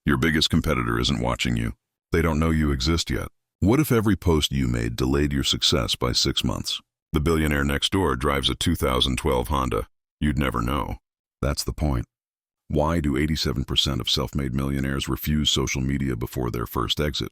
Your biggest competitor isn't watching you. They don't know you exist yet. What if every post you made delayed your success by 6 months? The billionaire next door drives a 2012 Honda. You'd never know. That's the point. Why do 87% of self-made millionaires refuse social media before their first exit?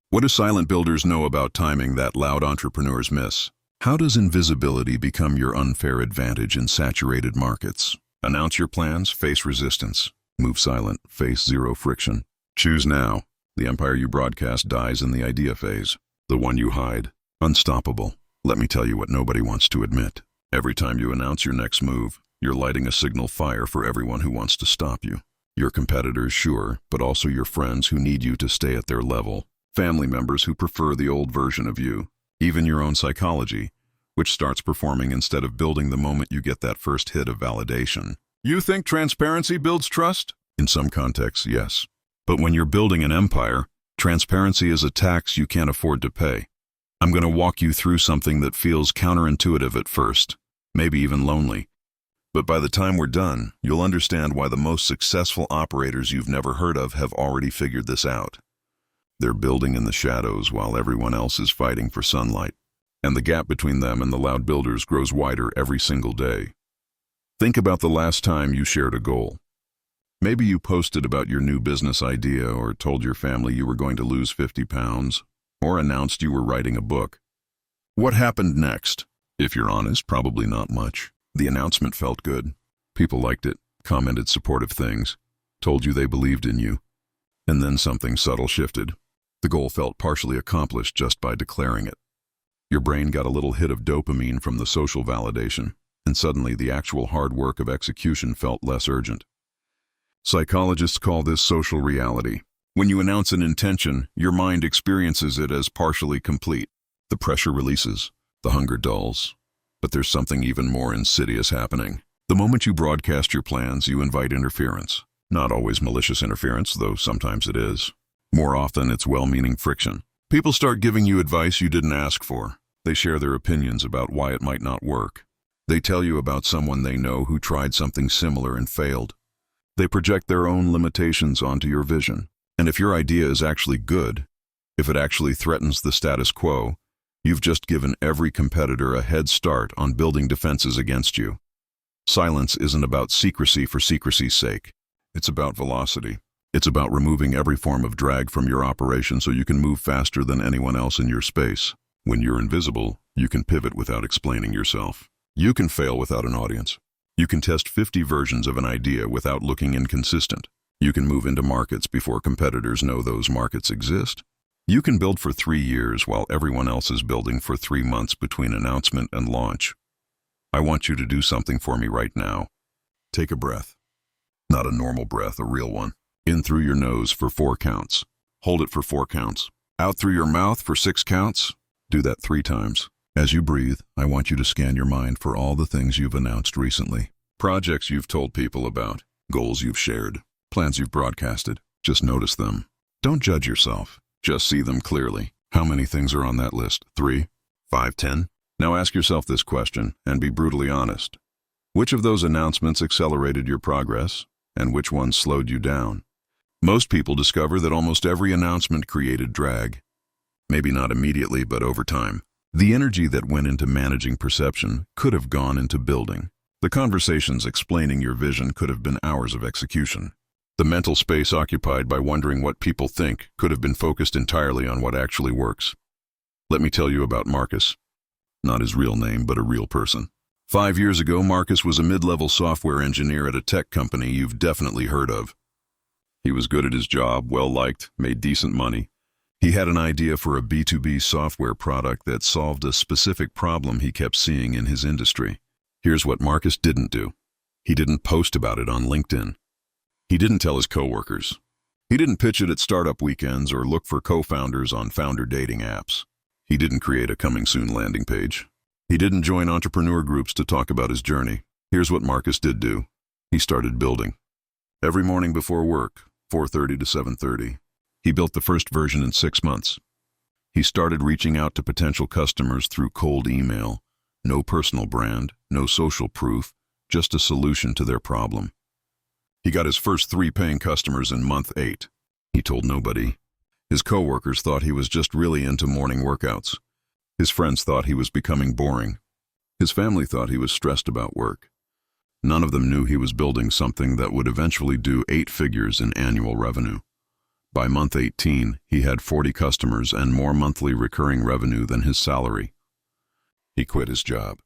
What do silent builders know about timing that loud entrepreneurs miss? How does invisibility become your unfair advantage in saturated markets? Announce your plans, face resistance. Move silent, face zero friction. Choose now. The empire you broadcast dies in the idea phase. The one you hide, unstoppable. Let me tell you what nobody wants to admit. Every time you announce your next move, you're lighting a signal fire for everyone who wants to stop you. Your competitors, sure, but also your friends who need you to stay at their level. Family members who prefer the old version of you. Even your own psychology, which starts performing instead of building the moment you get that first hit of validation. You think transparency builds trust? In some contexts, yes. But when you're building an empire, transparency is a tax you can't afford to pay. I'm going to walk you through something that feels counterintuitive at first, maybe even lonely. But by the time we're done, you'll understand why the most successful operators you've never heard of have already figured this out. They're building in the shadows while everyone else is fighting for sunlight. And the gap between them and the loud builders grows wider every single day. Think about the last time you shared a goal. Maybe you posted about your new business idea or told your family you were going to lose 50 pounds or announced you were writing a book. What happened next? If you're honest, probably not much. The announcement felt good. People liked it, commented supportive things, told you they believed in you. And then something subtle shifted. The goal felt partially accomplished just by declaring it. Your brain got a little hit of dopamine from the social validation, and suddenly the actual hard work of execution felt less urgent. Psychologists call this social reality. When you announce an intention, your mind experiences it as partially complete. The pressure releases, the hunger dulls. But there's something even more insidious happening. The moment you broadcast your plans, you invite interference. Not always malicious interference, though sometimes it is. More often, it's well-meaning friction. People start giving you advice you didn't ask for. They share their opinions about why it might not work. They tell you about someone they know who tried something similar and failed. They project their own limitations onto your vision. And if your idea is actually good, if it actually threatens the status quo, you've just given every competitor a head start on building defenses against you. Silence isn't about secrecy for secrecy's sake. It's about velocity. It's about removing every form of drag from your operation so you can move faster than anyone else in your space. When you're invisible, you can pivot without explaining yourself. You can fail without an audience. You can test 50 versions of an idea without looking inconsistent. You can move into markets before competitors know those markets exist. You can build for 3 years while everyone else is building for 3 months between announcement and launch. I want you to do something for me right now. Take a breath. Not a normal breath, a real one. In through your nose for 4 counts. Hold it for 4 counts. Out through your mouth for 6 counts. Do that 3 times. As you breathe, I want you to scan your mind for all the things you've announced recently. Projects you've told people about. Goals you've shared. Plans you've broadcasted. Just notice them. Don't judge yourself. Just see them clearly. How many things are on that list? 3? 5? 10? Now ask yourself this question and be brutally honest. Which of those announcements accelerated your progress, and which ones slowed you down? Most people discover that almost every announcement created drag. Maybe not immediately, but over time. The energy that went into managing perception could have gone into building. The conversations explaining your vision could have been hours of execution. The mental space occupied by wondering what people think could have been focused entirely on what actually works. Let me tell you about Marcus. Not his real name, but a real person. 5 years ago, Marcus was a mid-level software engineer at a tech company you've definitely heard of. He was good at his job, well-liked, made decent money. He had an idea for a B2B software product that solved a specific problem he kept seeing in his industry. Here's what Marcus didn't do. He didn't post about it on LinkedIn. He didn't tell his coworkers. He didn't pitch it at startup weekends or look for co-founders on founder dating apps. He didn't create a coming soon landing page. He didn't join entrepreneur groups to talk about his journey. Here's what Marcus did do. He started building. Every morning before work, 4:30 to 7:30, he built the first version in 6 months. He started reaching out to potential customers through cold email. No personal brand, no social proof, just a solution to their problem. He got his first 3 paying customers in month 8. He told nobody. His coworkers thought he was just really into morning workouts. His friends thought he was becoming boring. His family thought he was stressed about work. None of them knew he was building something that would eventually do 8 figures in annual revenue. By month 18, he had 40 customers and more monthly recurring revenue than his salary. He quit his job.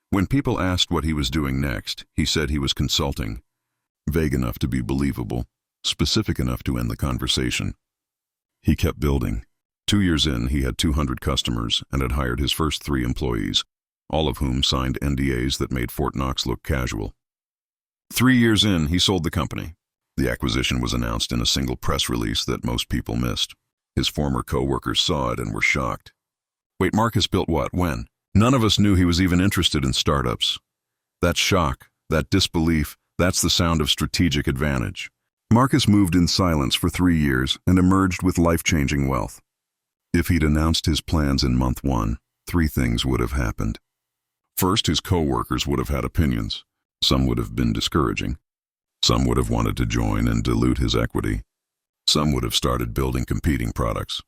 When people asked what he was doing next, he said he was consulting. Vague enough to be believable, specific enough to end the conversation. He kept building. 2 years in, he had 200 customers and had hired his first 3 employees, all of whom signed NDAs that made Fort Knox look casual. 3 years in, he sold the company. The acquisition was announced in a single press release that most people missed. His former co-workers saw it and were shocked. Wait, Marcus built what? When? None of us knew he was even interested in startups. That shock, that disbelief, that's the sound of strategic advantage. Marcus moved in silence for 3 years and emerged with life-changing wealth. If he'd announced his plans in month 1, 3 things would have happened. First, his co-workers would have had opinions. Some would have been discouraging. Some would have wanted to join and dilute his equity. Some would have started building competing products.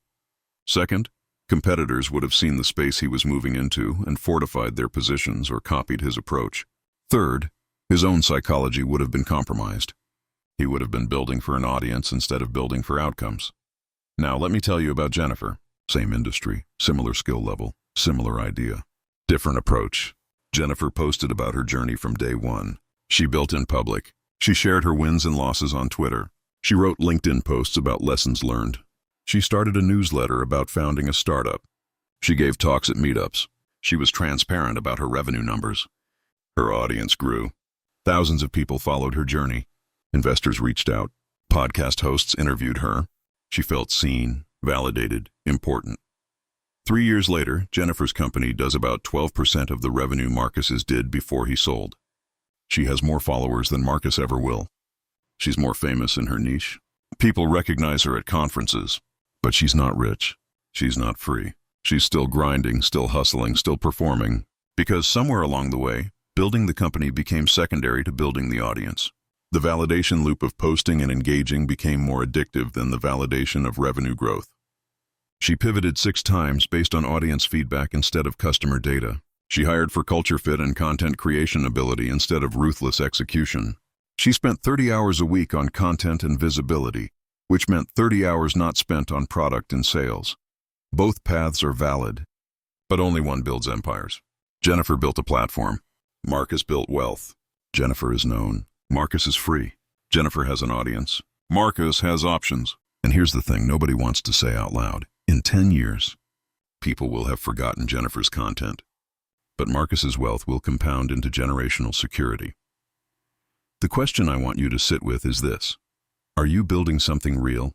Second, competitors would have seen the space he was moving into and fortified their positions or copied his approach. Third, his own psychology would have been compromised. He would have been building for an audience instead of building for outcomes. Now let me tell you about Jennifer. Same industry, similar skill level, similar idea. Different approach. Jennifer posted about her journey from day 1. She built in public. She shared her wins and losses on Twitter. She wrote LinkedIn posts about lessons learned. She started a newsletter about founding a startup. She gave talks at meetups. She was transparent about her revenue numbers. Her audience grew. Thousands of people followed her journey. Investors reached out. Podcast hosts interviewed her. She felt seen, validated, important. 3 years later, Jennifer's company does about 12% of the revenue Marcus's did before he sold. She has more followers than Marcus ever will. She's more famous in her niche. People recognize her at conferences. But she's not rich. She's not free. She's still grinding, still hustling, still performing. Because somewhere along the way, building the company became secondary to building the audience. The validation loop of posting and engaging became more addictive than the validation of revenue growth. She pivoted 6 times based on audience feedback instead of customer data. She hired for culture fit and content creation ability instead of ruthless execution. She spent 30 hours a week on content and visibility, which meant 30 hours not spent on product and sales. Both paths are valid, but only one builds empires. Jennifer built a platform. Marcus built wealth. Jennifer is known. Marcus is free. Jennifer has an audience. Marcus has options. And here's the thing nobody wants to say out loud. In 10 years, people will have forgotten Jennifer's content. But Marcus's wealth will compound into generational security. The question I want you to sit with is this. Are you building something real?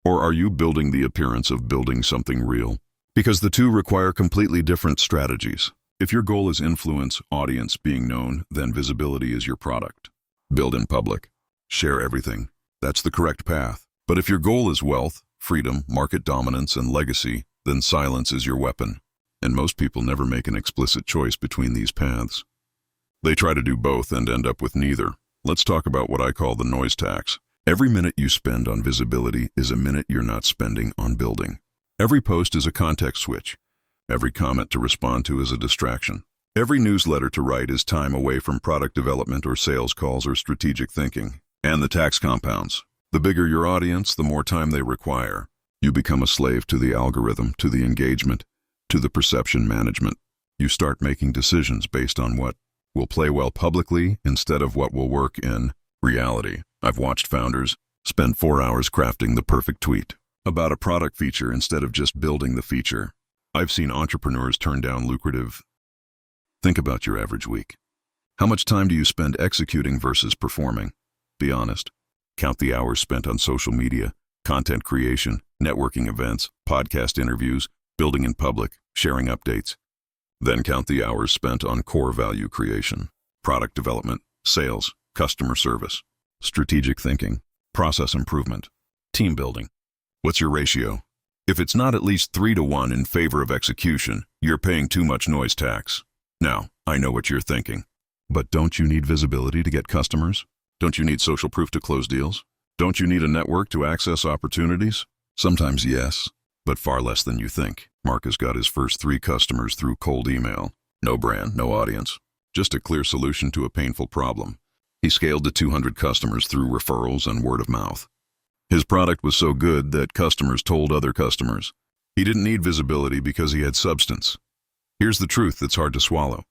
Or are you building the appearance of building something real? Because the two require completely different strategies. If your goal is influence, audience, being known, then visibility is your product. Build in public. Share everything. That's the correct path. But if your goal is wealth, freedom, market dominance, and legacy, then silence is your weapon. And most people never make an explicit choice between these paths. They try to do both and end up with neither. Let's talk about what I call the noise tax. Every minute you spend on visibility is a minute you're not spending on building. Every post is a context switch. Every comment to respond to is a distraction. Every newsletter to write is time away from product development or sales calls or strategic thinking. And the tax compounds. The bigger your audience, the more time they require. You become a slave to the algorithm, to the engagement, to the perception management. You start making decisions based on what will play well publicly instead of what will work in reality. I've watched founders spend 4 hours crafting the perfect tweet about a product feature instead of just building the feature. I've seen entrepreneurs turn down lucrative. Think about your average week. How much time do you spend executing versus performing? Be honest. Count the hours spent on social media, content creation, networking events, podcast interviews, building in public, sharing updates. Then count the hours spent on core value creation, product development, sales, customer service, strategic thinking, process improvement, team building. What's your ratio? If it's not at least 3-to-1 in favor of execution, you're paying too much noise tax. Now, I know what you're thinking. But don't you need visibility to get customers? Don't you need social proof to close deals? Don't you need a network to access opportunities? Sometimes yes, but far less than you think. Mark has got his first 3 customers through cold email. No brand, no audience. Just a clear solution to a painful problem. He scaled to 200 customers through referrals and word of mouth. His product was so good that customers told other customers. He didn't need visibility because he had substance. Here's the truth that's hard to swallow.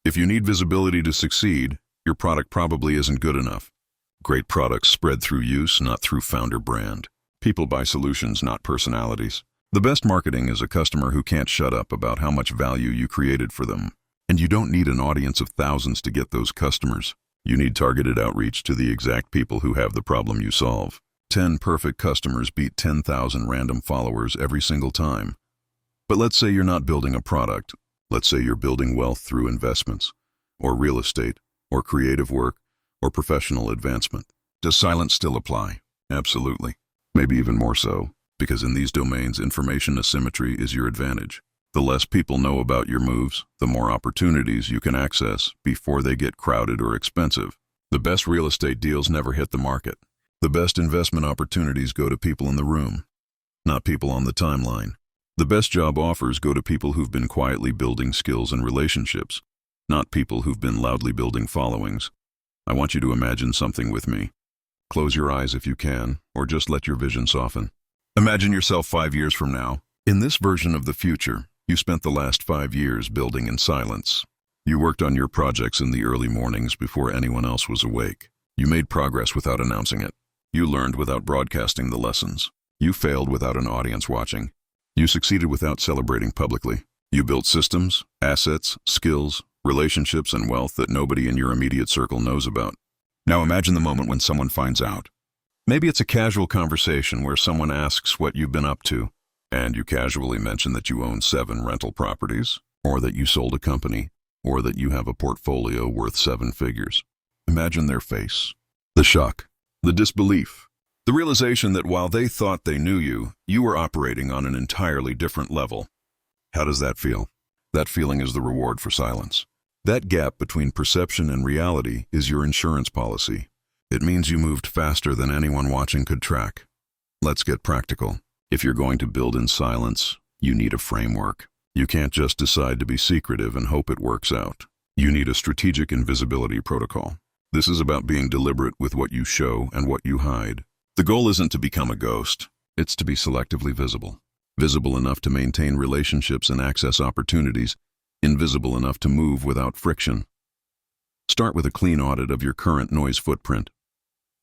If you need visibility to succeed, your product probably isn't good enough. Great products spread through use, not through founder brand. People buy solutions, not personalities. The best marketing is a customer who can't shut up about how much value you created for them. And you don't need an audience of thousands to get those customers. You need targeted outreach to the exact people who have the problem you solve. 10 perfect customers beat 10,000 random followers every single time. But let's say you're not building a product. Let's say you're building wealth through investments, or real estate, or creative work, or professional advancement. Does silence still apply? Absolutely. Maybe even more so, because in these domains, information asymmetry is your advantage. The less people know about your moves, the more opportunities you can access before they get crowded or expensive. The best real estate deals never hit the market. The best investment opportunities go to people in the room, not people on the timeline. The best job offers go to people who've been quietly building skills and relationships, not people who've been loudly building followings. I want you to imagine something with me. Close your eyes if you can, or just let your vision soften. Imagine yourself 5 years from now. In this version of the future, you spent the last 5 years building in silence. You worked on your projects in the early mornings before anyone else was awake. You made progress without announcing it. You learned without broadcasting the lessons. You failed without an audience watching. You succeeded without celebrating publicly. You built systems, assets, skills, relationships, and wealth that nobody in your immediate circle knows about. Now imagine the moment when someone finds out. Maybe it's a casual conversation where someone asks what you've been up to, and you casually mention that you own 7 rental properties, or that you sold a company, or that you have a portfolio worth 7 figures. Imagine their face. The shock, the disbelief, the realization that while they thought they knew you, you were operating on an entirely different level. How does that feel? That feeling is the reward for silence. That gap between perception and reality is your insurance policy. It means you moved faster than anyone watching could track. Let's get practical. If you're going to build in silence, you need a framework. You can't just decide to be secretive and hope it works out. You need a strategic invisibility protocol. This is about being deliberate with what you show and what you hide. The goal isn't to become a ghost. It's to be selectively visible. Visible enough to maintain relationships and access opportunities. Invisible enough to move without friction. Start with a clean audit of your current noise footprint.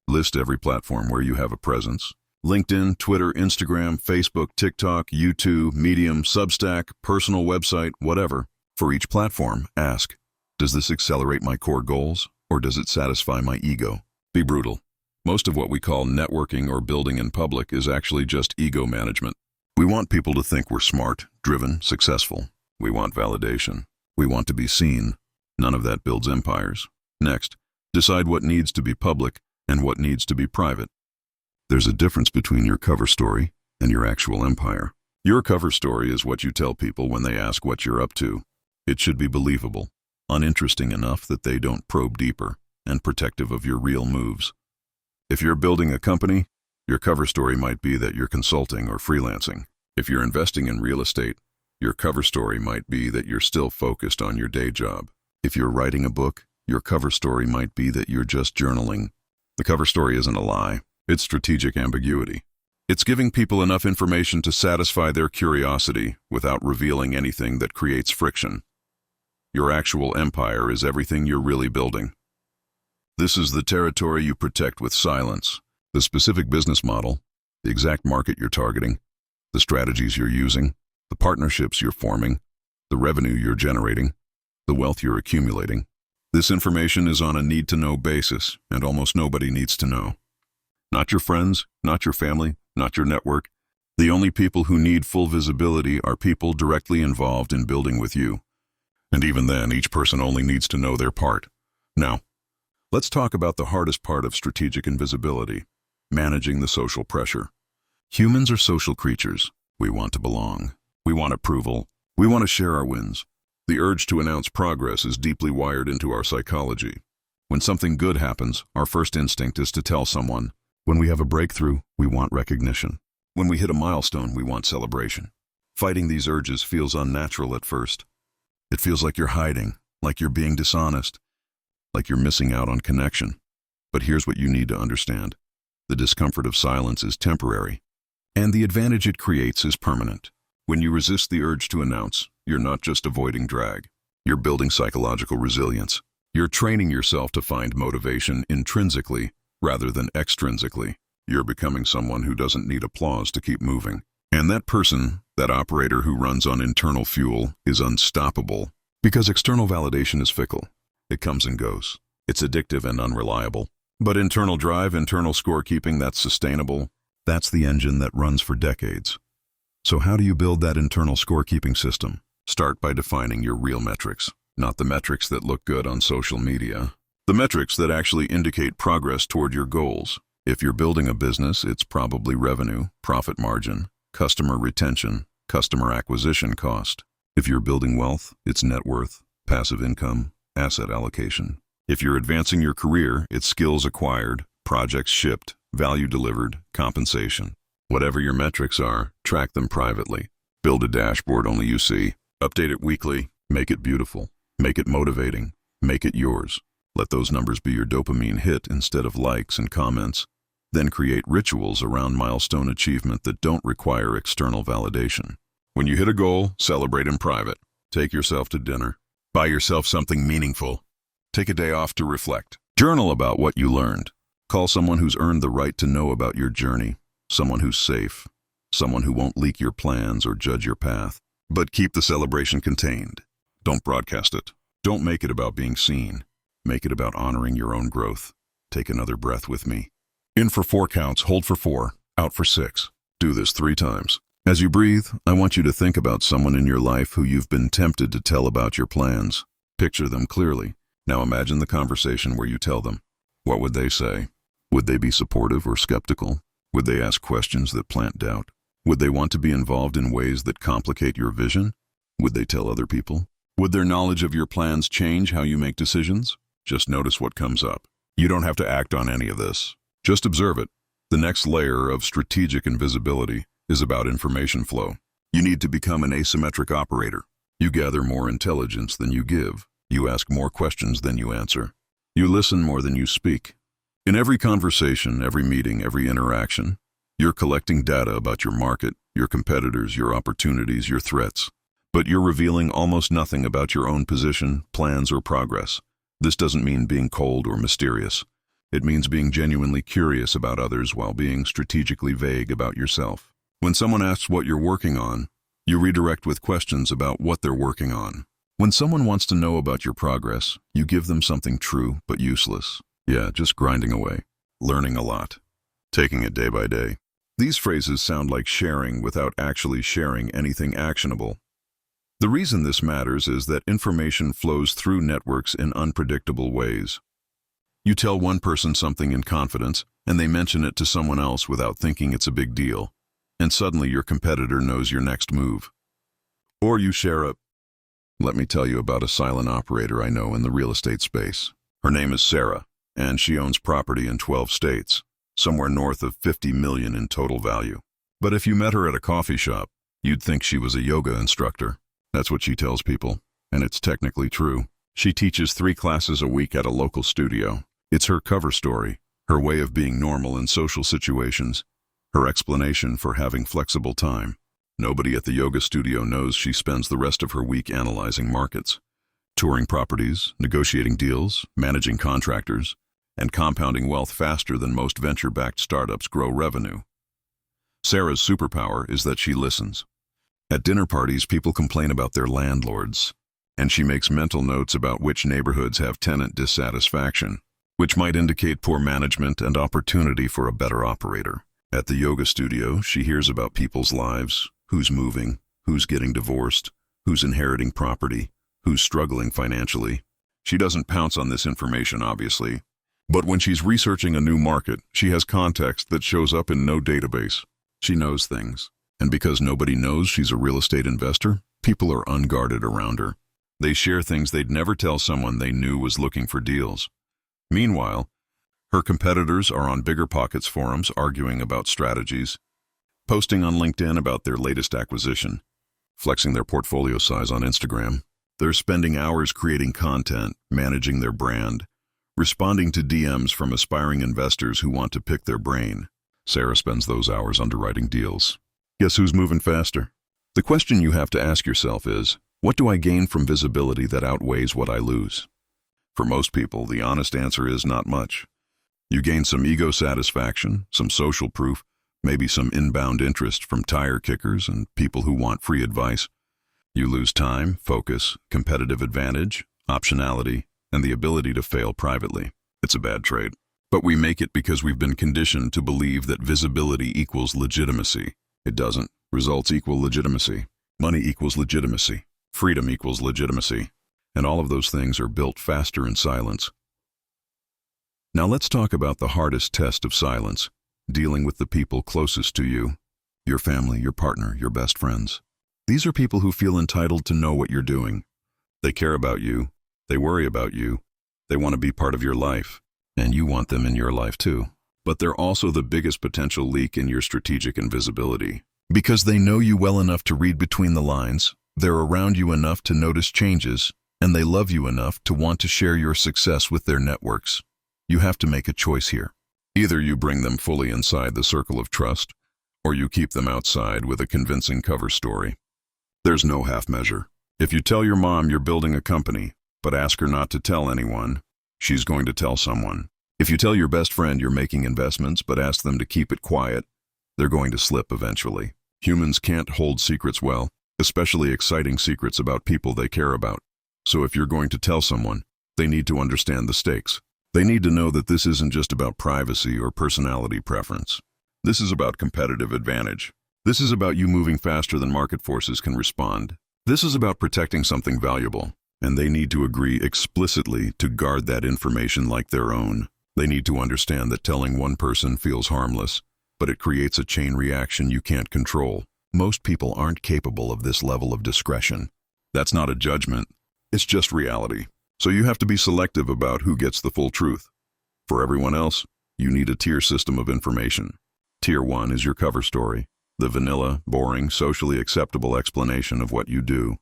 List every platform where you have a presence. LinkedIn, Twitter, Instagram, Facebook, TikTok, YouTube, Medium, Substack, personal website, whatever. For each platform, ask, does this accelerate my core goals, or does it satisfy my ego? Be brutal. Most of what we call networking or building in public is actually just ego management. We want people to think we're smart, driven, successful. We want validation. We want to be seen. None of that builds empires. Next, decide what needs to be public and what needs to be private. There's a difference between your cover story and your actual empire. Your cover story is what you tell people when they ask what you're up to. It should be believable, uninteresting enough that they don't probe deeper, and protective of your real moves. If you're building a company, your cover story might be that you're consulting or freelancing. If you're investing in real estate, your cover story might be that you're still focused on your day job. If you're writing a book, your cover story might be that you're just journaling. The cover story isn't a lie. It's strategic ambiguity. It's giving people enough information to satisfy their curiosity without revealing anything that creates friction. Your actual empire is everything you're really building. This is the territory you protect with silence. The specific business model, the exact market you're targeting, the strategies you're using, the partnerships you're forming, the revenue you're generating, the wealth you're accumulating. This information is on a need-to-know basis, and almost nobody needs to know. Not your friends, not your family, not your network. The only people who need full visibility are people directly involved in building with you. And even then, each person only needs to know their part. Now, let's talk about the hardest part of strategic invisibility, managing the social pressure. Humans are social creatures. We want to belong. We want approval. We want to share our wins. The urge to announce progress is deeply wired into our psychology. When something good happens, our first instinct is to tell someone. When we have a breakthrough, we want recognition. When we hit a milestone, we want celebration. Fighting these urges feels unnatural at first. It feels like you're hiding, like you're being dishonest, like you're missing out on connection. But here's what you need to understand. The discomfort of silence is temporary, and the advantage it creates is permanent. When you resist the urge to announce, you're not just avoiding drag. You're building psychological resilience. You're training yourself to find motivation intrinsically rather than extrinsically. You're becoming someone who doesn't need applause to keep moving. And that person, that operator who runs on internal fuel, is unstoppable. Because external validation is fickle. It comes and goes. It's addictive and unreliable. But internal drive, internal scorekeeping, that's sustainable. That's the engine that runs for decades. So how do you build that internal scorekeeping system? Start by defining your real metrics, not the metrics that look good on social media. The metrics that actually indicate progress toward your goals. If you're building a business, it's probably revenue, profit margin, customer retention, customer acquisition cost. If you're building wealth, it's net worth, passive income, asset allocation. If you're advancing your career, it's skills acquired, projects shipped, value delivered, compensation. Whatever your metrics are, track them privately. Build a dashboard only you see. Update it weekly. Make it beautiful. Make it motivating. Make it yours. Let those numbers be your dopamine hit instead of likes and comments. Then create rituals around milestone achievement that don't require external validation. When you hit a goal, celebrate in private. Take yourself to dinner. Buy yourself something meaningful. Take a day off to reflect. Journal about what you learned. Call someone who's earned the right to know about your journey. Someone who's safe. Someone who won't leak your plans or judge your path. But keep the celebration contained. Don't broadcast it. Don't make it about being seen. Make it about honoring your own growth. Take another breath with me. In for 4 counts, hold for 4, out for 6. Do this 3 times. As you breathe, I want you to think about someone in your life who you've been tempted to tell about your plans. Picture them clearly. Now imagine the conversation where you tell them. What would they say? Would they be supportive or skeptical? Would they ask questions that plant doubt? Would they want to be involved in ways that complicate your vision? Would they tell other people? Would their knowledge of your plans change how you make decisions? Just notice what comes up. You don't have to act on any of this. Just observe it. The next layer of strategic invisibility is about information flow. You need to become an asymmetric operator. You gather more intelligence than you give. You ask more questions than you answer. You listen more than you speak. In every conversation, every meeting, every interaction, you're collecting data about your market, your competitors, your opportunities, your threats. But you're revealing almost nothing about your own position, plans, or progress. This doesn't mean being cold or mysterious. It means being genuinely curious about others while being strategically vague about yourself. When someone asks what you're working on, you redirect with questions about what they're working on. When someone wants to know about your progress, you give them something true but useless. Yeah, just grinding away, learning a lot, taking it day by day. These phrases sound like sharing without actually sharing anything actionable. The reason this matters is that information flows through networks in unpredictable ways. You tell one person something in confidence, and they mention it to someone else without thinking it's a big deal, and suddenly your competitor knows your next move. Or you share a, let me tell you about a silent operator I know in the real estate space. Her name is Sarah, and she owns property in 12 states, somewhere north of 50 million in total value. But if you met her at a coffee shop, you'd think she was a yoga instructor. That's what she tells people, and it's technically true. She teaches 3 classes a week at a local studio. It's her cover story, her way of being normal in social situations, her explanation for having flexible time. Nobody at the yoga studio knows she spends the rest of her week analyzing markets, touring properties, negotiating deals, managing contractors, and compounding wealth faster than most venture-backed startups grow revenue. Sarah's superpower is that she listens. At dinner parties, people complain about their landlords, and she makes mental notes about which neighborhoods have tenant dissatisfaction, which might indicate poor management and opportunity for a better operator. At the yoga studio, she hears about people's lives, who's moving, who's getting divorced, who's inheriting property, who's struggling financially. She doesn't pounce on this information, obviously, but when she's researching a new market, she has context that shows up in no database. She knows things, and because nobody knows she's a real estate investor, people are unguarded around her. They share things they'd never tell someone they knew was looking for deals. Meanwhile, her competitors are on BiggerPockets forums arguing about strategies, posting on LinkedIn about their latest acquisition, flexing their portfolio size on Instagram. They're spending hours creating content, managing their brand, responding to DMs from aspiring investors who want to pick their brain. Sarah spends those hours underwriting deals. Guess who's moving faster? The question you have to ask yourself is, what do I gain from visibility that outweighs what I lose? For most people, the honest answer is not much. You gain some ego satisfaction, some social proof, maybe some inbound interest from tire kickers and people who want free advice. You lose time, focus, competitive advantage, optionality, and the ability to fail privately. It's a bad trade. But we make it because we've been conditioned to believe that visibility equals legitimacy. It doesn't. Results equal legitimacy. Money equals legitimacy. Freedom equals legitimacy. And all of those things are built faster in silence. Now let's talk about the hardest test of silence, dealing with the people closest to you, your family, your partner, your best friends. These are people who feel entitled to know what you're doing. They care about you. They worry about you. They want to be part of your life. And you want them in your life too. But they're also the biggest potential leak in your strategic invisibility. Because they know you well enough to read between the lines, they're around you enough to notice changes, and they love you enough to want to share your success with their networks. You have to make a choice here. Either you bring them fully inside the circle of trust, or you keep them outside with a convincing cover story. There's no half measure. If you tell your mom you're building a company, but ask her not to tell anyone, she's going to tell someone. If you tell your best friend you're making investments, but ask them to keep it quiet, they're going to slip eventually. Humans can't hold secrets well, especially exciting secrets about people they care about. So if you're going to tell someone, they need to understand the stakes. They need to know that this isn't just about privacy or personality preference. This is about competitive advantage. This is about you moving faster than market forces can respond. This is about protecting something valuable, and they need to agree explicitly to guard that information like their own. They need to understand that telling one person feels harmless, but it creates a chain reaction you can't control. Most people aren't capable of this level of discretion. That's not a judgment, it's just reality. So you have to be selective about who gets the full truth. For everyone else, you need a tier system of information. Tier 1 is your cover story, the vanilla, boring, socially acceptable explanation of what you do.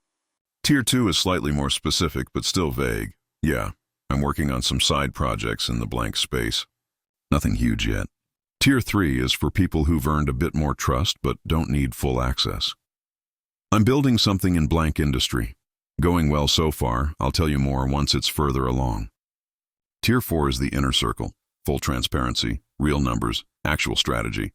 Tier 2 is slightly more specific but still vague. Yeah, I'm working on some side projects in the blank space. Nothing huge yet. Tier 3 is for people who've earned a bit more trust but don't need full access. I'm building something in blank industry. Going well so far, I'll tell you more once it's further along. Tier 4 is the inner circle, full transparency, real numbers, actual strategy.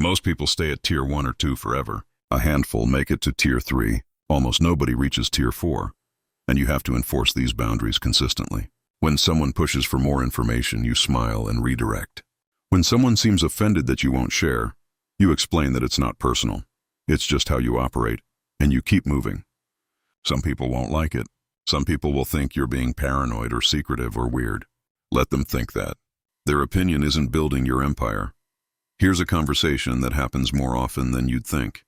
Most people stay at Tier 1 or 2 forever. A handful make it to Tier 3. Almost nobody reaches Tier 4. And you have to enforce these boundaries consistently. When someone pushes for more information, you smile and redirect. When someone seems offended that you won't share, you explain that it's not personal. It's just how you operate, and you keep moving. Some people won't like it. Some people will think you're being paranoid or secretive or weird. Let them think that. Their opinion isn't building your empire. Here's a conversation that happens more often than you'd think.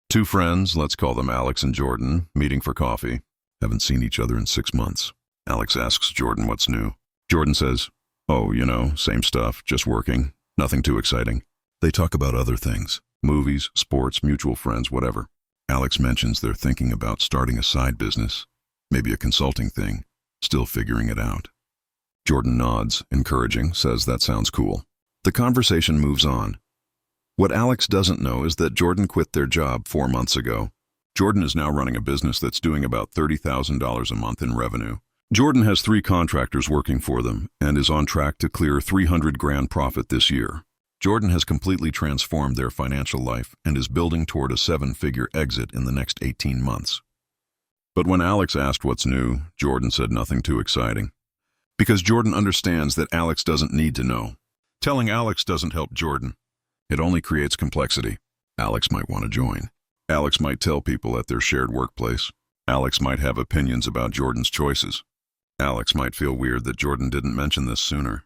Two friends, let's call them Alex and Jordan, meeting for coffee. Haven't seen each other in 6 months. Alex asks Jordan what's new. Jordan says, "Oh, same stuff, just working. Nothing too exciting." They talk about other things. Movies, sports, mutual friends, whatever. Alex mentions they're thinking about starting a side business, maybe a consulting thing, still figuring it out. Jordan nods, encouraging, says that sounds cool. The conversation moves on. What Alex doesn't know is that Jordan quit their job 4 months ago. Jordan is now running a business that's doing about $30,000 a month in revenue. Jordan has 3 contractors working for them and is on track to clear $300,000 profit this year. Jordan has completely transformed their financial life and is building toward a 7-figure exit in the next 18 months. But when Alex asked what's new, Jordan said nothing too exciting. Because Jordan understands that Alex doesn't need to know. Telling Alex doesn't help Jordan. It only creates complexity. Alex might want to join. Alex might tell people at their shared workplace. Alex might have opinions about Jordan's choices. Alex might feel weird that Jordan didn't mention this sooner.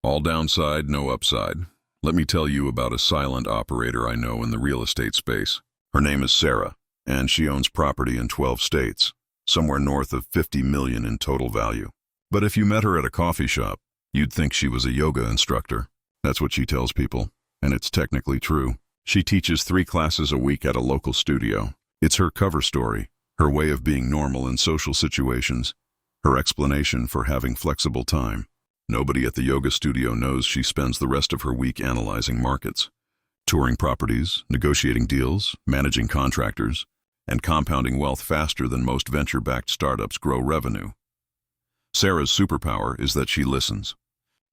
All downside, no upside. Let me tell you about a silent operator I know in the real estate space. Her name is Sarah, and she owns property in 12 states, somewhere north of $50 million in total value. But if you met her at a coffee shop, You'd think she was a yoga instructor. That's what she tells people, and it's technically true. She teaches 3 classes a week at a local studio. It's her cover story, her way of being normal in social situations, her explanation for having flexible time. Nobody at the yoga studio knows she spends the rest of her week analyzing markets, touring properties, negotiating deals, managing contractors, and compounding wealth faster than most venture-backed startups grow revenue. Sarah's superpower is that she listens.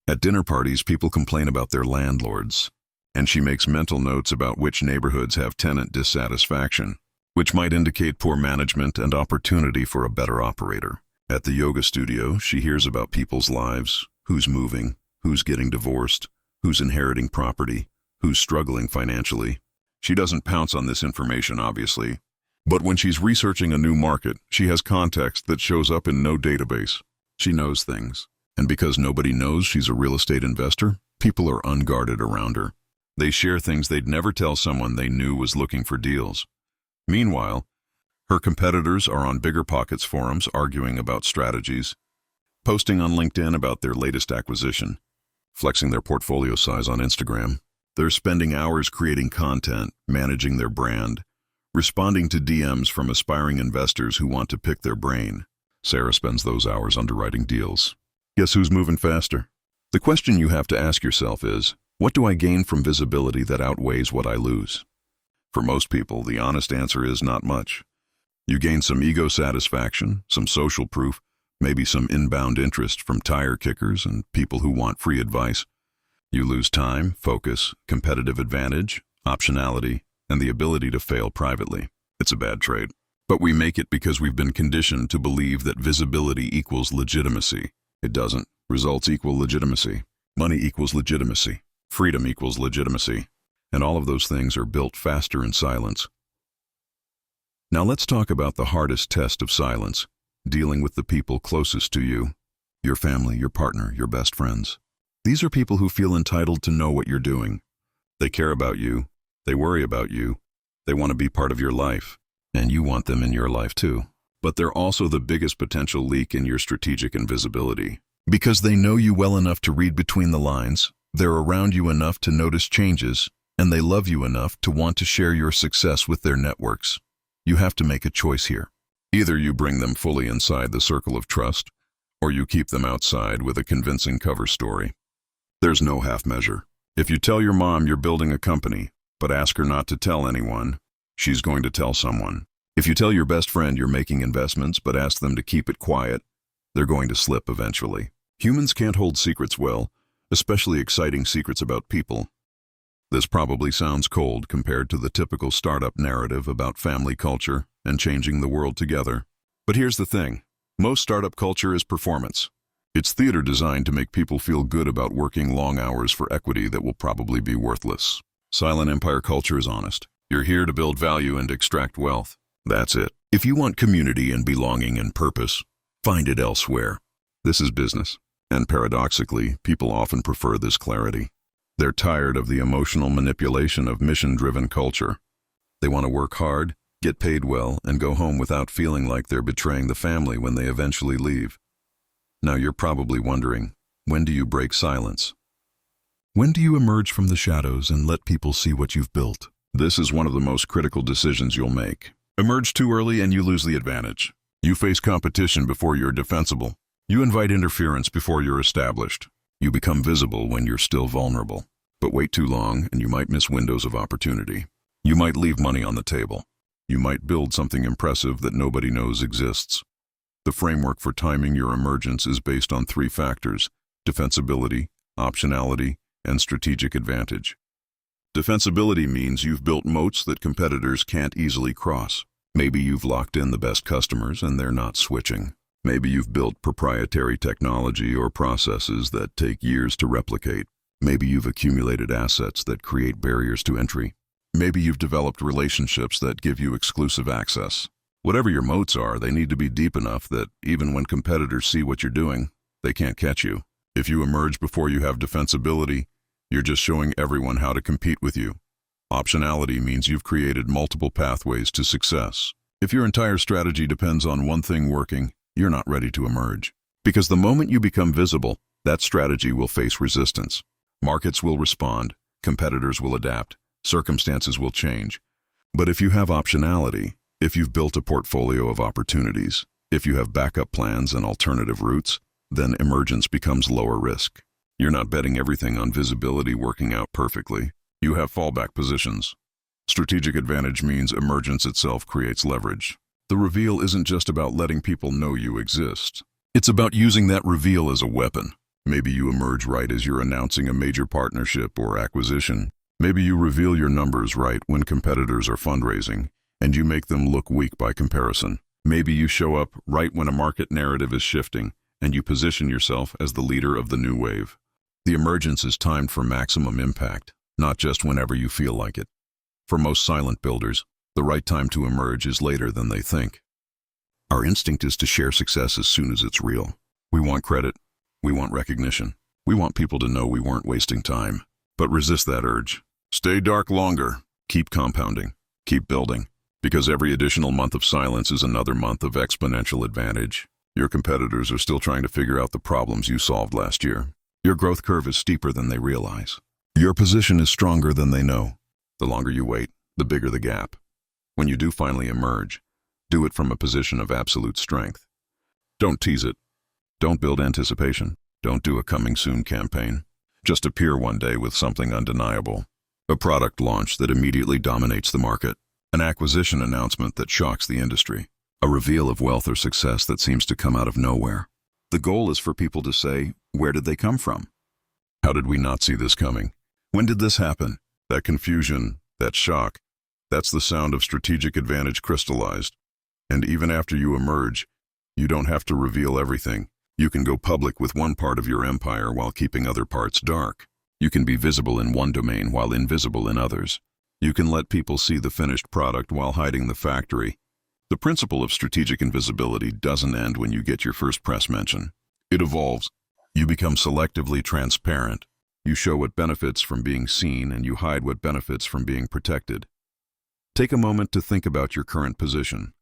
At dinner parties, people complain about their landlords, and she makes mental notes about which neighborhoods have tenant dissatisfaction, which might indicate poor management and opportunity for a better operator. At the yoga studio, she hears about people's lives, who's moving, who's getting divorced, who's inheriting property, who's struggling financially. She doesn't pounce on this information, obviously, but when she's researching a new market, she has context that shows up in no database. She knows things, and because nobody knows she's a real estate investor, people are unguarded around her. They share things they'd never tell someone they knew was looking for deals. Meanwhile, her competitors are on BiggerPockets forums arguing about strategies, posting on LinkedIn about their latest acquisition, flexing their portfolio size on Instagram. They're spending hours creating content, managing their brand, responding to DMs from aspiring investors who want to pick their brain. Sarah spends those hours underwriting deals. Guess who's moving faster? The question you have to ask yourself is, what do I gain from visibility that outweighs what I lose? For most people, the honest answer is not much. You gain some ego satisfaction, some social proof, maybe some inbound interest from tire kickers and people who want free advice. You lose time, focus, competitive advantage, optionality, and the ability to fail privately. It's a bad trade. But we make it because we've been conditioned to believe that visibility equals legitimacy. It doesn't. Results equal legitimacy. Money equals legitimacy. Freedom equals legitimacy. And all of those things are built faster in silence. Now let's talk about the hardest test of silence, dealing with the people closest to you, your family, your partner, your best friends. These are people who feel entitled to know what you're doing. They care about you. They worry about you. They want to be part of your life. And you want them in your life too. But they're also the biggest potential leak in your strategic invisibility. Because they know you well enough to read between the lines, they're around you enough to notice changes, and they love you enough to want to share your success with their networks. You have to make a choice here. Either you bring them fully inside the circle of trust, or you keep them outside with a convincing cover story. There's no half measure. If you tell your mom you're building a company, but ask her not to tell anyone, she's going to tell someone. If you tell your best friend you're making investments, but ask them to keep it quiet, they're going to slip eventually. Humans can't hold secrets well, especially exciting secrets about people. This probably sounds cold compared to the typical startup narrative about family culture and changing the world together. But here's the thing. Most startup culture is performance. It's theater designed to make people feel good about working long hours for equity that will probably be worthless. Silent empire culture is honest. You're here to build value and extract wealth. That's it. If you want community and belonging and purpose, find it elsewhere. This is business. And paradoxically, people often prefer this clarity. They're tired of the emotional manipulation of mission-driven culture. They want to work hard, get paid well, and go home without feeling like they're betraying the family when they eventually leave. Now you're probably wondering, when do you break silence? When do you emerge from the shadows and let people see what you've built? This is one of the most critical decisions you'll make. Emerge too early and you lose the advantage. You face competition before you're defensible. You invite interference before you're established. You become visible when you're still vulnerable. But wait too long and you might miss windows of opportunity. You might leave money on the table. You might build something impressive that nobody knows exists. The framework for timing your emergence is based on 3 factors: defensibility, optionality, and strategic advantage. Defensibility means you've built moats that competitors can't easily cross. Maybe you've locked in the best customers and they're not switching. Maybe you've built proprietary technology or processes that take years to replicate. Maybe you've accumulated assets that create barriers to entry. Maybe you've developed relationships that give you exclusive access. Whatever your moats are, they need to be deep enough that even when competitors see what you're doing, they can't catch you. If you emerge before you have defensibility, you're just showing everyone how to compete with you. Optionality means you've created multiple pathways to success. If your entire strategy depends on one thing working, you're not ready to emerge. Because the moment you become visible, that strategy will face resistance. Markets will respond, competitors will adapt, circumstances will change. But if you have optionality, if you've built a portfolio of opportunities, if you have backup plans and alternative routes, then emergence becomes lower risk. You're not betting everything on visibility working out perfectly. You have fallback positions. Strategic advantage means emergence itself creates leverage. The reveal isn't just about letting people know you exist. It's about using that reveal as a weapon. Maybe you emerge right as you're announcing a major partnership or acquisition. Maybe you reveal your numbers right when competitors are fundraising, and you make them look weak by comparison. Maybe you show up right when a market narrative is shifting, and you position yourself as the leader of the new wave. The emergence is timed for maximum impact, not just whenever you feel like it. For most silent builders, the right time to emerge is later than they think. Our instinct is to share success as soon as it's real. We want credit. We want recognition. We want people to know we weren't wasting time. But resist that urge. Stay dark longer. Keep compounding. Keep building. Because every additional month of silence is another month of exponential advantage. Your competitors are still trying to figure out the problems you solved last year. Your growth curve is steeper than they realize. Your position is stronger than they know. The longer you wait, the bigger the gap. When you do finally emerge, do it from a position of absolute strength. Don't tease it. Don't build anticipation. Don't do a coming soon campaign. Just appear one day with something undeniable. A product launch that immediately dominates the market. An acquisition announcement that shocks the industry. A reveal of wealth or success that seems to come out of nowhere. The goal is for people to say, where did they come from? How did we not see this coming? When did this happen? That confusion, that shock, that's the sound of strategic advantage crystallized. And even after you emerge, you don't have to reveal everything. You can go public with one part of your empire while keeping other parts dark. You can be visible in one domain while invisible in others. You can let people see the finished product while hiding the factory. The principle of strategic invisibility doesn't end when you get your first press mention. It evolves. You become selectively transparent. You show what benefits from being seen and you hide what benefits from being protected. Take a moment to think about your current position.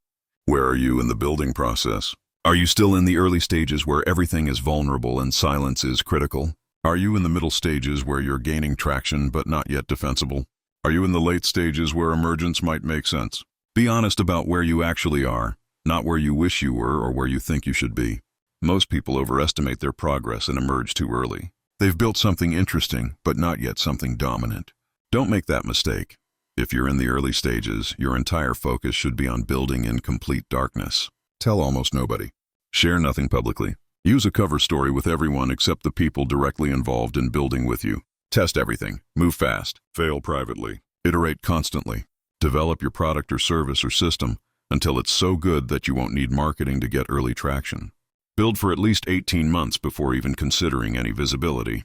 Where are you in the building process? Are you still in the early stages where everything is vulnerable and silence is critical? Are you in the middle stages where you're gaining traction but not yet defensible? Are you in the late stages where emergence might make sense? Be honest about where you actually are, not where you wish you were or where you think you should be. Most people overestimate their progress and emerge too early. They've built something interesting, but not yet something dominant. Don't make that mistake. If you're in the early stages, your entire focus should be on building in complete darkness. Tell almost nobody. Share nothing publicly. Use a cover story with everyone except the people directly involved in building with you. Test everything. Move fast. Fail privately. Iterate constantly. Develop your product or service or system until it's so good that you won't need marketing to get early traction. Build for at least 18 months before even considering any visibility.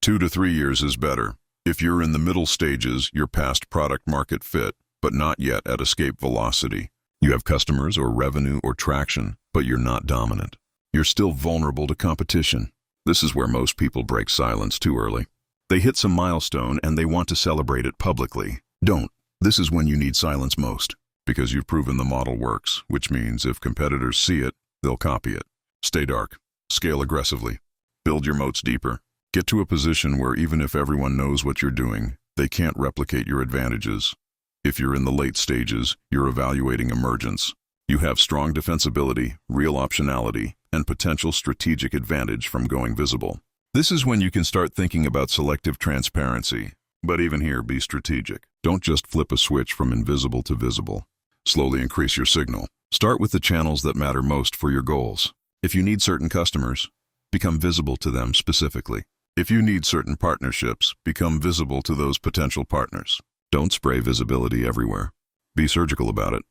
2 to 3 years is better. If you're in the middle stages, you're past product market fit, but not yet at escape velocity. You have customers or revenue or traction, but you're not dominant. You're still vulnerable to competition. This is where most people break silence too early. They hit some milestone and they want to celebrate it publicly. Don't. This is when you need silence most, because you've proven the model works, which means if competitors see it, they'll copy it. Stay dark. Scale aggressively. Build your moats deeper. Get to a position where even if everyone knows what you're doing, they can't replicate your advantages. If you're in the late stages, you're evaluating emergence. You have strong defensibility, real optionality, and potential strategic advantage from going visible. This is when you can start thinking about selective transparency. But even here, be strategic. Don't just flip a switch from invisible to visible. Slowly increase your signal. Start with the channels that matter most for your goals. If you need certain customers, become visible to them specifically. If you need certain partnerships, become visible to those potential partners. Don't spray visibility everywhere. Be surgical about it.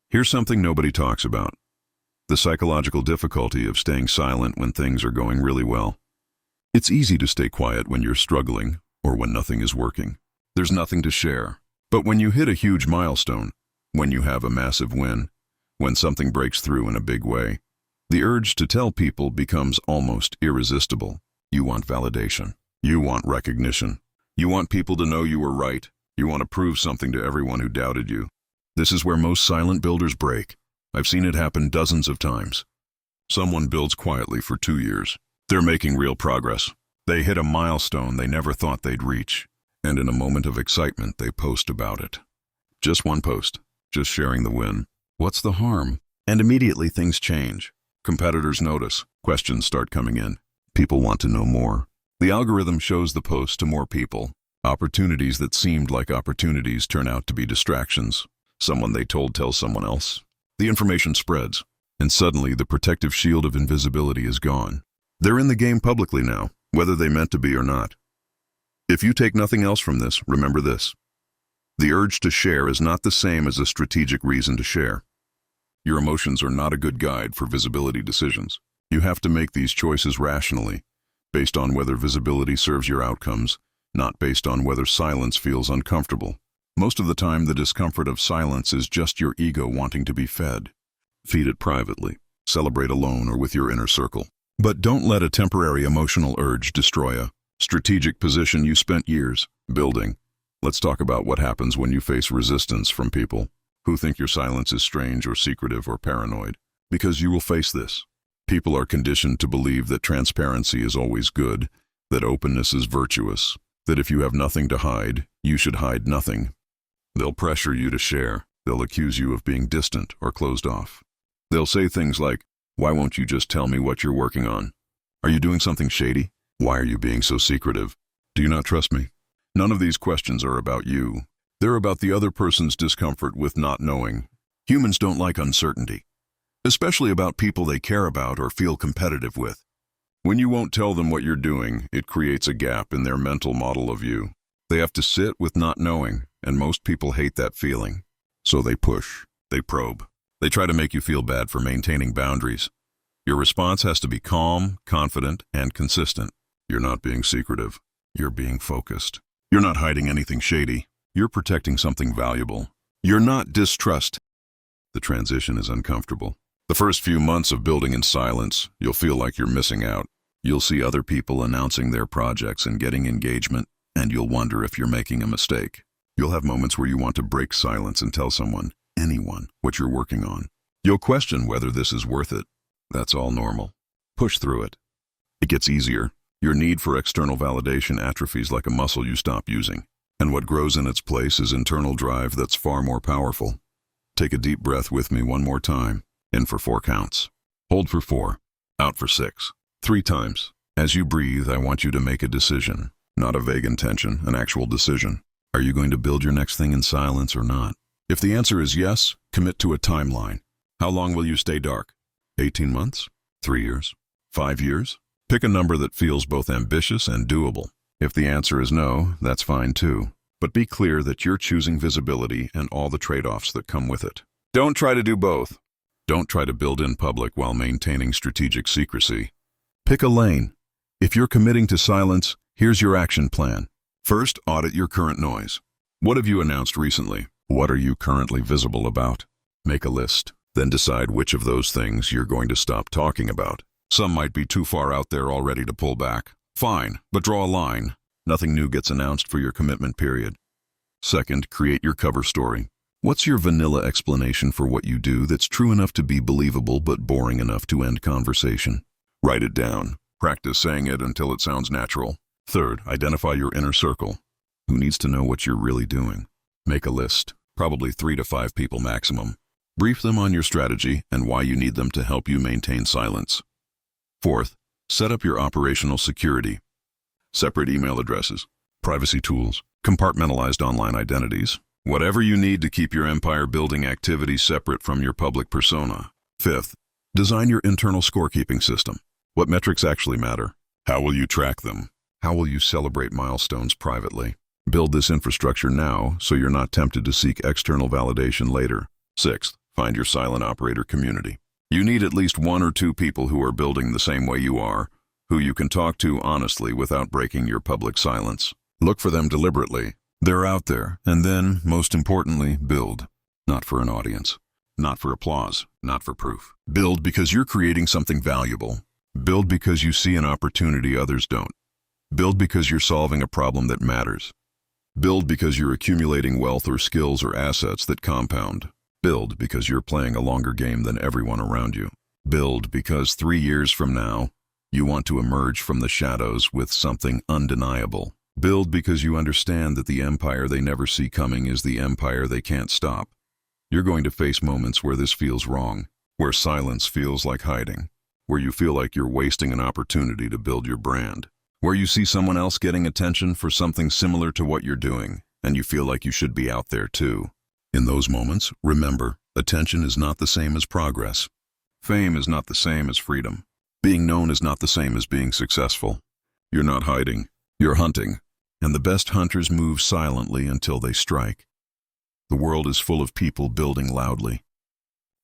Here's something nobody talks about: the psychological difficulty of staying silent when things are going really well. It's easy to stay quiet when you're struggling or when nothing is working. There's nothing to share. But when you hit a huge milestone, when you have a massive win, when something breaks through in a big way, the urge to tell people becomes almost irresistible. You want validation. You want recognition. You want people to know you were right. You want to prove something to everyone who doubted you. This is where most silent builders break. I've seen it happen dozens of times. Someone builds quietly for 2 years. They're making real progress. They hit a milestone they never thought they'd reach, and in a moment of excitement, they post about it. Just one post, just sharing the win. What's the harm? And immediately things change. Competitors notice, questions start coming in. People want to know more. The algorithm shows the post to more people. Opportunities that seemed like opportunities turn out to be distractions. Someone they told tells someone else. The information spreads, and suddenly the protective shield of invisibility is gone. They're in the game publicly now, whether they meant to be or not. If you take nothing else from this, remember this. The urge to share is not the same as a strategic reason to share. Your emotions are not a good guide for visibility decisions. You have to make these choices rationally, based on whether visibility serves your outcomes, not based on whether silence feels uncomfortable. Most of the time, the discomfort of silence is just your ego wanting to be fed. Feed it privately. Celebrate alone or with your inner circle. But don't let a temporary emotional urge destroy a strategic position you spent years building. Let's talk about what happens when you face resistance from people who think your silence is strange or secretive or paranoid. Because you will face this. People are conditioned to believe that transparency is always good, that openness is virtuous, that if you have nothing to hide, you should hide nothing. They'll pressure you to share. They'll accuse you of being distant or closed off. They'll say things like, "Why won't you just tell me what you're working on? Are you doing something shady? Why are you being so secretive? Do you not trust me?" None of these questions are about you. They're about the other person's discomfort with not knowing. Humans don't like uncertainty, especially about people they care about or feel competitive with. When you won't tell them what you're doing, it creates a gap in their mental model of you. They have to sit with not knowing, and most people hate that feeling. So they push, they probe. They try to make you feel bad for maintaining boundaries. Your response has to be calm, confident, and consistent. You're not being secretive. You're being focused. You're not hiding anything shady. You're protecting something valuable. You're not distrust. The transition is uncomfortable. The first few months of building in silence, you'll feel like you're missing out. You'll see other people announcing their projects and getting engagement, and you'll wonder if you're making a mistake. You'll have moments where you want to break silence and tell someone, anyone, what you're working on. You'll question whether this is worth it. That's all normal. Push through it. It gets easier. Your need for external validation atrophies like a muscle you stop using. And what grows in its place is internal drive that's far more powerful. Take a deep breath with me one more time. In for 4 counts. Hold for 4. Out for 6. 3 times. As you breathe, I want you to make a decision. Not a vague intention, an actual decision. Are you going to build your next thing in silence or not? If the answer is yes, commit to a timeline. How long will you stay dark? 18 months? 3 years? 5 years? Pick a number that feels both ambitious and doable. If the answer is no, that's fine too. But be clear that you're choosing visibility and all the trade-offs that come with it. Don't try to do both. Don't try to build in public while maintaining strategic secrecy. Pick a lane. If you're committing to silence, here's your action plan. First, audit your current noise. What have you announced recently? What are you currently visible about? Make a list. Then decide which of those things you're going to stop talking about. Some might be too far out there already to pull back. Fine, but draw a line. Nothing new gets announced for your commitment period. Second, create your cover story. What's your vanilla explanation for what you do that's true enough to be believable but boring enough to end conversation? Write it down. Practice saying it until it sounds natural. Third, identify your inner circle. Who needs to know what you're really doing? Make a list, probably 3 to 5 people maximum. Brief them on your strategy and why you need them to help you maintain silence. Fourth, set up your operational security. Separate email addresses, privacy tools, compartmentalized online identities. Whatever you need to keep your empire-building activity separate from your public persona. Fifth, design your internal scorekeeping system. What metrics actually matter? How will you track them? How will you celebrate milestones privately? Build this infrastructure now so you're not tempted to seek external validation later. Sixth, find your silent operator community. You need at least 1 or 2 people who are building the same way you are, who you can talk to honestly without breaking your public silence. Look for them deliberately. They're out there, and then, most importantly, build. Not for an audience, not for applause, not for proof. Build because you're creating something valuable. Build because you see an opportunity others don't. Build because you're solving a problem that matters. Build because you're accumulating wealth or skills or assets that compound. Build because you're playing a longer game than everyone around you. Build because 3 years from now, You want to emerge from the shadows with something undeniable. Build because you understand that the empire they never see coming is the empire they can't stop. You're going to face moments where this feels wrong, where silence feels like hiding, where you feel like you're wasting an opportunity to build your brand, where you see someone else getting attention for something similar to what you're doing, and you feel like you should be out there too. In those moments, remember, attention is not the same as progress. Fame is not the same as freedom. Being known is not the same as being successful. You're not hiding, you're hunting, and the best hunters move silently until they strike. The world is full of people building loudly.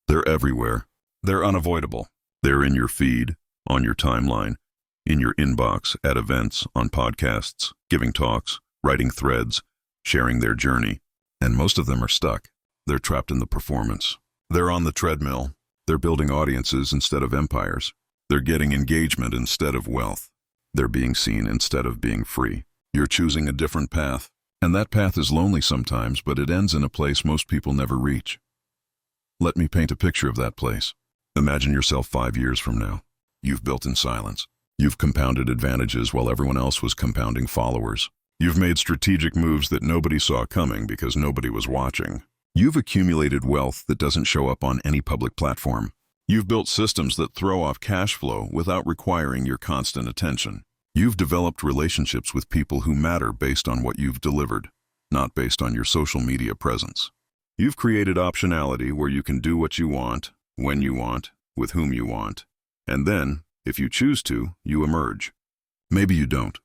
They're everywhere. They're unavoidable. They're in your feed, on your timeline, in your inbox, at events, on podcasts, giving talks, writing threads, sharing their journey. And most of them are stuck. They're trapped in the performance. They're on the treadmill. They're building audiences instead of empires. They're getting engagement instead of wealth. They're being seen instead of being free. You're choosing a different path. And that path is lonely sometimes, but it ends in a place most people never reach. Let me paint a picture of that place. Imagine yourself 5 years from now. You've built in silence. You've compounded advantages while everyone else was compounding followers. You've made strategic moves that nobody saw coming because nobody was watching. You've accumulated wealth that doesn't show up on any public platform. You've built systems that throw off cash flow without requiring your constant attention. You've developed relationships with people who matter based on what you've delivered, not based on your social media presence. You've created optionality where you can do what you want, when you want, with whom you want, and then, if you choose to, you emerge. Maybe you don't.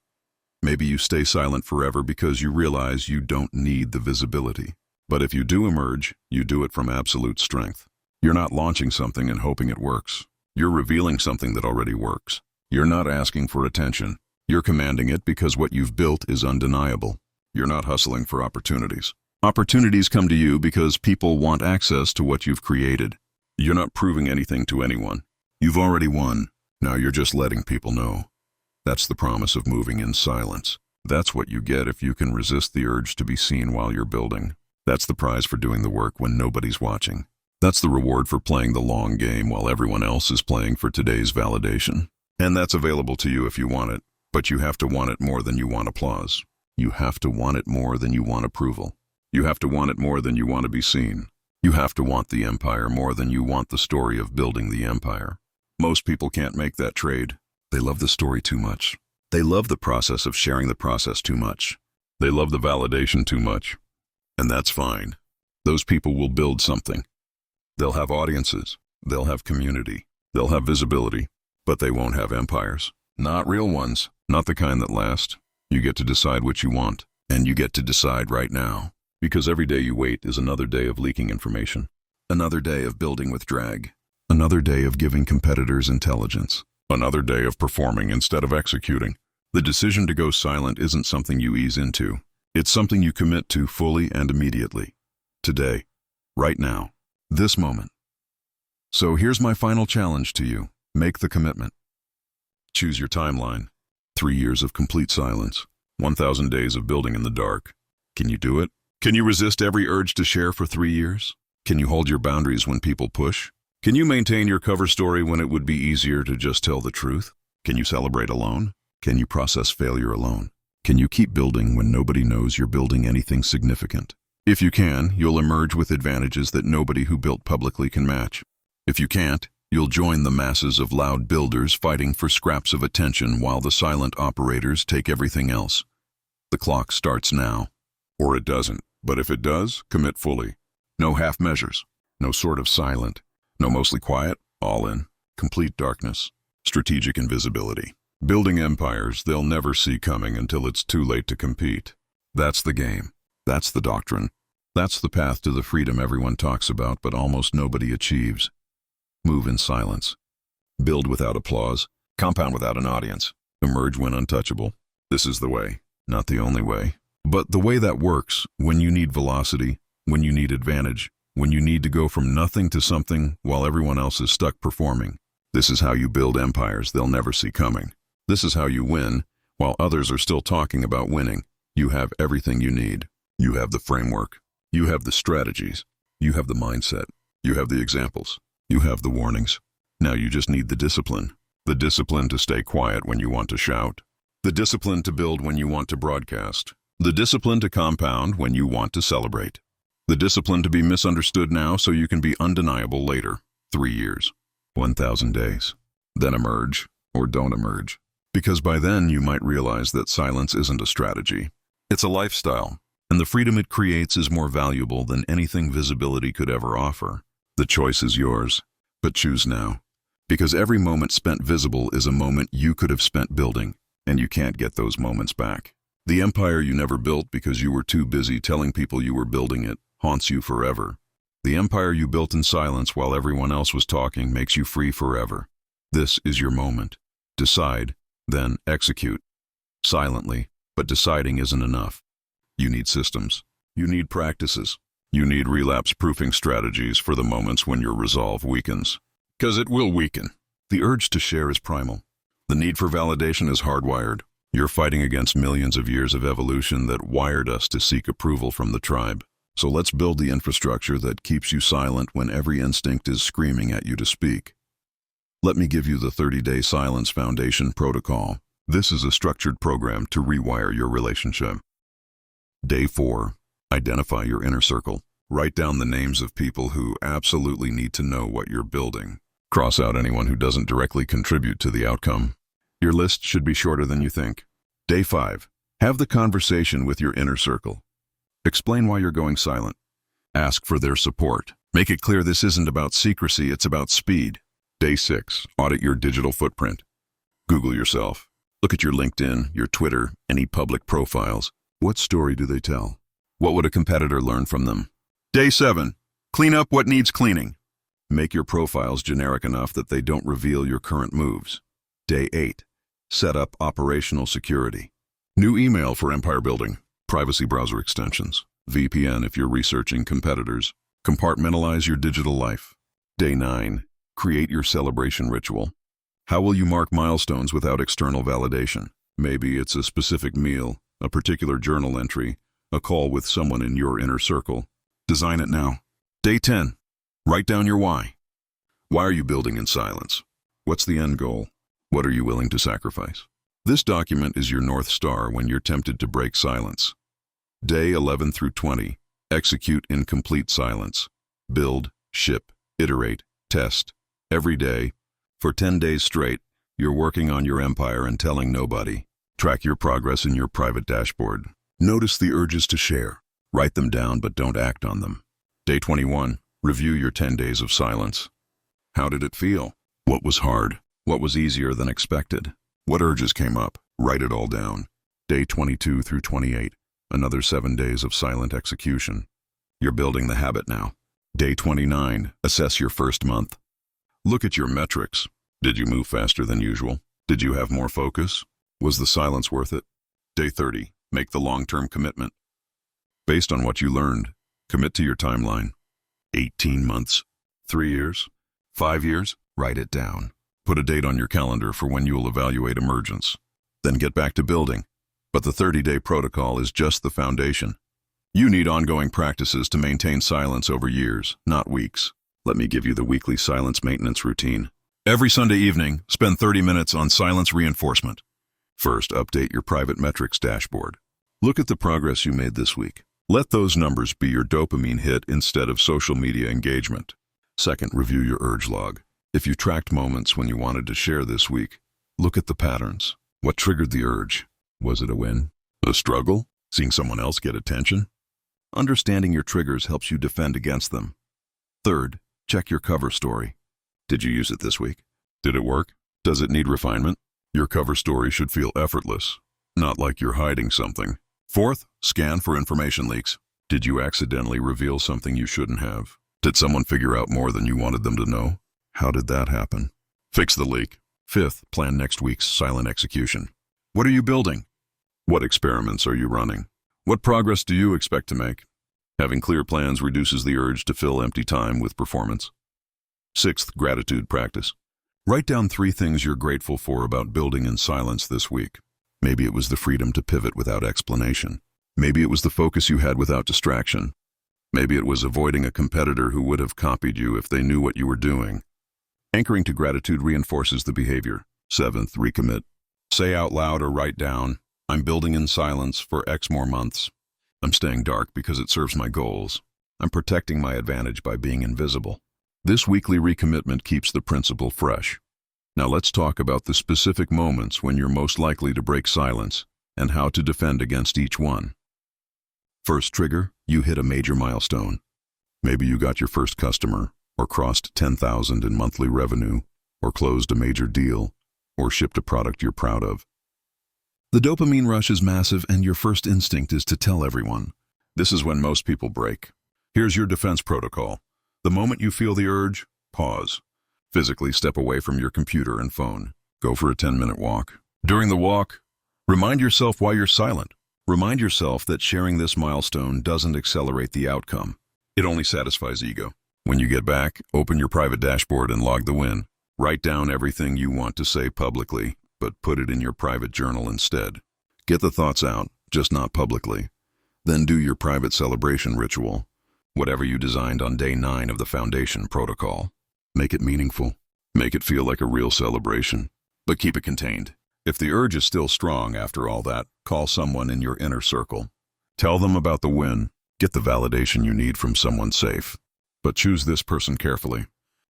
Maybe you stay silent forever because you realize you don't need the visibility. But if you do emerge, you do it from absolute strength. You're not launching something and hoping it works. You're revealing something that already works. You're not asking for attention. You're commanding it because what you've built is undeniable. You're not hustling for opportunities. Opportunities come to you because people want access to what you've created. You're not proving anything to anyone. You've already won. Now you're just letting people know. That's the promise of moving in silence. That's what you get if you can resist the urge to be seen while you're building. That's the prize for doing the work when nobody's watching. That's the reward for playing the long game while everyone else is playing for today's validation. And that's available to you if you want it, but you have to want it more than you want applause. You have to want it more than you want approval. You have to want it more than you want to be seen. You have to want the empire more than you want the story of building the empire. Most people can't make that trade. They love the story too much. They love the process of sharing the process too much. They love the validation too much. And that's fine. Those people will build something. They'll have audiences. They'll have community. They'll have visibility. But they won't have empires. Not real ones. Not the kind that last. You get to decide what you want. And you get to decide right now. Because every day you wait is another day of leaking information. Another day of building with drag. Another day of giving competitors intelligence. Another day of performing instead of executing. The decision to go silent isn't something you ease into. It's something you commit to fully and immediately. Today. Right now. This moment. So here's my final challenge to you. Make the commitment. Choose your timeline. 3 years of complete silence. 1,000 days of building in the dark. Can you do it? Can you resist every urge to share for 3 years? Can you hold your boundaries when people push? Can you maintain your cover story when it would be easier to just tell the truth? Can you celebrate alone? Can you process failure alone? Can you keep building when nobody knows you're building anything significant? If you can, you'll emerge with advantages that nobody who built publicly can match. If you can't, you'll join the masses of loud builders fighting for scraps of attention while the silent operators take everything else. The clock starts now. Or it doesn't. But if it does, commit fully. No half measures. No sort of silent. No mostly quiet. All in. Complete darkness. Strategic invisibility. Building empires they'll never see coming until it's too late to compete. That's the game. That's the doctrine. That's the path to the freedom everyone talks about but almost nobody achieves. Move in silence. Build without applause. Compound without an audience. Emerge when untouchable. This is the way. Not the only way. But the way that works, when you need velocity, when you need advantage, when you need to go from nothing to something while everyone else is stuck performing. This is how you build empires they'll never see coming. This is how you win, while others are still talking about winning. You have everything you need. You have the framework. You have the strategies. You have the mindset. You have the examples. You have the warnings. Now you just need the discipline. The discipline to stay quiet when you want to shout. The discipline to build when you want to broadcast. The discipline to compound when you want to celebrate. The discipline to be misunderstood now so you can be undeniable later. 3 years. 1,000 days. Then emerge, or don't emerge. Because by then you might realize that silence isn't a strategy. It's a lifestyle, and the freedom it creates is more valuable than anything visibility could ever offer. The choice is yours, but choose now. Because every moment spent visible is a moment you could have spent building, and you can't get those moments back. The empire you never built because you were too busy telling people you were building it haunts you forever. The empire you built in silence while everyone else was talking makes you free forever. This is your moment. Decide, then execute. Silently, but deciding isn't enough. You need systems. You need practices. You need relapse-proofing strategies for the moments when your resolve weakens. Because it will weaken. The urge to share is primal. The need for validation is hardwired. You're fighting against millions of years of evolution that wired us to seek approval from the tribe. So let's build the infrastructure that keeps you silent when every instinct is screaming at you to speak. Let me give you the 30-Day Silence Foundation Protocol. This is a structured program to rewire your relationship. Day 4. Identify your inner circle. Write down the names of people who absolutely need to know what you're building. Cross out anyone who doesn't directly contribute to the outcome. Your list should be shorter than you think. Day 5. Have the conversation with your inner circle. Explain why you're going silent. Ask for their support. Make it clear this isn't about secrecy, it's about speed. Day 6. Audit your digital footprint. Google yourself. Look at your LinkedIn, your Twitter, any public profiles. What story do they tell? What would a competitor learn from them? Day 7. Clean up what needs cleaning. Make your profiles generic enough that they don't reveal your current moves. Day 8. Set up operational security. New email for empire building. Privacy browser extensions. VPN if you're researching competitors. Compartmentalize your digital life. Day 9. Create your celebration ritual. How will you mark milestones without external validation? Maybe it's a specific meal, a particular journal entry, a call with someone in your inner circle. Design it now. Day 10. Write down your why. Why are you building in silence? What's the end goal? What are you willing to sacrifice? This document is your North Star when you're tempted to break silence. Day 11 through 20. Execute in complete silence. Build, ship, iterate, test. Every day. For 10 days straight, you're working on your empire and telling nobody. Track your progress in your private dashboard. Notice the urges to share. Write them down but don't act on them. Day 21. Review your 10 days of silence. How did it feel? What was hard? What was easier than expected? What urges came up? Write it all down. Day 22 through 28. Another 7 days of silent execution. You're building the habit now. Day 29. Assess your first month. Look at your metrics. Did you move faster than usual? Did you have more focus? Was the silence worth it? Day 30. Make the long-term commitment. Based on what you learned, commit to your timeline. 18 months, 3 years, 5 years, write it down. Put a date on your calendar for when you will evaluate emergence. Then get back to building. But the 30-day protocol is just the foundation. You need ongoing practices to maintain silence over years, not weeks. Let me give you the weekly silence maintenance routine. Every Sunday evening, spend 30 minutes on silence reinforcement. First, update your private metrics dashboard. Look at the progress you made this week. Let those numbers be your dopamine hit instead of social media engagement. Second, review your urge log. If you tracked moments when you wanted to share this week, look at the patterns. What triggered the urge? Was it a win? A struggle? Seeing someone else get attention? Understanding your triggers helps you defend against them. Third, check your cover story. Did you use it this week? Did it work? Does it need refinement? Your cover story should feel effortless, not like you're hiding something. Fourth, scan for information leaks. Did you accidentally reveal something you shouldn't have? Did someone figure out more than you wanted them to know? How did that happen? Fix the leak. Fifth, plan next week's silent execution. What are you building? What experiments are you running? What progress do you expect to make? Having clear plans reduces the urge to fill empty time with performance. Sixth, gratitude practice. Write down 3 things you're grateful for about building in silence this week. Maybe it was the freedom to pivot without explanation. Maybe it was the focus you had without distraction. Maybe it was avoiding a competitor who would have copied you if they knew what you were doing. Anchoring to gratitude reinforces the behavior. Seventh, recommit. Say out loud or write down, I'm building in silence for X more months. I'm staying dark because it serves my goals. I'm protecting my advantage by being invisible. This weekly recommitment keeps the principle fresh. Now let's talk about the specific moments when you're most likely to break silence and how to defend against each one. First trigger, you hit a major milestone. Maybe you got your first customer, or crossed 10,000 in monthly revenue, or closed a major deal, or shipped a product you're proud of. The dopamine rush is massive and your first instinct is to tell everyone. This is when most people break. Here's your defense protocol. The moment you feel the urge, pause. Physically step away from your computer and phone. Go for a 10-minute walk. During the walk, remind yourself why you're silent. Remind yourself that sharing this milestone doesn't accelerate the outcome. It only satisfies ego. When you get back, open your private dashboard and log the win. Write down everything you want to say publicly, but put it in your private journal instead. Get the thoughts out, just not publicly. Then do your private celebration ritual, whatever you designed on day 9 of the foundation protocol. Make it meaningful. Make it feel like a real celebration, but keep it contained. If the urge is still strong after all that, call someone in your inner circle. Tell them about the win. Get the validation you need from someone safe. But choose this person carefully.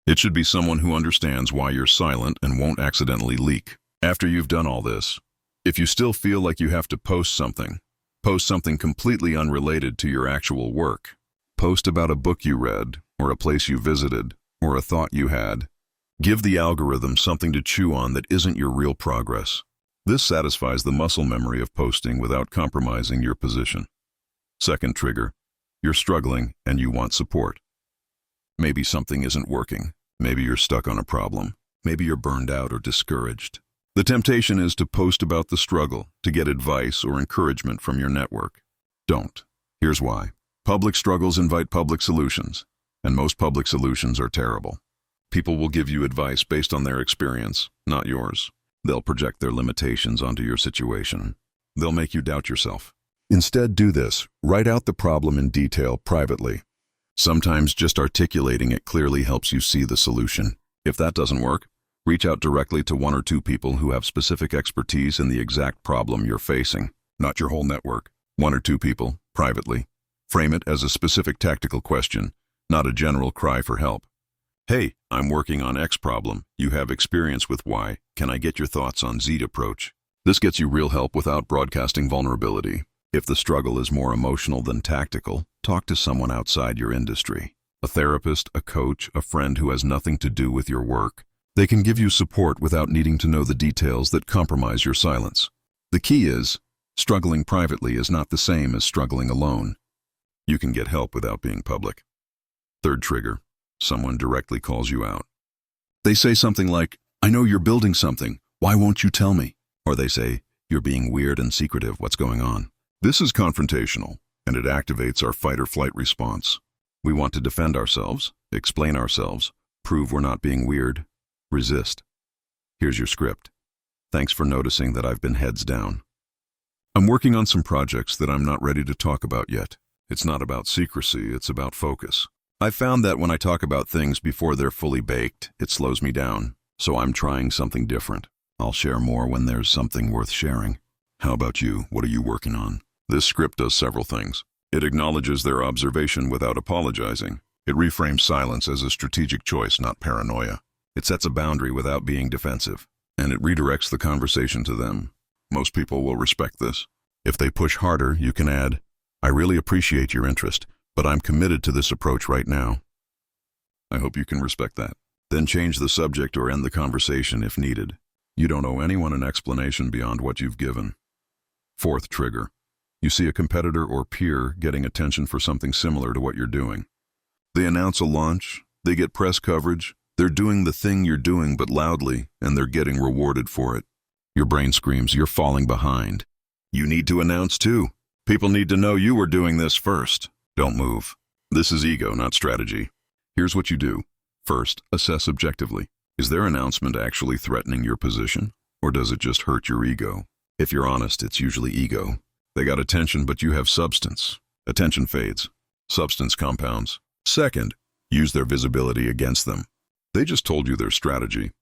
It should be someone who understands why you're silent and won't accidentally leak. After you've done all this, if you still feel like you have to post something completely unrelated to your actual work. Post about a book you read, or a place you visited, or a thought you had. Give the algorithm something to chew on that isn't your real progress. This satisfies the muscle memory of posting without compromising your position. Second trigger, you're struggling and you want support. Maybe something isn't working. Maybe you're stuck on a problem. Maybe you're burned out or discouraged. The temptation is to post about the struggle, to get advice or encouragement from your network. Don't. Here's why. Public struggles invite public solutions, and most public solutions are terrible. People will give you advice based on their experience, not yours. They'll project their limitations onto your situation. They'll make you doubt yourself. Instead, do this. Write out the problem in detail privately. Sometimes just articulating it clearly helps you see the solution. If that doesn't work, reach out directly to 1 or 2 people who have specific expertise in the exact problem you're facing, not your whole network. 1 or 2 people, privately. Frame it as a specific tactical question, not a general cry for help. Hey, I'm working on X problem. You have experience with Y. Can I get your thoughts on Z approach? This gets you real help without broadcasting vulnerability. If the struggle is more emotional than tactical, talk to someone outside your industry. A therapist, a coach, a friend who has nothing to do with your work. They can give you support without needing to know the details that compromise your silence. The key is, struggling privately is not the same as struggling alone. You can get help without being public. Third trigger, someone directly calls you out. They say something like, I know you're building something. Why won't you tell me? Or they say, you're being weird and secretive. What's going on? This is confrontational, and it activates our fight or flight response. We want to defend ourselves, explain ourselves, prove we're not being weird, resist. Here's your script. Thanks for noticing that I've been heads down. I'm working on some projects that I'm not ready to talk about yet. It's not about secrecy, it's about focus. I've found that when I talk about things before they're fully baked, it slows me down, so I'm trying something different. I'll share more when there's something worth sharing. How about you? What are you working on? This script does several things. It acknowledges their observation without apologizing. It reframes silence as a strategic choice, not paranoia. It sets a boundary without being defensive. And it redirects the conversation to them. Most people will respect this. If they push harder, you can add, I really appreciate your interest, but I'm committed to this approach right now. I hope you can respect that. Then change the subject or end the conversation if needed. You don't owe anyone an explanation beyond what you've given. Fourth trigger. You see a competitor or peer getting attention for something similar to what you're doing. They announce a launch, they get press coverage, they're doing the thing you're doing but loudly, and they're getting rewarded for it. Your brain screams, you're falling behind. You need to announce too. People need to know you were doing this first. Don't move. This is ego, not strategy. Here's what you do. First, assess objectively. Is their announcement actually threatening your position, or does it just hurt your ego? If you're honest, it's usually ego. They got attention, but you have substance. Attention fades. Substance compounds. Second, use their visibility against them. They just told you their strategy.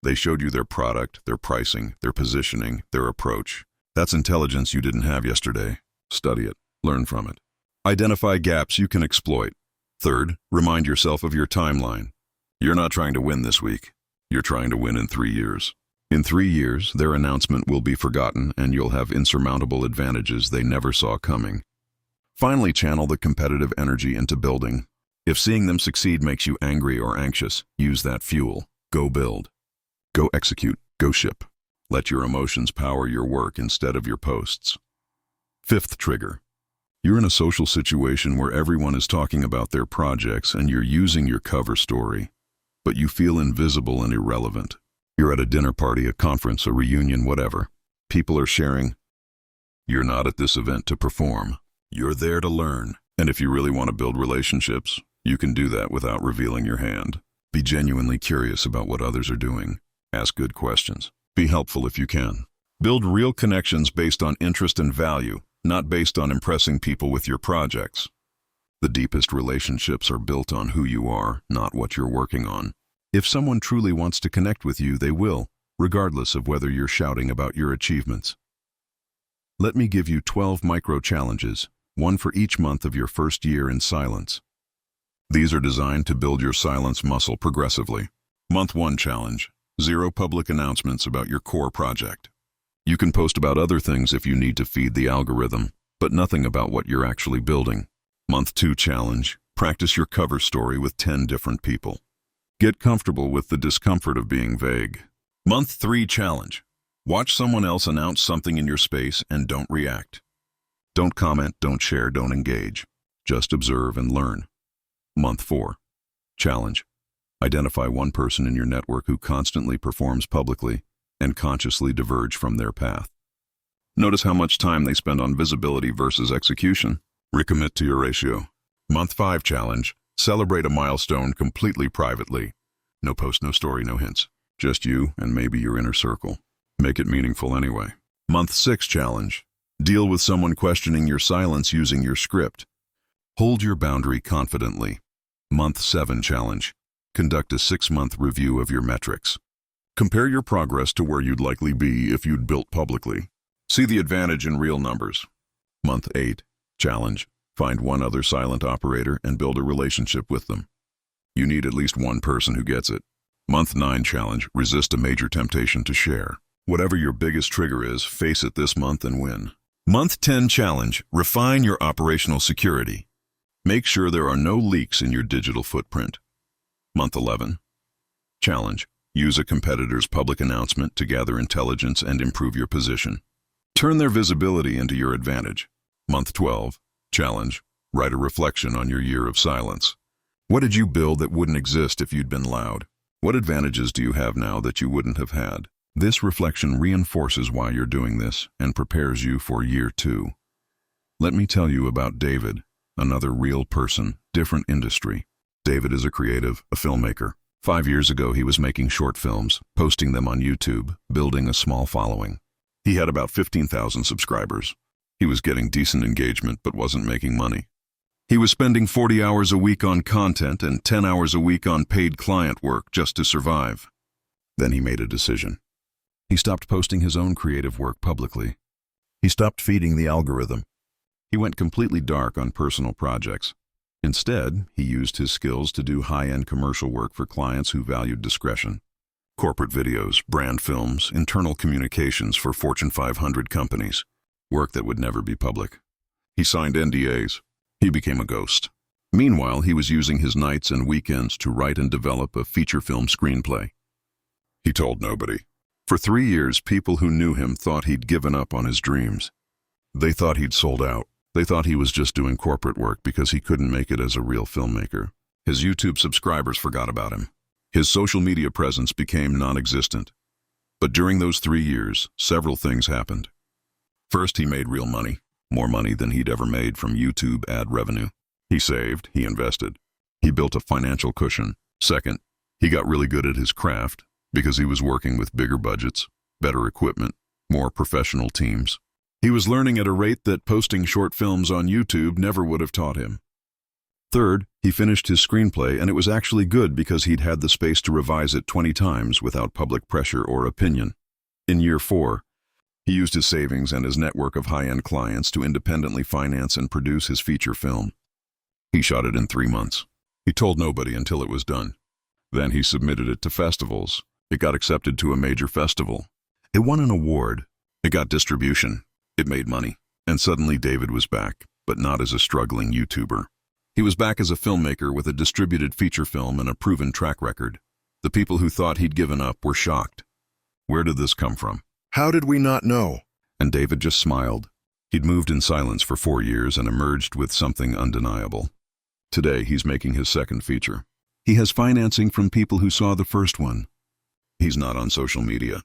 They showed you their product, their pricing, their positioning, their approach. That's intelligence you didn't have yesterday. Study it. Learn from it. Identify gaps you can exploit. Third, remind yourself of your timeline. You're not trying to win this week. You're trying to win in 3 years. In 3 years, their announcement will be forgotten and you'll have insurmountable advantages they never saw coming. Finally, channel the competitive energy into building. If seeing them succeed makes you angry or anxious, use that fuel. Go build. Go execute. Go ship. Let your emotions power your work instead of your posts. Fifth trigger. You're in a social situation where everyone is talking about their projects and you're using your cover story, but you feel invisible and irrelevant. You're at a dinner party, a conference, a reunion, whatever. People are sharing. You're not at this event to perform. You're there to learn. And if you really want to build relationships, you can do that without revealing your hand. Be genuinely curious about what others are doing. Ask good questions. Be helpful if you can. Build real connections based on interest and value, not based on impressing people with your projects. The deepest relationships are built on who you are, not what you're working on. If someone truly wants to connect with you, they will, regardless of whether you're shouting about your achievements. Let me give you 12 micro-challenges, one for each month of your first year in silence. These are designed to build your silence muscle progressively. Month 1 challenge: 0 public announcements about your core project. You can post about other things if you need to feed the algorithm, but nothing about what you're actually building. Month 2 challenge: practice your cover story with 10 different people. Get comfortable with the discomfort of being vague. Month 3 challenge: watch someone else announce something in your space and don't react. Don't comment, don't share, don't engage. Just observe and learn. Month 4 challenge: identify one person in your network who constantly performs publicly and consciously diverge from their path. Notice how much time they spend on visibility versus execution. Recommit to your ratio. Month 5 challenge: celebrate a milestone completely privately. No post, no story, no hints. Just you and maybe your inner circle. Make it meaningful anyway. Month 6 challenge: deal with someone questioning your silence using your script. Hold your boundary confidently. Month 7 challenge: conduct a 6-month review of your metrics. Compare your progress to where you'd likely be if you'd built publicly. See the advantage in real numbers. Month 8 challenge: find one other silent operator and build a relationship with them. You need at least one person who gets it. Month 9 challenge: resist a major temptation to share. Whatever your biggest trigger is, face it this month and win. Month 10 challenge: refine your operational security. Make sure there are no leaks in your digital footprint. Month 11 challenge: use a competitor's public announcement to gather intelligence and improve your position. Turn their visibility into your advantage. Month 12 challenge: write a reflection on your year of silence. What did you build that wouldn't exist if you'd been loud? What advantages do you have now that you wouldn't have had? This reflection reinforces why you're doing this and prepares you for year 2. Let me tell you about David, another real person, different industry. David is a creative, a filmmaker. 5 years ago, he was making short films, posting them on YouTube, building a small following. He had about 15,000 subscribers. He was getting decent engagement but wasn't making money. He was spending 40 hours a week on content and 10 hours a week on paid client work just to survive. Then he made a decision. He stopped posting his own creative work publicly. He stopped feeding the algorithm. He went completely dark on personal projects. Instead, he used his skills to do high-end commercial work for clients who valued discretion. Corporate videos, brand films, internal communications for Fortune 500 companies. Work that would never be public. He signed NDAs. He became a ghost. Meanwhile, he was using his nights and weekends to write and develop a feature film screenplay. He told nobody. For 3 years, people who knew him thought he'd given up on his dreams. They thought he'd sold out. They thought he was just doing corporate work because he couldn't make it as a real filmmaker. His YouTube subscribers forgot about him. His social media presence became non-existent. But during those 3 years, several things happened. First, he made real money, more money than he'd ever made from YouTube ad revenue. He saved, he invested. He built a financial cushion. Second, he got really good at his craft because he was working with bigger budgets, better equipment, more professional teams. He was learning at a rate that posting short films on YouTube never would have taught him. Third, he finished his screenplay and it was actually good because he'd had the space to revise it 20 times without public pressure or opinion. In year 4, he used his savings and his network of high-end clients to independently finance and produce his feature film. He shot it in 3 months. He told nobody until it was done. Then he submitted it to festivals. It got accepted to a major festival. It won an award. It got distribution. It made money. And suddenly David was back, but not as a struggling YouTuber. He was back as a filmmaker with a distributed feature film and a proven track record. The people who thought he'd given up were shocked. Where did this come from? How did we not know? And David just smiled. He'd moved in silence for 4 years and emerged with something undeniable. Today, he's making his second feature. He has financing from people who saw the first one. He's not on social media.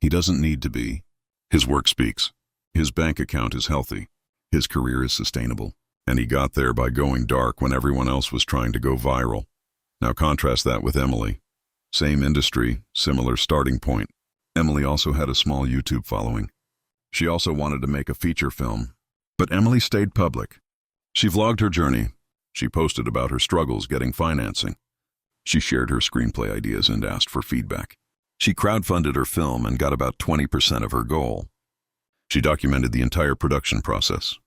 He doesn't need to be. His work speaks. His bank account is healthy. His career is sustainable. And he got there by going dark when everyone else was trying to go viral. Now contrast that with Emily. Same industry, similar starting point. Emily also had a small YouTube following. She also wanted to make a feature film. But Emily stayed public. She vlogged her journey. She posted about her struggles getting financing. She shared her screenplay ideas and asked for feedback. She crowdfunded her film and got about 20% of her goal. She documented the entire production process.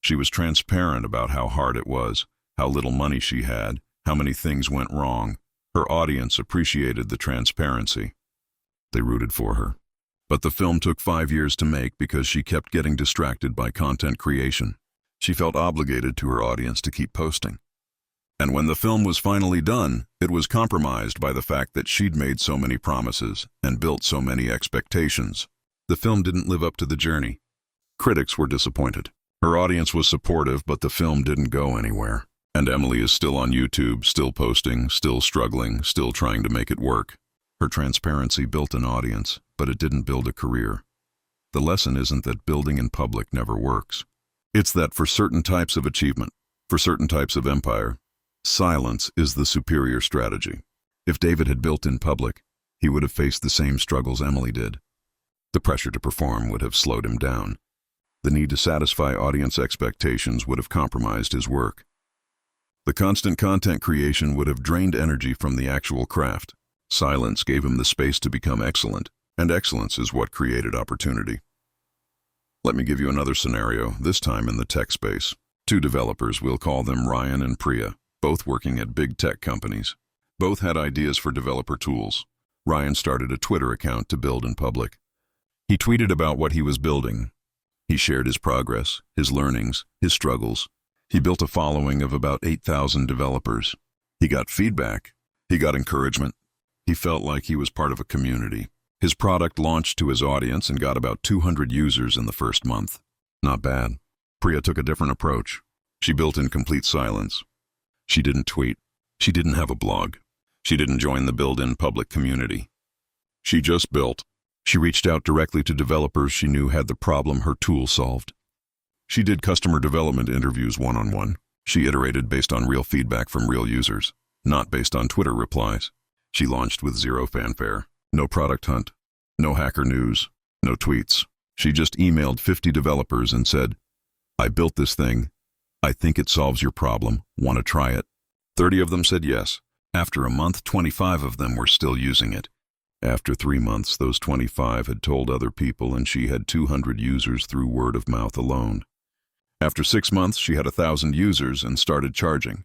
She was transparent about how hard it was, how little money she had, how many things went wrong. Her audience appreciated the transparency. They rooted for her. But the film took 5 years to make because she kept getting distracted by content creation. She felt obligated to her audience to keep posting. And when the film was finally done, it was compromised by the fact that she'd made so many promises and built so many expectations. The film didn't live up to the journey. Critics were disappointed. Her audience was supportive, but the film didn't go anywhere. And Emily is still on YouTube, still posting, still struggling, still trying to make it work. Her transparency built an audience, but it didn't build a career. The lesson isn't that building in public never works. It's that for certain types of achievement, for certain types of empire, silence is the superior strategy. If David had built in public, he would have faced the same struggles Emily did. The pressure to perform would have slowed him down. The need to satisfy audience expectations would have compromised his work. The constant content creation would have drained energy from the actual craft. Silence gave him the space to become excellent, and excellence is what created opportunity. Let me give you another scenario, this time in the tech space. 2 developers, we'll call them Ryan and Priya, both working at big tech companies. Both had ideas for developer tools. Ryan started a Twitter account to build in public. He tweeted about what he was building. He shared his progress, his learnings, his struggles. He built a following of about 8,000 developers. He got feedback. He got encouragement. He felt like he was part of a community. His product launched to his audience and got about 200 users in the first month. Not bad. Priya took a different approach. She built in complete silence. She didn't tweet. She didn't have a blog. She didn't join the build-in public community. She just built. She reached out directly to developers she knew had the problem her tool solved. She did customer development interviews one-on-one. She iterated based on real feedback from real users, not based on Twitter replies. She launched with 0 fanfare, no product hunt, no hacker news, no tweets. She just emailed 50 developers and said, "I built this thing. I think it solves your problem. Want to try it?" 30 of them said yes. After a month, 25 of them were still using it. After 3 months, those 25 had told other people and she had 200 users through word of mouth alone. After 6 months, she had 1,000 users and started charging.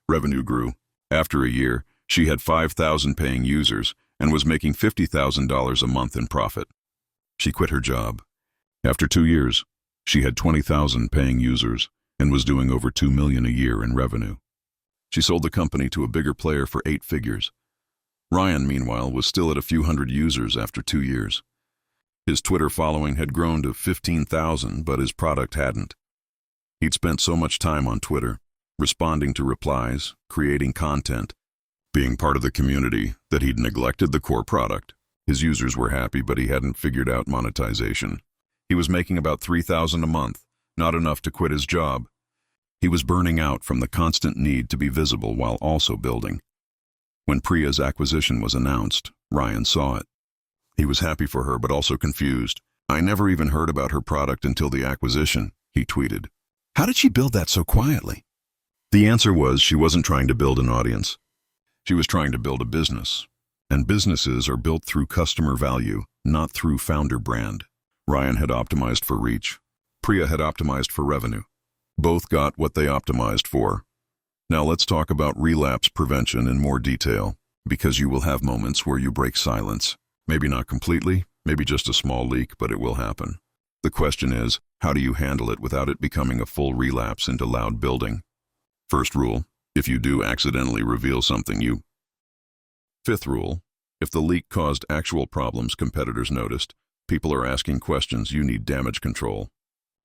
Revenue grew. After a year, she had 5,000 paying users and was making $50,000 a month in profit. She quit her job. After 2 years, she had 20,000 paying users and was doing over $2 million a year in revenue. She sold the company to a bigger player for 8 figures. Ryan, meanwhile, was still at a few hundred users after 2 years. His Twitter following had grown to 15,000, but his product hadn't. He'd spent so much time on Twitter, responding to replies, creating content, being part of the community, that he'd neglected the core product. His users were happy, but he hadn't figured out monetization. He was making about $3,000 a month, not enough to quit his job. He was burning out from the constant need to be visible while also building. When Priya's acquisition was announced, Ryan saw it. He was happy for her, but also confused. "I never even heard about her product until the acquisition," he tweeted. "How did she build that so quietly?" The answer was she wasn't trying to build an audience. She was trying to build a business. And businesses are built through customer value, not through founder brand. Ryan had optimized for reach. Priya had optimized for revenue. Both got what they optimized for. Now let's talk about relapse prevention in more detail, because you will have moments where you break silence. Maybe not completely, maybe just a small leak, but it will happen. The question is, how do you handle it without it becoming a full relapse into loud building? First rule, if you do accidentally reveal something you... Fifth rule, if the leak caused actual problems competitors noticed, people are asking questions, you need damage control.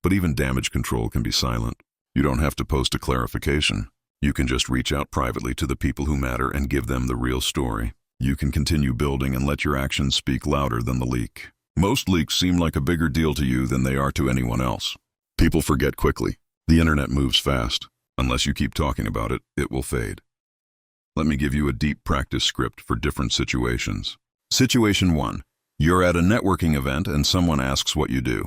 But even damage control can be silent. You don't have to post a clarification. You can just reach out privately to the people who matter and give them the real story. You can continue building and let your actions speak louder than the leak. Most leaks seem like a bigger deal to you than they are to anyone else. People forget quickly. The internet moves fast. Unless you keep talking about it, it will fade. Let me give you a deep practice script for different situations. Situation 1. You're at a networking event and someone asks what you do.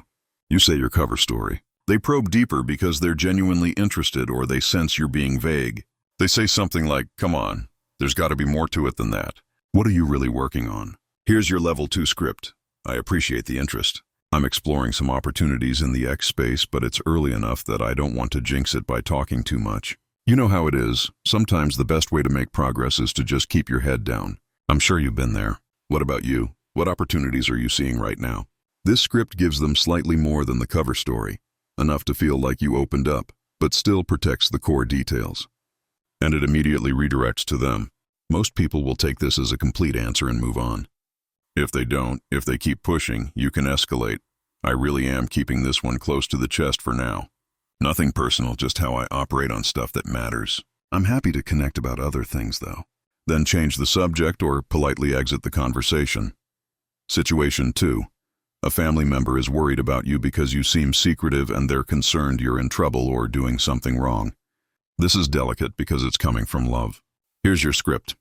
You say your cover story. They probe deeper because they're genuinely interested or they sense you're being vague. They say something like, come on, there's got to be more to it than that. What are you really working on? Here's your level 2 script. I appreciate the interest. I'm exploring some opportunities in the X space, but it's early enough that I don't want to jinx it by talking too much. You know how it is. Sometimes the best way to make progress is to just keep your head down. I'm sure you've been there. What about you? What opportunities are you seeing right now? This script gives them slightly more than the cover story. Enough to feel like you opened up, but still protects the core details. And it immediately redirects to them. Most people will take this as a complete answer and move on. If they don't, if they keep pushing, you can escalate. I really am keeping this one close to the chest for now. Nothing personal, just how I operate on stuff that matters. I'm happy to connect about other things, though. Then change the subject or politely exit the conversation. Situation 2. A family member is worried about you because you seem secretive and they're concerned you're in trouble or doing something wrong. This is delicate because it's coming from love. Here's your script.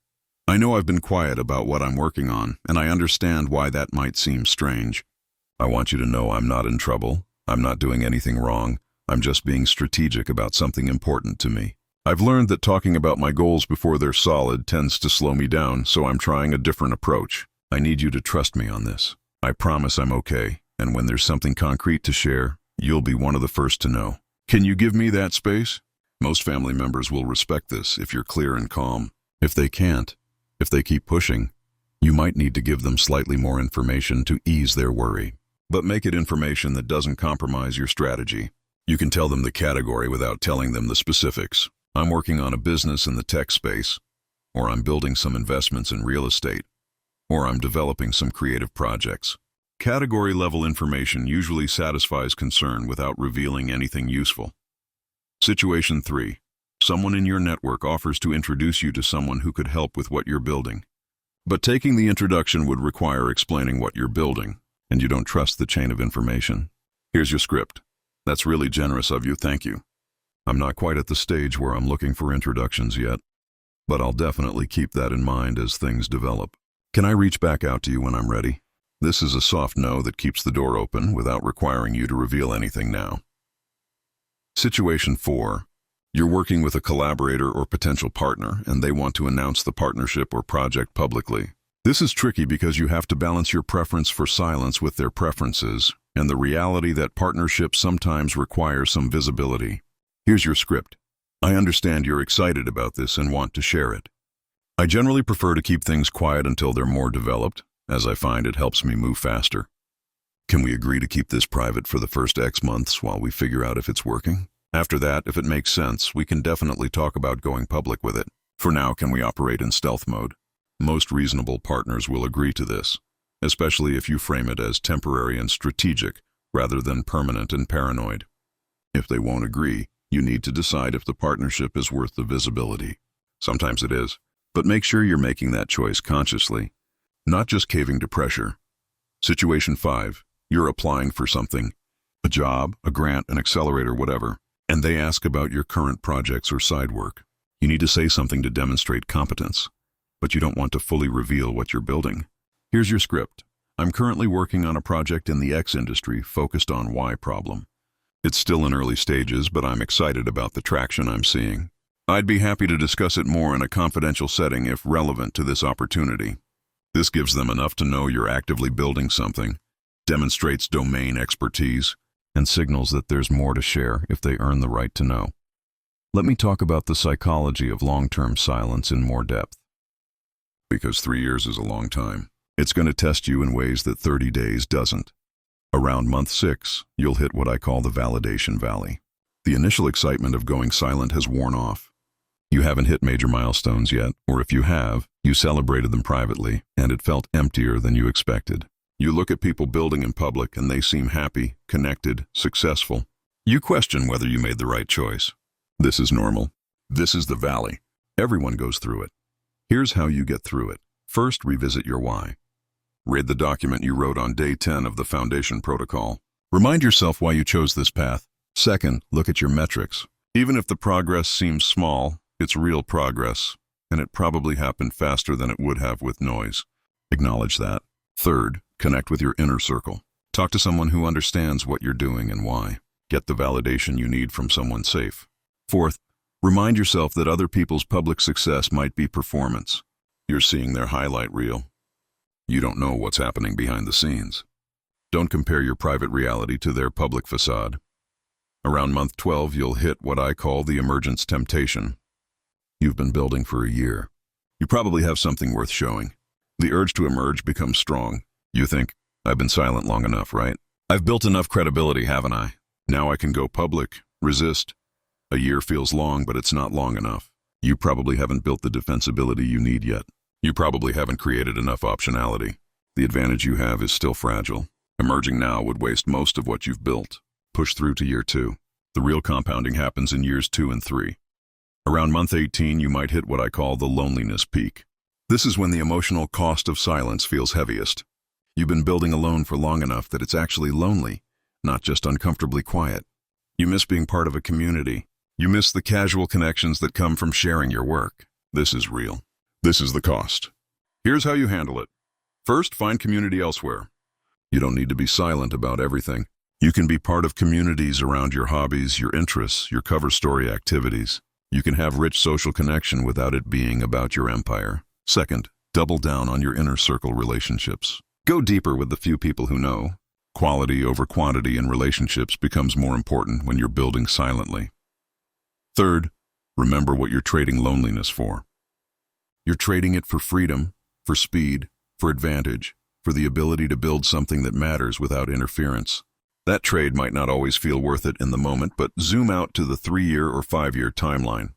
I know I've been quiet about what I'm working on, and I understand why that might seem strange. I want you to know I'm not in trouble. I'm not doing anything wrong. I'm just being strategic about something important to me. I've learned that talking about my goals before they're solid tends to slow me down, so I'm trying a different approach. I need you to trust me on this. I promise I'm okay, and when there's something concrete to share, you'll be one of the first to know. Can you give me that space? Most family members will respect this if you're clear and calm. If they can't, if they keep pushing, you might need to give them slightly more information to ease their worry. But make it information that doesn't compromise your strategy. You can tell them the category without telling them the specifics. I'm working on a business in the tech space, or I'm building some investments in real estate, or I'm developing some creative projects. Category-level information usually satisfies concern without revealing anything useful. Situation 3. Someone in your network offers to introduce you to someone who could help with what you're building. But taking the introduction would require explaining what you're building, and you don't trust the chain of information. Here's your script. That's really generous of you, thank you. I'm not quite at the stage where I'm looking for introductions yet, but I'll definitely keep that in mind as things develop. Can I reach back out to you when I'm ready? This is a soft no that keeps the door open without requiring you to reveal anything now. Situation 4. You're working with a collaborator or potential partner, and they want to announce the partnership or project publicly. This is tricky because you have to balance your preference for silence with their preferences, and the reality that partnerships sometimes require some visibility. Here's your script. I understand you're excited about this and want to share it. I generally prefer to keep things quiet until they're more developed, as I find it helps me move faster. Can we agree to keep this private for the first X months while we figure out if it's working? After that, if it makes sense, we can definitely talk about going public with it. For now, can we operate in stealth mode? Most reasonable partners will agree to this, especially if you frame it as temporary and strategic rather than permanent and paranoid. If they won't agree, you need to decide if the partnership is worth the visibility. Sometimes it is, but make sure you're making that choice consciously, not just caving to pressure. Situation 5. You're applying for something, a job, a grant, an accelerator, whatever, and they ask about your current projects or side work. You need to say something to demonstrate competence, but you don't want to fully reveal what you're building. Here's your script. I'm currently working on a project in the X industry focused on Y problem. It's still in early stages, but I'm excited about the traction I'm seeing. I'd be happy to discuss it more in a confidential setting if relevant to this opportunity. This gives them enough to know you're actively building something, demonstrates domain expertise, and signals that there's more to share if they earn the right to know. Let me talk about the psychology of long-term silence in more depth. Because 3 years is a long time, it's going to test you in ways that 30 days doesn't. Around month 6, you'll hit what I call the validation valley. The initial excitement of going silent has worn off. You haven't hit major milestones yet, or if you have, you celebrated them privately, and it felt emptier than you expected. You look at people building in public and they seem happy, connected, successful. You question whether you made the right choice. This is normal. This is the valley. Everyone goes through it. Here's how you get through it. First, revisit your why. Read the document you wrote on day 10 of the Foundation Protocol. Remind yourself why you chose this path. Second, look at your metrics. Even if the progress seems small, it's real progress, and it probably happened faster than it would have with noise. Acknowledge that. Third, connect with your inner circle. Talk to someone who understands what you're doing and why. Get the validation you need from someone safe. Fourth, remind yourself that other people's public success might be performance. You're seeing their highlight reel. You don't know what's happening behind the scenes. Don't compare your private reality to their public facade. Around month 12, you'll hit what I call the emergence temptation. You've been building for a year. You probably have something worth showing. The urge to emerge becomes strong. You think, I've been silent long enough, right? I've built enough credibility, haven't I? Now I can go public, resist. A year feels long, but it's not long enough. You probably haven't built the defensibility you need yet. You probably haven't created enough optionality. The advantage you have is still fragile. Emerging now would waste most of what you've built. Push through to year 2. The real compounding happens in years 2 and 3. Around month 18, you might hit what I call the loneliness peak. This is when the emotional cost of silence feels heaviest. You've been building alone for long enough that it's actually lonely, not just uncomfortably quiet. You miss being part of a community. You miss the casual connections that come from sharing your work. This is real. This is the cost. Here's how you handle it. First, find community elsewhere. You don't need to be silent about everything. You can be part of communities around your hobbies, your interests, your cover story activities. You can have rich social connection without it being about your empire. Second, double down on your inner circle relationships. Go deeper with the few people who know. Quality over quantity in relationships becomes more important when you're building silently. Third, remember what you're trading loneliness for. You're trading it for freedom, for speed, for advantage, for the ability to build something that matters without interference. That trade might not always feel worth it in the moment, but zoom out to the 3-year or 5-year timeline.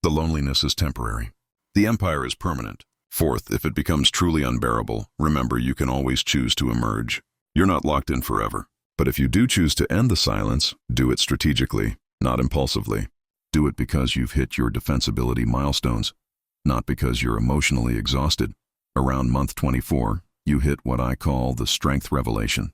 The loneliness is temporary. The empire is permanent. Fourth, if it becomes truly unbearable, remember you can always choose to emerge. You're not locked in forever. But if you do choose to end the silence, do it strategically, not impulsively. Do it because you've hit your defensibility milestones, not because you're emotionally exhausted. Around month 24, you hit what I call the strength revelation.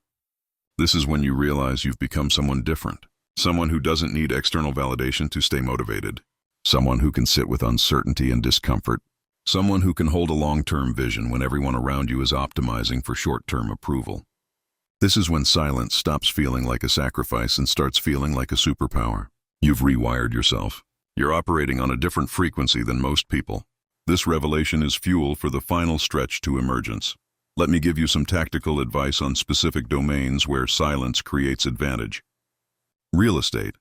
This is when you realize you've become someone different, someone who doesn't need external validation to stay motivated, someone who can sit with uncertainty and discomfort, someone who can hold a long-term vision when everyone around you is optimizing for short-term approval. This is when silence stops feeling like a sacrifice and starts feeling like a superpower. You've rewired yourself. You're operating on a different frequency than most people. This revelation is fuel for the final stretch to emergence. Let me give you some tactical advice on specific domains where silence creates advantage. Real estate.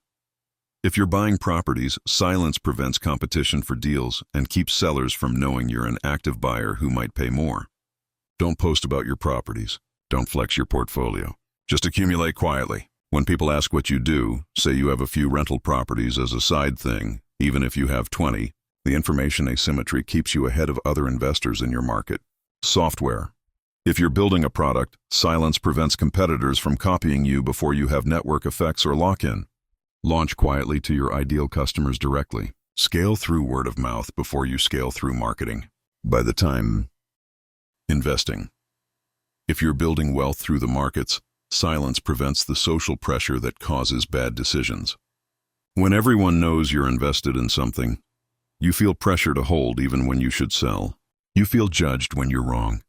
If you're buying properties, silence prevents competition for deals and keeps sellers from knowing you're an active buyer who might pay more. Don't post about your properties. Don't flex your portfolio. Just accumulate quietly. When people ask what you do, say you have a few rental properties as a side thing, even if you have 20. The information asymmetry keeps you ahead of other investors in your market. Software. If you're building a product, silence prevents competitors from copying you before you have network effects or lock-in. Launch quietly to your ideal customers directly. Scale through word of mouth before you scale through marketing. By the time investing. If you're building wealth through the markets, silence prevents the social pressure that causes bad decisions. When everyone knows you're invested in something, you feel pressure to hold even when you should sell. You feel judged when you're wrong.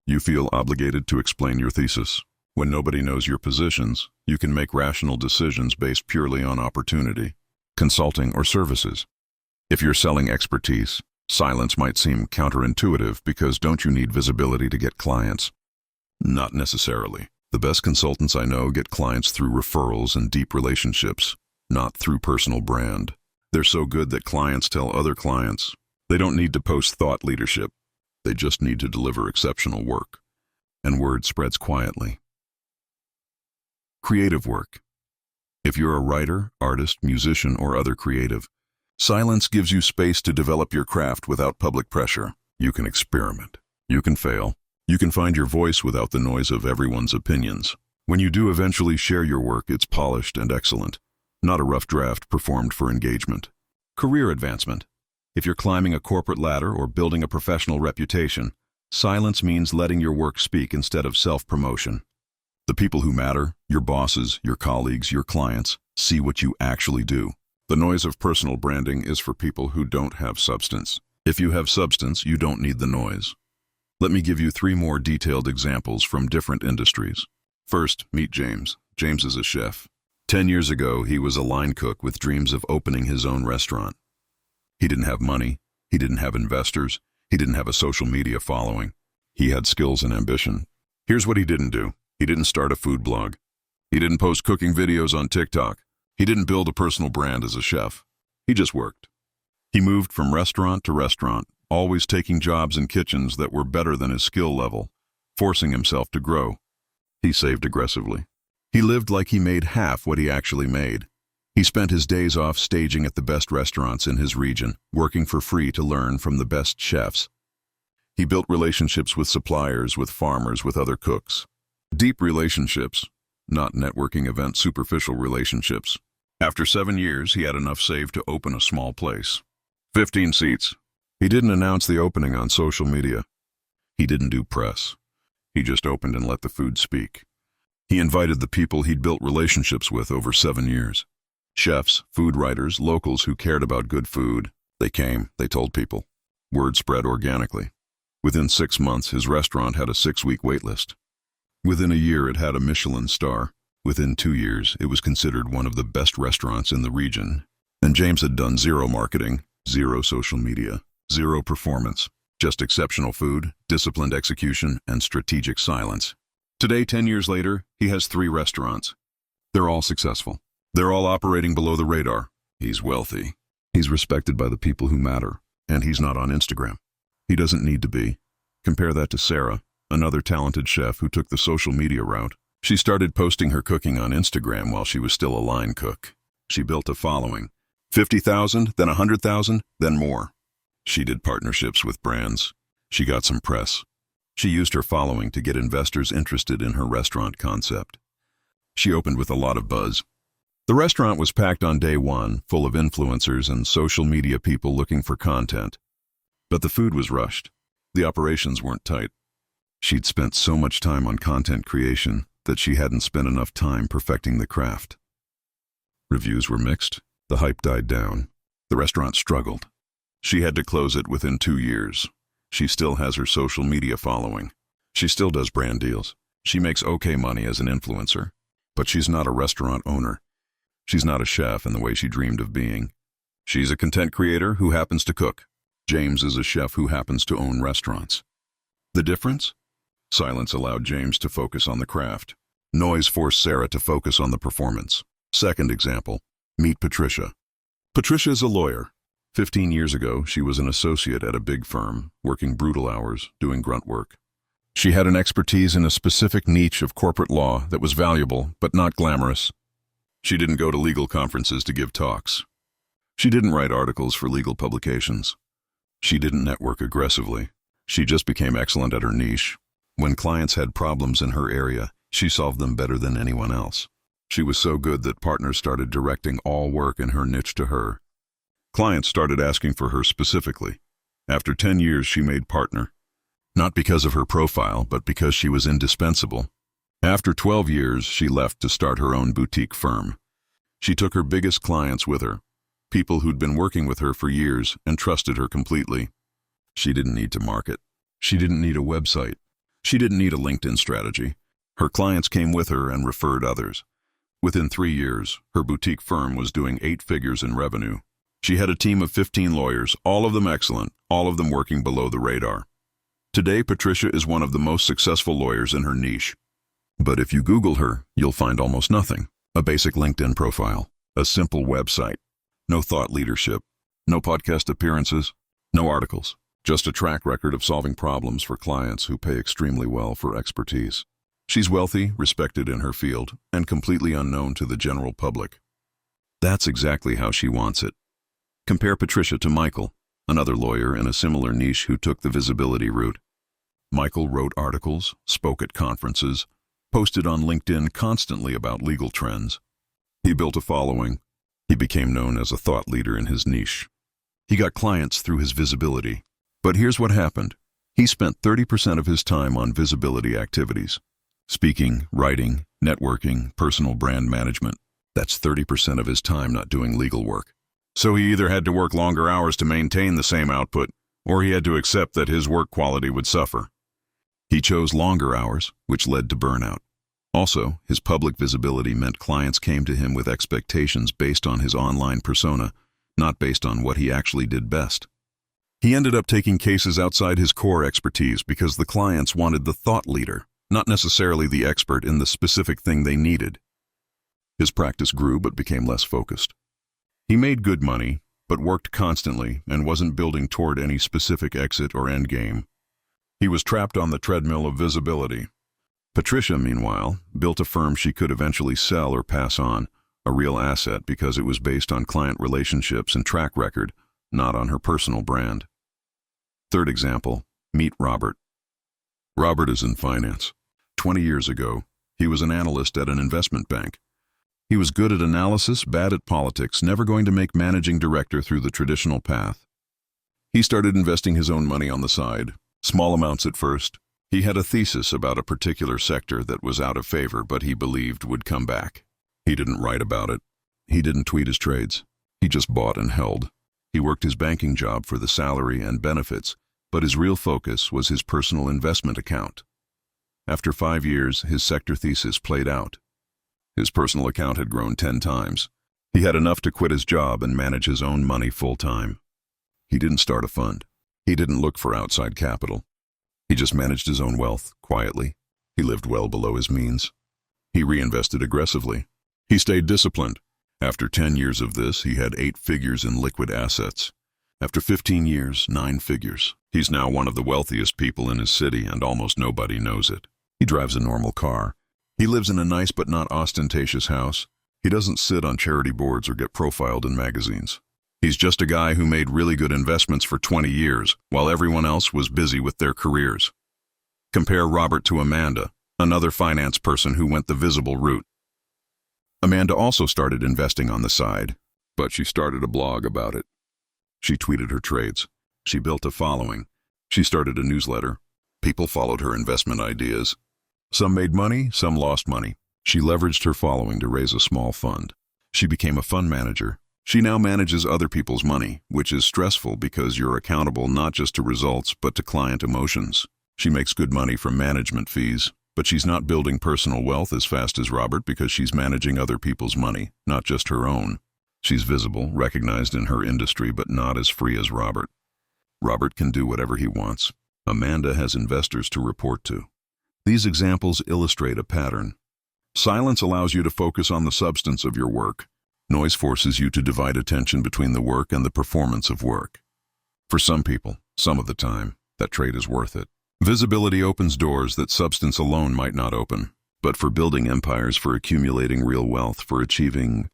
You feel obligated to explain your thesis. When nobody knows your positions, you can make rational decisions based purely on opportunity, consulting, or services. If you're selling expertise, silence might seem counterintuitive because don't you need visibility to get clients? Not necessarily. The best consultants I know get clients through referrals and deep relationships, not through personal brand. They're so good that clients tell other clients. They don't need to post thought leadership. They just need to deliver exceptional work. And word spreads quietly. Creative work. If you're a writer, artist, musician, or other creative, silence gives you space to develop your craft without public pressure. You can experiment. You can fail. You can find your voice without the noise of everyone's opinions. When you do eventually share your work, it's polished and excellent, not a rough draft performed for engagement. Career advancement. If you're climbing a corporate ladder or building a professional reputation, silence means letting your work speak instead of self-promotion. The people who matter, your bosses, your colleagues, your clients, see what you actually do. The noise of personal branding is for people who don't have substance. If you have substance, you don't need the noise. Let me give you 3 more detailed examples from different industries. First, meet James. James is a chef. 10 years ago, he was a line cook with dreams of opening his own restaurant. He didn't have money. He didn't have investors. He didn't have a social media following. He had skills and ambition. Here's what he didn't do. He didn't start a food blog. He didn't post cooking videos on TikTok. He didn't build a personal brand as a chef. He just worked. He moved from restaurant to restaurant, always taking jobs in kitchens that were better than his skill level, forcing himself to grow. He saved aggressively. He lived like he made half what he actually made. He spent his days off staging at the best restaurants in his region, working for free to learn from the best chefs. He built relationships with suppliers, with farmers, with other cooks. Deep relationships, not networking event superficial relationships. After 7 years, he had enough saved to open a small place. 15 seats. He didn't announce the opening on social media. He didn't do press. He just opened and let the food speak. He invited the people he'd built relationships with over 7 years. Chefs, food writers, locals who cared about good food. They came, they told people. Word spread organically. Within 6 months, his restaurant had a 6-week wait list. Within a year, it had a Michelin star. Within 2 years, it was considered one of the best restaurants in the region. And James had done 0 marketing, 0 social media, 0 performance, just exceptional food, disciplined execution, and strategic silence. Today, 10 years later, he has 3 restaurants. They're all successful. They're all operating below the radar. He's wealthy. He's respected by the people who matter. And he's not on Instagram. He doesn't need to be. Compare that to Sarah, another talented chef who took the social media route. She started posting her cooking on Instagram while she was still a line cook. She built a following. 50,000, then 100,000, then more. She did partnerships with brands. She got some press. She used her following to get investors interested in her restaurant concept. She opened with a lot of buzz. The restaurant was packed on day 1, full of influencers and social media people looking for content. But the food was rushed. The operations weren't tight. She'd spent so much time on content creation that she hadn't spent enough time perfecting the craft. Reviews were mixed. The hype died down. The restaurant struggled. She had to close it within 2 years. She still has her social media following. She still does brand deals. She makes okay money as an influencer. But she's not a restaurant owner. She's not a chef in the way she dreamed of being. She's a content creator who happens to cook. James is a chef who happens to own restaurants. The difference? Silence allowed James to focus on the craft. Noise forced Sarah to focus on the performance. Second example, meet Patricia. Patricia is a lawyer. 15 years ago, she was an associate at a big firm, working brutal hours, doing grunt work. She had an expertise in a specific niche of corporate law that was valuable, but not glamorous. She didn't go to legal conferences to give talks. She didn't write articles for legal publications. She didn't network aggressively. She just became excellent at her niche. When clients had problems in her area, she solved them better than anyone else. She was so good that partners started directing all work in her niche to her. Clients started asking for her specifically. After 10 years, she made partner. Not because of her profile, but because she was indispensable. After 12 years, she left to start her own boutique firm. She took her biggest clients with her, people who'd been working with her for years and trusted her completely. She didn't need to market. She didn't need a website. She didn't need a LinkedIn strategy. Her clients came with her and referred others. Within 3 years, her boutique firm was doing 8 figures in revenue. She had a team of 15 lawyers, all of them excellent, all of them working below the radar. Today, Patricia is one of the most successful lawyers in her niche. But if you Google her, you'll find almost nothing. A basic LinkedIn profile, a simple website, no thought leadership, no podcast appearances, no articles, just a track record of solving problems for clients who pay extremely well for expertise. She's wealthy, respected in her field, and completely unknown to the general public. That's exactly how she wants it. Compare Patricia to Michael, another lawyer in a similar niche who took the visibility route. Michael wrote articles, spoke at conferences, posted on LinkedIn constantly about legal trends. He built a following. He became known as a thought leader in his niche. He got clients through his visibility. But here's what happened. He spent 30% of his time on visibility activities. Speaking, writing, networking, personal brand management. That's 30% of his time not doing legal work. So he either had to work longer hours to maintain the same output, or he had to accept that his work quality would suffer. He chose longer hours, which led to burnout. Also, his public visibility meant clients came to him with expectations based on his online persona, not based on what he actually did best. He ended up taking cases outside his core expertise because the clients wanted the thought leader, not necessarily the expert in the specific thing they needed. His practice grew but became less focused. He made good money, but worked constantly and wasn't building toward any specific exit or end game. He was trapped on the treadmill of visibility. Patricia, meanwhile, built a firm she could eventually sell or pass on, a real asset because it was based on client relationships and track record, not on her personal brand. Third example, meet Robert. Robert is in finance. 20 years ago, he was an analyst at an investment bank. He was good at analysis, bad at politics, never going to make managing director through the traditional path. He started investing his own money on the side, small amounts at first. He had a thesis about a particular sector that was out of favor but he believed would come back. He didn't write about it. He didn't tweet his trades. He just bought and held. He worked his banking job for the salary and benefits, but his real focus was his personal investment account. After 5 years, his sector thesis played out. His personal account had grown 10 times. He had enough to quit his job and manage his own money full-time. He didn't start a fund. He didn't look for outside capital. He just managed his own wealth, quietly. He lived well below his means. He reinvested aggressively. He stayed disciplined. After 10 years of this, he had 8 figures in liquid assets. After 15 years, 9 figures. He's now one of the wealthiest people in his city and almost nobody knows it. He drives a normal car. He lives in a nice but not ostentatious house. He doesn't sit on charity boards or get profiled in magazines. He's just a guy who made really good investments for 20 years, while everyone else was busy with their careers. Compare Robert to Amanda, another finance person who went the visible route. Amanda also started investing on the side, but she started a blog about it. She tweeted her trades. She built a following. She started a newsletter. People followed her investment ideas. Some made money, some lost money. She leveraged her following to raise a small fund. She became a fund manager. She now manages other people's money, which is stressful because you're accountable not just to results but to client emotions. She makes good money from management fees, but she's not building personal wealth as fast as Robert because she's managing other people's money, not just her own. She's visible, recognized in her industry, but not as free as Robert. Robert can do whatever he wants. Amanda has investors to report to. These examples illustrate a pattern. Silence allows you to focus on the substance of your work. Noise forces you to divide attention between the work and the performance of work. For some people, some of the time, that trade is worth it. Visibility opens doors that substance alone might not open, but for building empires, for accumulating real wealth, for achieving.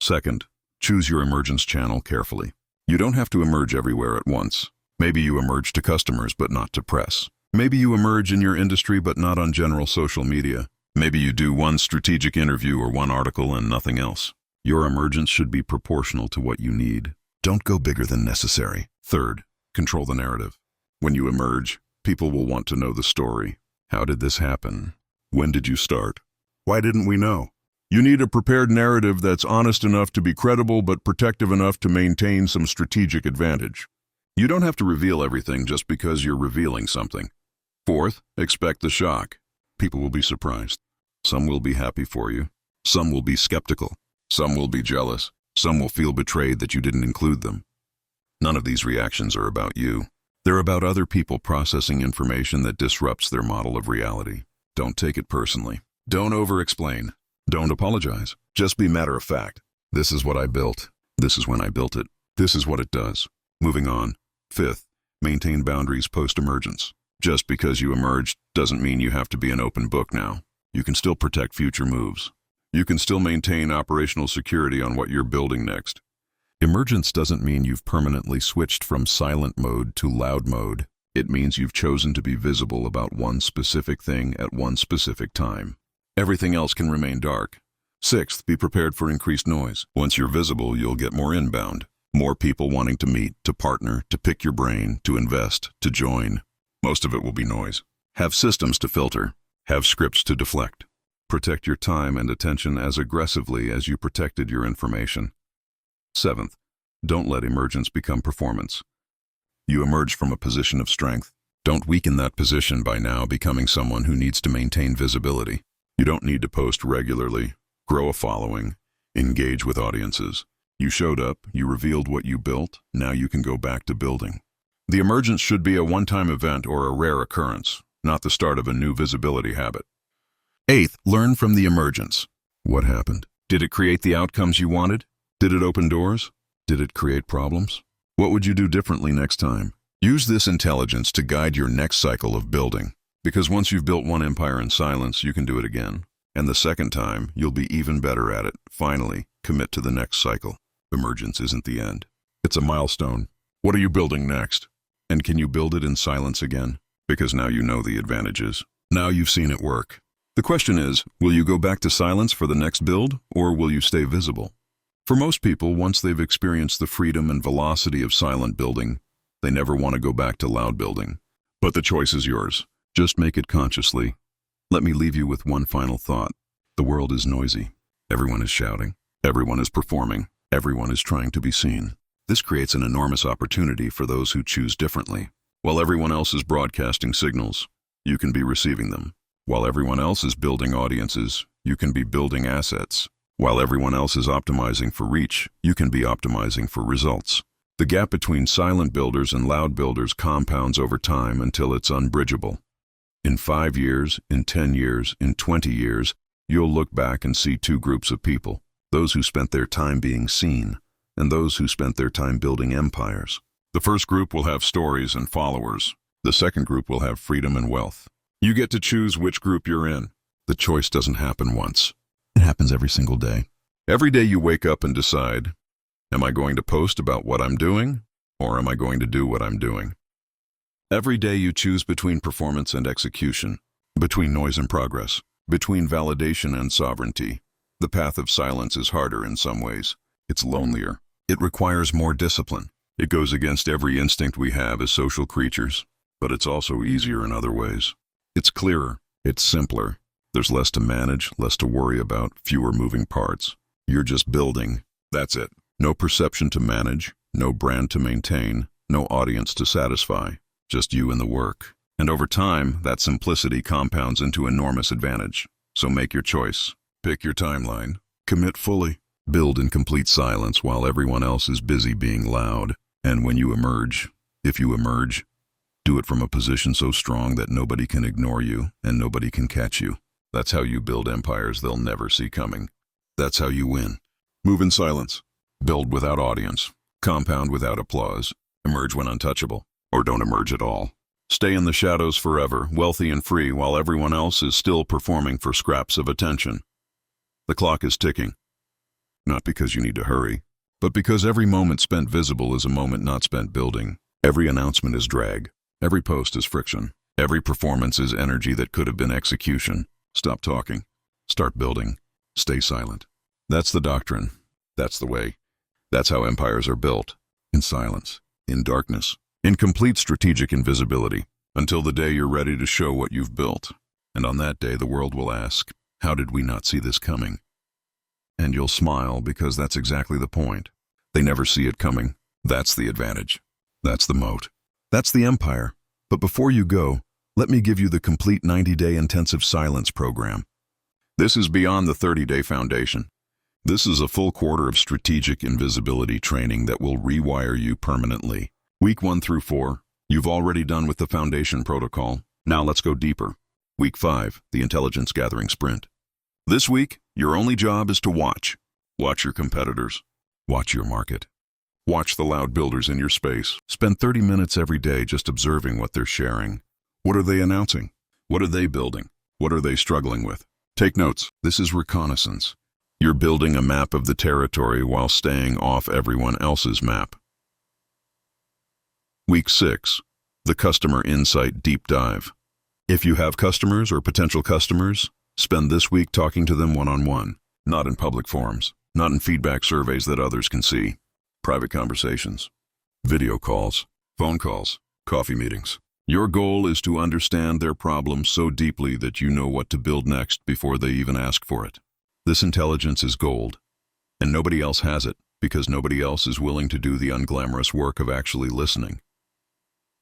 Second, choose your emergence channel carefully. You don't have to emerge everywhere at once. Maybe you emerge to customers but not to press. Maybe you emerge in your industry but not on general social media. Maybe you do one strategic interview or one article and nothing else. Your emergence should be proportional to what you need. Don't go bigger than necessary. Third, control the narrative. When you emerge, people will want to know the story. How did this happen? When did you start? Why didn't we know? You need a prepared narrative that's honest enough to be credible but protective enough to maintain some strategic advantage. You don't have to reveal everything just because you're revealing something. Fourth, expect the shock. People will be surprised. Some will be happy for you. Some will be skeptical. Some will be jealous. Some will feel betrayed that you didn't include them. None of these reactions are about you. They're about other people processing information that disrupts their model of reality. Don't take it personally. Don't over-explain. Don't apologize. Just be matter of fact. This is what I built. This is when I built it. This is what it does. Moving on. Fifth, maintain boundaries post-emergence. Just because you emerged doesn't mean you have to be an open book now. You can still protect future moves. You can still maintain operational security on what you're building next. Emergence doesn't mean you've permanently switched from silent mode to loud mode. It means you've chosen to be visible about one specific thing at one specific time. Everything else can remain dark. Sixth, be prepared for increased noise. Once you're visible, you'll get more inbound. More people wanting to meet, to partner, to pick your brain, to invest, to join. Most of it will be noise. Have systems to filter. Have scripts to deflect. Protect your time and attention as aggressively as you protected your information. Seventh, don't let emergence become performance. You emerge from a position of strength. Don't weaken that position by now becoming someone who needs to maintain visibility. You don't need to post regularly, grow a following, engage with audiences. You showed up, you revealed what you built, now you can go back to building. The emergence should be a one-time event or a rare occurrence, not the start of a new visibility habit. Eighth, learn from the emergence. What happened? Did it create the outcomes you wanted? Did it open doors? Did it create problems? What would you do differently next time? Use this intelligence to guide your next cycle of building, because once you've built one empire in silence, you can do it again. And the second time, you'll be even better at it. Finally, commit to the next cycle. Emergence isn't the end. It's a milestone. What are you building next? And can you build it in silence again? Because now you know the advantages. Now you've seen it work. The question is, will you go back to silence for the next build, or will you stay visible? For most people, once they've experienced the freedom and velocity of silent building, they never want to go back to loud building. But the choice is yours. Just make it consciously. Let me leave you with one final thought. The world is noisy. Everyone is shouting. Everyone is performing. Everyone is trying to be seen. This creates an enormous opportunity for those who choose differently. While everyone else is broadcasting signals, you can be receiving them. While everyone else is building audiences, you can be building assets. While everyone else is optimizing for reach, you can be optimizing for results. The gap between silent builders and loud builders compounds over time until it's unbridgeable. In 5 years, in 10 years, in 20 years, you'll look back and see two groups of people: those who spent their time being seen, and those who spent their time building empires. The first group will have stories and followers. The second group will have freedom and wealth. You get to choose which group you're in. The choice doesn't happen once. It happens every single day. Every day you wake up and decide, am I going to post about what I'm doing, or am I going to do what I'm doing? Every day you choose between performance and execution, between noise and progress, between validation and sovereignty. The path of silence is harder in some ways. It's lonelier. It requires more discipline. It goes against every instinct we have as social creatures, but it's also easier in other ways. It's clearer. It's simpler. There's less to manage, less to worry about, fewer moving parts. You're just building. That's it. No perception to manage, no brand to maintain, no audience to satisfy. Just you and the work. And over time, that simplicity compounds into enormous advantage. So make your choice. Pick your timeline. Commit fully. Build in complete silence while everyone else is busy being loud. And when you emerge, if you emerge, do it from a position so strong that nobody can ignore you and nobody can catch you. That's how you build empires they'll never see coming. That's how you win. Move in silence. Build without audience. Compound without applause. Emerge when untouchable. Or don't emerge at all. Stay in the shadows forever, wealthy and free, while everyone else is still performing for scraps of attention. The clock is ticking. Not because you need to hurry, but because every moment spent visible is a moment not spent building. Every announcement is drag. Every post is friction. Every performance is energy that could have been execution. Stop talking. Start building. Stay silent. That's the doctrine. That's the way. That's how empires are built. In silence. In darkness. In complete strategic invisibility. Until the day you're ready to show what you've built. And on that day, the world will ask, how did we not see this coming? And you'll smile because that's exactly the point. They never see it coming. That's the advantage. That's the moat. That's the empire. But before you go, let me give you the complete 90-day intensive silence program. This is beyond the 30-day foundation. This is a full quarter of strategic invisibility training that will rewire you permanently. Week 1 through 4, you've already done with the foundation protocol. Now let's go deeper. Week 5, the intelligence gathering sprint. This week, your only job is to watch. Watch your competitors. Watch your market. Watch the loud builders in your space. Spend 30 minutes every day just observing what they're sharing. What are they announcing? What are they building? What are they struggling with? Take notes. This is reconnaissance. You're building a map of the territory while staying off everyone else's map. Week 6, the Customer Insight Deep Dive. If you have customers or potential customers, spend this week talking to them one-on-one, not in public forums, not in feedback surveys that others can see. Private conversations, video calls, phone calls, coffee meetings. Your goal is to understand their problems so deeply that you know what to build next before they even ask for it. This intelligence is gold, and nobody else has it because nobody else is willing to do the unglamorous work of actually listening.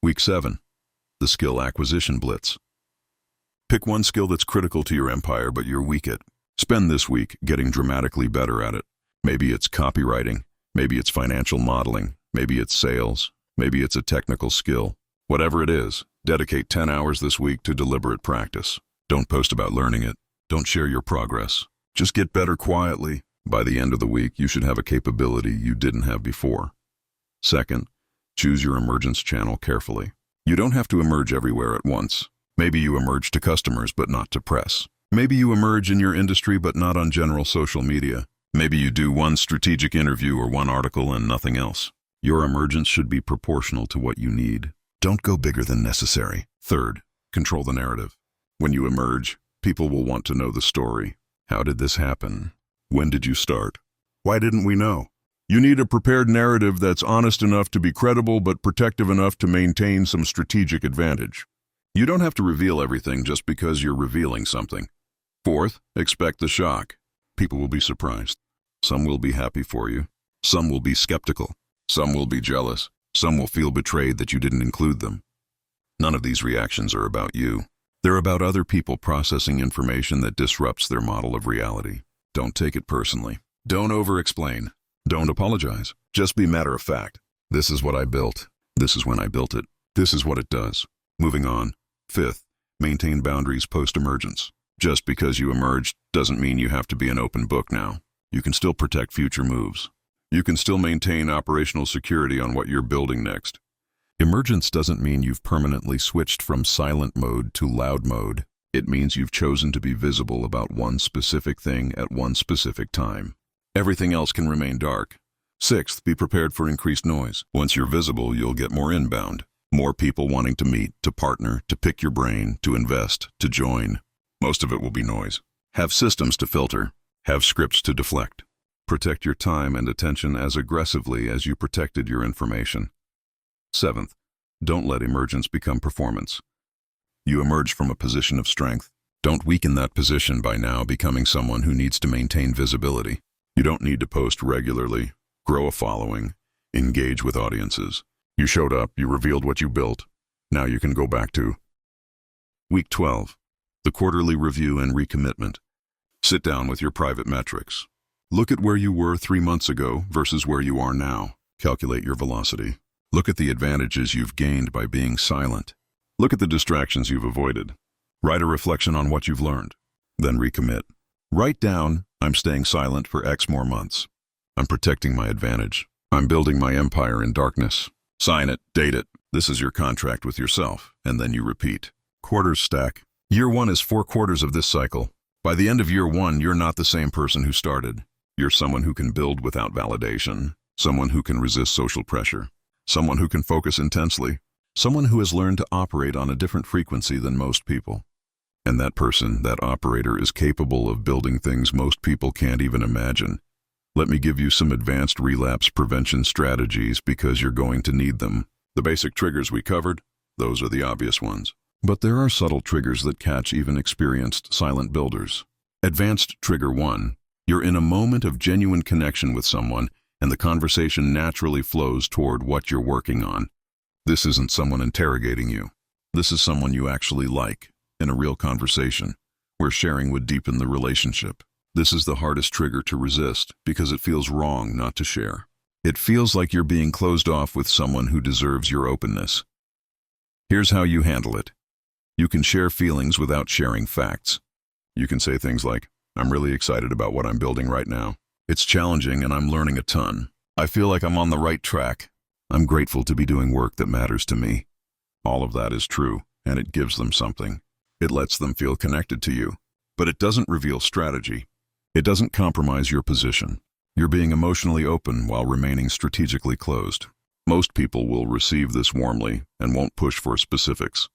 Week 7, the Skill Acquisition Blitz. Pick one skill that's critical to your empire but you're weak at. Spend this week getting dramatically better at it. Maybe it's copywriting, maybe it's financial modeling, maybe it's sales, maybe it's a technical skill. Whatever it is, dedicate 10 hours this week to deliberate practice. Don't post about learning it. Don't share your progress. Just get better quietly. By the end of the week, you should have a capability you didn't have before. Second, choose your emergence channel carefully. You don't have to emerge everywhere at once. Maybe you emerge to customers but not to press. Maybe you emerge in your industry but not on general social media. Maybe you do one strategic interview or one article and nothing else. Your emergence should be proportional to what you need. Don't go bigger than necessary. Third, control the narrative. When you emerge, people will want to know the story. How did this happen? When did you start? Why didn't we know? You need a prepared narrative that's honest enough to be credible but protective enough to maintain some strategic advantage. You don't have to reveal everything just because you're revealing something. Fourth, expect the shock. People will be surprised. Some will be happy for you. Some will be skeptical. Some will be jealous. Some will feel betrayed that you didn't include them. None of these reactions are about you. They're about other people processing information that disrupts their model of reality. Don't take it personally. Don't over-explain. Don't apologize. Just be matter of fact. This is what I built. This is when I built it. This is what it does. Moving on. Fifth, maintain boundaries post-emergence. Just because you emerged doesn't mean you have to be an open book now. You can still protect future moves. You can still maintain operational security on what you're building next. Emergence doesn't mean you've permanently switched from silent mode to loud mode. It means you've chosen to be visible about one specific thing at one specific time. Everything else can remain dark. Sixth, be prepared for increased noise. Once you're visible, you'll get more inbound. More people wanting to meet, to partner, to pick your brain, to invest, to join. Most of it will be noise. Have systems to filter. Have scripts to deflect. Protect your time and attention as aggressively as you protected your information. Seventh, don't let emergence become performance. You emerge from a position of strength. Don't weaken that position by now becoming someone who needs to maintain visibility. You don't need to post regularly, grow a following, engage with audiences. You showed up, you revealed what you built. Now you can go back to Week 12, the quarterly review and recommitment. Sit down with your private metrics. Look at where you were 3 months ago versus where you are now. Calculate your velocity. Look at the advantages you've gained by being silent. Look at the distractions you've avoided. Write a reflection on what you've learned. Then recommit. Write down, I'm staying silent for X more months. I'm protecting my advantage. I'm building my empire in darkness. Sign it, date it. This is your contract with yourself, and then you repeat. Quarters stack. Year 1 is 4 quarters of this cycle. By the end of year 1, you're not the same person who started. You're someone who can build without validation, someone who can resist social pressure, someone who can focus intensely, someone who has learned to operate on a different frequency than most people. And that person, that operator, is capable of building things most people can't even imagine. Let me give you some advanced relapse prevention strategies because you're going to need them. The basic triggers we covered, those are the obvious ones. But there are subtle triggers that catch even experienced silent builders. Advanced trigger 1. You're in a moment of genuine connection with someone, and the conversation naturally flows toward what you're working on. This isn't someone interrogating you. This is someone you actually like, in a real conversation, where sharing would deepen the relationship. This is the hardest trigger to resist because it feels wrong not to share. It feels like you're being closed off with someone who deserves your openness. Here's how you handle it. You can share feelings without sharing facts. You can say things like, "I'm really excited about what I'm building right now. It's challenging and I'm learning a ton. I feel like I'm on the right track. I'm grateful to be doing work that matters to me." All of that is true, and it gives them something. It lets them feel connected to you. But it doesn't reveal strategy. It doesn't compromise your position. You're being emotionally open while remaining strategically closed. Most people will receive this warmly and won't push for specifics.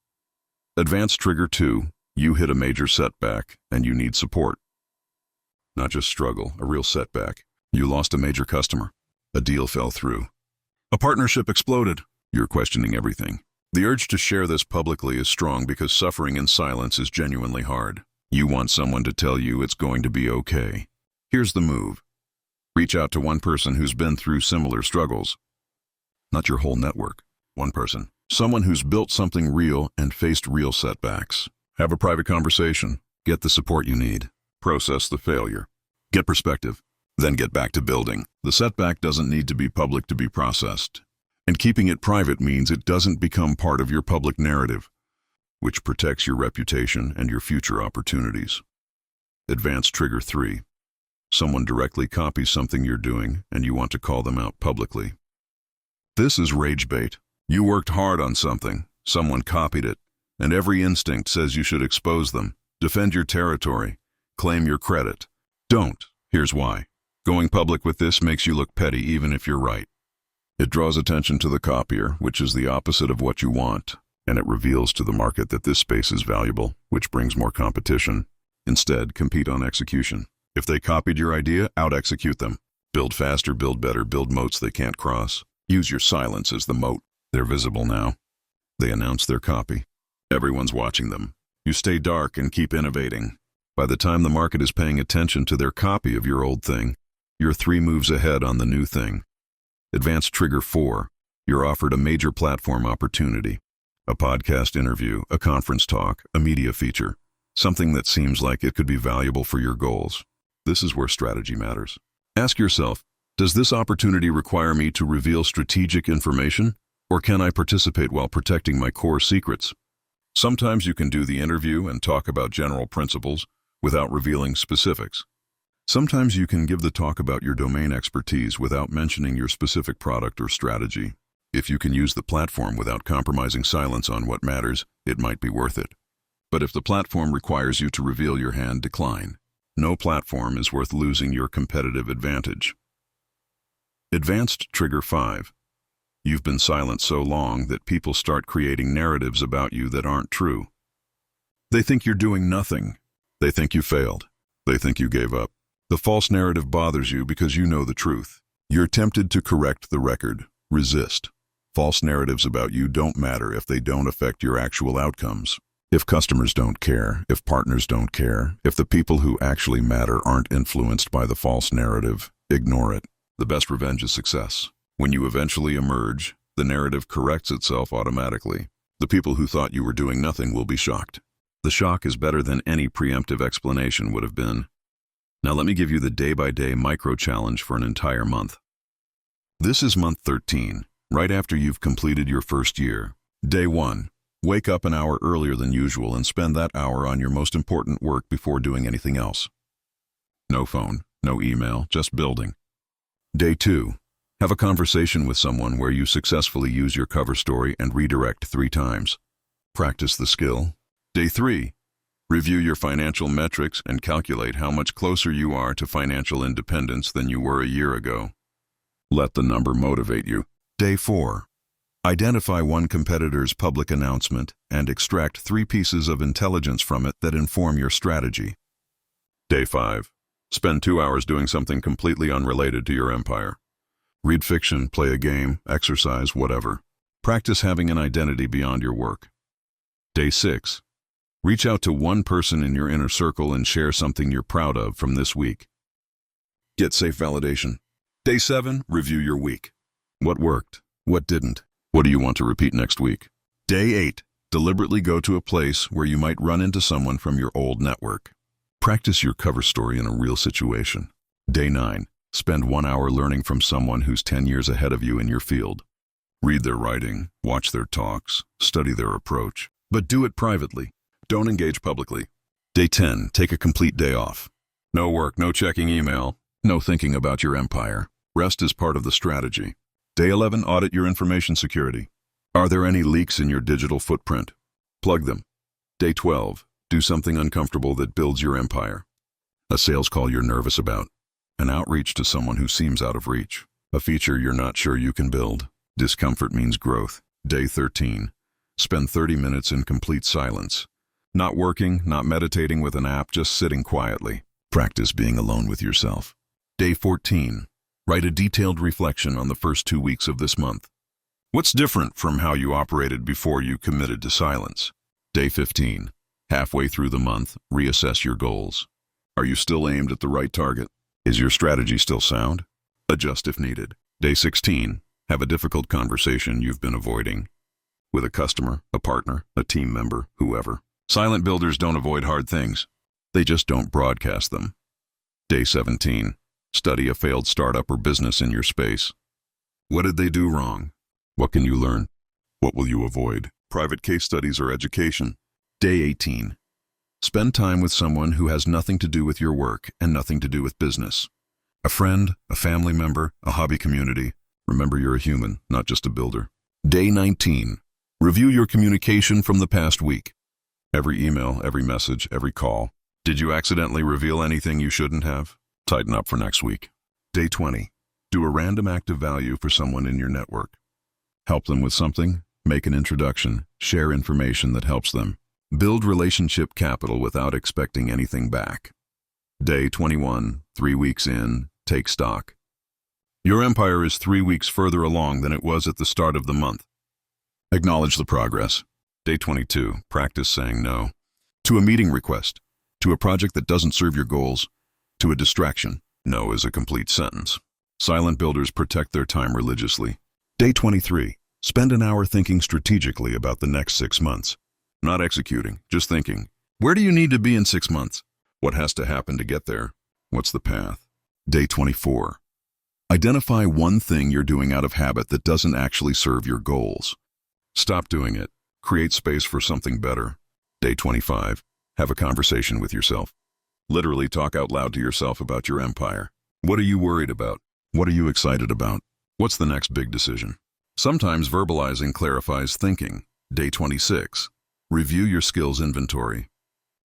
Advanced trigger 2, you hit a major setback and you need support. Not just struggle, a real setback. You lost a major customer. A deal fell through. A partnership exploded. You're questioning everything. The urge to share this publicly is strong because suffering in silence is genuinely hard. You want someone to tell you it's going to be okay. Here's the move. Reach out to one person who's been through similar struggles. Not your whole network. One person. Someone who's built something real and faced real setbacks. Have a private conversation. Get the support you need. Process the failure. Get perspective. Then get back to building. The setback doesn't need to be public to be processed. And keeping it private means it doesn't become part of your public narrative, which protects your reputation and your future opportunities. Advanced trigger 3. Someone directly copies something you're doing and you want to call them out publicly. This is rage bait. You worked hard on something, someone copied it, and every instinct says you should expose them, defend your territory, claim your credit. Don't. Here's why. Going public with this makes you look petty even if you're right. It draws attention to the copier, which is the opposite of what you want, and it reveals to the market that this space is valuable, which brings more competition. Instead, compete on execution. If they copied your idea, out-execute them. Build faster, build better, build moats they can't cross. Use your silence as the moat. They're visible now. They announce their copy. Everyone's watching them. You stay dark and keep innovating. By the time the market is paying attention to their copy of your old thing, you're 3 moves ahead on the new thing. Advanced trigger 4. You're offered a major platform opportunity. A podcast interview, a conference talk, a media feature. Something that seems like it could be valuable for your goals. This is where strategy matters. Ask yourself, does this opportunity require me to reveal strategic information, or can I participate while protecting my core secrets? Sometimes you can do the interview and talk about general principles without revealing specifics. Sometimes you can give the talk about your domain expertise without mentioning your specific product or strategy. If you can use the platform without compromising silence on what matters, it might be worth it. But if the platform requires you to reveal your hand, decline. No platform is worth losing your competitive advantage. Advanced trigger 5. You've been silent so long that people start creating narratives about you that aren't true. They think you're doing nothing. They think you failed. They think you gave up. The false narrative bothers you because you know the truth. You're tempted to correct the record. Resist. False narratives about you don't matter if they don't affect your actual outcomes. If customers don't care, if partners don't care, if the people who actually matter aren't influenced by the false narrative, ignore it. The best revenge is success. When you eventually emerge, the narrative corrects itself automatically. The people who thought you were doing nothing will be shocked. The shock is better than any preemptive explanation would have been. Now let me give you the day-by-day micro-challenge for an entire month. This is month 13, right after you've completed your first year. Day 1. Wake up an hour earlier than usual and spend that hour on your most important work before doing anything else. No phone, no email, just building. Day 2. Have a conversation with someone where you successfully use your cover story and redirect 3 times. Practice the skill. Day 3. Review your financial metrics and calculate how much closer you are to financial independence than you were a year ago. Let the number motivate you. Day 4. Identify one competitor's public announcement and extract 3 pieces of intelligence from it that inform your strategy. Day 5. Spend 2 hours doing something completely unrelated to your empire. Read fiction, play a game, exercise, whatever. Practice having an identity beyond your work. Day 6. Reach out to one person in your inner circle and share something you're proud of from this week. Get safe validation. Day 7. Review your week. What worked? What didn't? What do you want to repeat next week? Day 8. Deliberately go to a place where you might run into someone from your old network. Practice your cover story in a real situation. Day 9. Spend 1 hour learning from someone who's 10 years ahead of you in your field. Read their writing, watch their talks, study their approach, but do it privately. Don't engage publicly. Day 10. Take a complete day off. No work, no checking email, no thinking about your empire. Rest is part of the strategy. Day 11. Audit your information security. Are there any leaks in your digital footprint? Plug them. Day 12. Do something uncomfortable that builds your empire. A sales call you're nervous about. An outreach to someone who seems out of reach. A feature you're not sure you can build. Discomfort means growth. Day 13. Spend 30 minutes in complete silence. Not working, not meditating with an app, just sitting quietly. Practice being alone with yourself. Day 14. Write a detailed reflection on the first 2 weeks of this month. What's different from how you operated before you committed to silence? Day 15. Halfway through the month, reassess your goals. Are you still aimed at the right target? Is your strategy still sound? Adjust if needed. Day 16. Have a difficult conversation you've been avoiding. With a customer, a partner, a team member, whoever. Silent builders don't avoid hard things. They just don't broadcast them. Day 17. Study a failed startup or business in your space. What did they do wrong? What can you learn? What will you avoid? Private case studies or education. Day 18. Spend time with someone who has nothing to do with your work and nothing to do with business. A friend, a family member, a hobby community. Remember, you're a human, not just a builder. Day 19. Review your communication from the past week. Every email, every message, every call. Did you accidentally reveal anything you shouldn't have? Tighten up for next week. Day 20. Do a random act of value for someone in your network. Help them with something, make an introduction, share information that helps them. Build relationship capital without expecting anything back. Day 21. 3 weeks in, take stock. Your empire is 3 weeks further along than it was at the start of the month. Acknowledge the progress. Day 22. Practice saying no. To a meeting request. To a project that doesn't serve your goals. To a distraction. No is a complete sentence. Silent builders protect their time religiously. Day 23. Spend an hour thinking strategically about the next 6 months. Not executing, just thinking. Where do you need to be in 6 months? What has to happen to get there? What's the path? Day 24. Identify one thing you're doing out of habit that doesn't actually serve your goals. Stop doing it. Create space for something better. Day 25. Have a conversation with yourself. Literally talk out loud to yourself about your empire. What are you worried about? What are you excited about? What's the next big decision? Sometimes verbalizing clarifies thinking. Day 26. Review your skills inventory.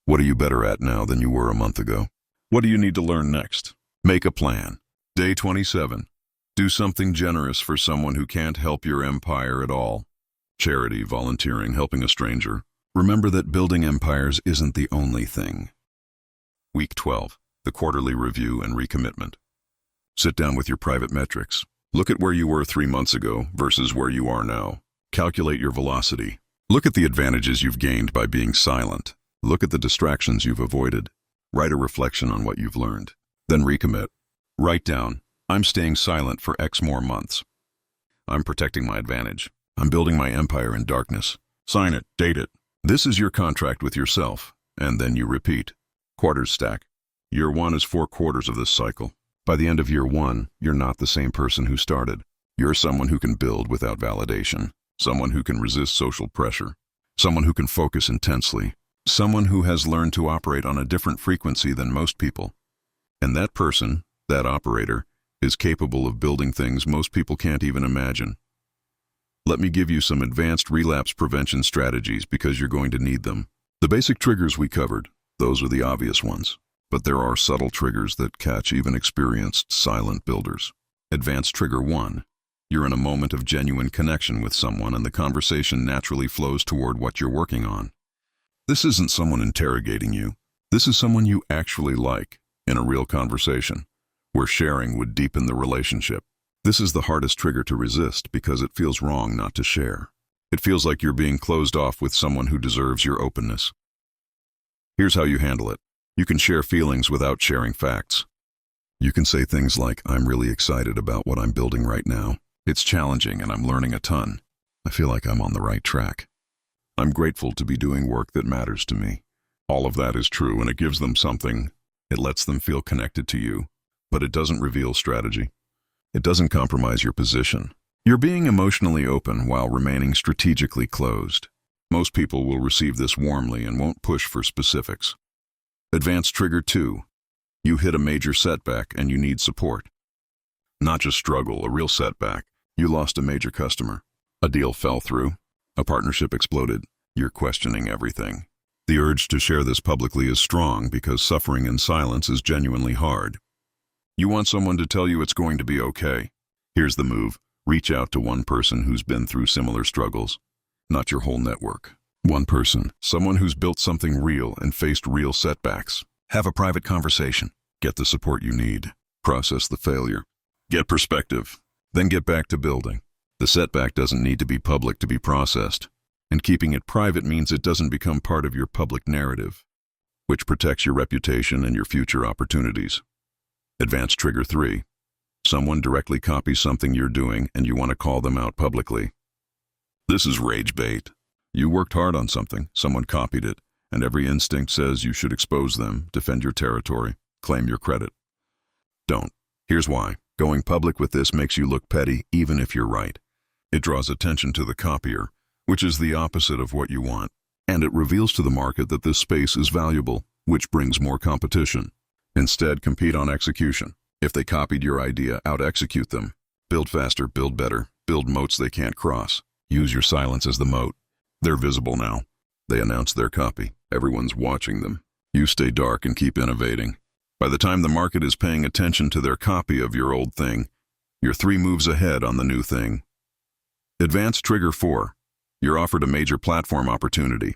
What are you better at now than you were a month ago? What do you need to learn next? Make a plan. Day 27. Do something generous for someone who can't help your empire at all. Charity, volunteering, helping a stranger. Remember that building empires isn't the only thing. Week 12. The quarterly review and recommitment. Sit down with your private metrics. Look at where you were 3 months ago versus where you are now. Calculate your velocity. Look at the advantages you've gained by being silent. Look at the distractions you've avoided. Write a reflection on what you've learned. Then recommit. Write down, I'm staying silent for X more months. I'm protecting my advantage. I'm building my empire in darkness. Sign it, date it. This is your contract with yourself, and then you repeat. Quarters stack. Year 1 is 4 quarters of this cycle. By the end of year 1, you're not the same person who started. You're someone who can build without validation. Someone who can resist social pressure. Someone who can focus intensely. Someone who has learned to operate on a different frequency than most people. And that person, that operator, is capable of building things most people can't even imagine. Let me give you some advanced relapse prevention strategies because you're going to need them. The basic triggers we covered, those are the obvious ones. But there are subtle triggers that catch even experienced silent builders. Advanced trigger 1. You're in a moment of genuine connection with someone and the conversation naturally flows toward what you're working on. This isn't someone interrogating you. This is someone you actually like in a real conversation, where sharing would deepen the relationship. This is the hardest trigger to resist because it feels wrong not to share. It feels like you're being closed off with someone who deserves your openness. Here's how you handle it. You can share feelings without sharing facts. You can say things like, I'm really excited about what I'm building right now. It's challenging and I'm learning a ton. I feel like I'm on the right track. I'm grateful to be doing work that matters to me. All of that is true, and it gives them something. It lets them feel connected to you, but it doesn't reveal strategy. It doesn't compromise your position. You're being emotionally open while remaining strategically closed. Most people will receive this warmly and won't push for specifics. Advanced trigger 2. You hit a major setback and you need support. Not just struggle, a real setback. You lost a major customer. A deal fell through. A partnership exploded. You're questioning everything. The urge to share this publicly is strong because suffering in silence is genuinely hard. You want someone to tell you it's going to be okay. Here's the move. Reach out to one person who's been through similar struggles. Not your whole network. One person, someone who's built something real and faced real setbacks. Have a private conversation. Get the support you need. Process the failure. Get perspective. Then get back to building. The setback doesn't need to be public to be processed. And keeping it private means it doesn't become part of your public narrative, which protects your reputation and your future opportunities. Advanced trigger 3. Someone directly copies something you're doing and you want to call them out publicly. This is rage bait. You worked hard on something, someone copied it, and every instinct says you should expose them, defend your territory, claim your credit. Don't. Here's why. Going public with this makes you look petty even if you're right. It draws attention to the copier, which is the opposite of what you want, and it reveals to the market that this space is valuable, which brings more competition. Instead, compete on execution. If they copied your idea, out-execute them. Build faster, build better, build moats they can't cross. Use your silence as the moat. They're visible now. They announce their copy. Everyone's watching them. You stay dark and keep innovating. By the time the market is paying attention to their copy of your old thing, you're 3 moves ahead on the new thing. Advanced trigger 4. You're offered a major platform opportunity.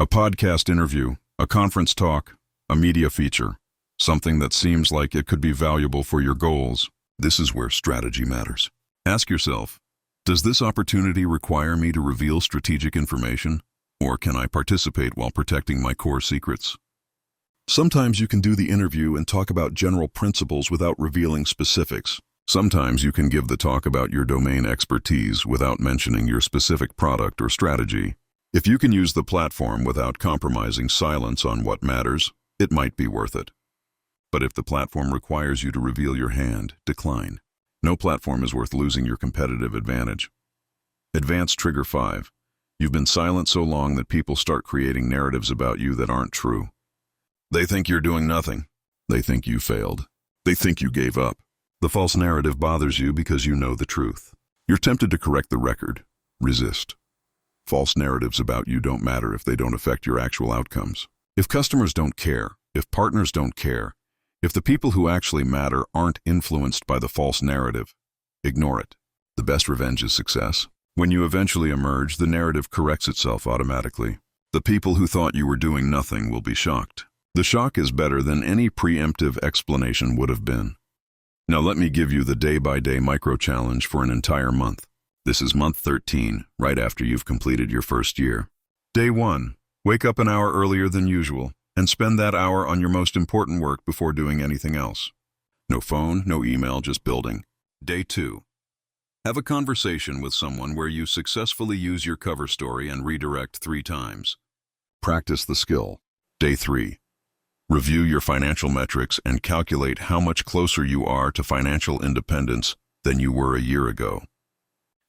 A podcast interview, a conference talk, a media feature, something that seems like it could be valuable for your goals. This is where strategy matters. Ask yourself, does this opportunity require me to reveal strategic information, or can I participate while protecting my core secrets? Sometimes you can do the interview and talk about general principles without revealing specifics. Sometimes you can give the talk about your domain expertise without mentioning your specific product or strategy. If you can use the platform without compromising silence on what matters, it might be worth it. But if the platform requires you to reveal your hand, decline. No platform is worth losing your competitive advantage. Advanced trigger 5. You've been silent so long that people start creating narratives about you that aren't true. They think you're doing nothing. They think you failed. They think you gave up. The false narrative bothers you because you know the truth. You're tempted to correct the record. Resist. False narratives about you don't matter if they don't affect your actual outcomes. If customers don't care, if partners don't care, if the people who actually matter aren't influenced by the false narrative, ignore it. The best revenge is success. When you eventually emerge, the narrative corrects itself automatically. The people who thought you were doing nothing will be shocked. The shock is better than any preemptive explanation would have been. Now let me give you the day-by-day micro-challenge for an entire month. This is month 13, right after you've completed your first year. Day 1. Wake up an hour earlier than usual and spend that hour on your most important work before doing anything else. No phone, no email, just building. Day 2. Have a conversation with someone where you successfully use your cover story and redirect 3 times. Practice the skill. Day 3. Review your financial metrics and calculate how much closer you are to financial independence than you were a year ago.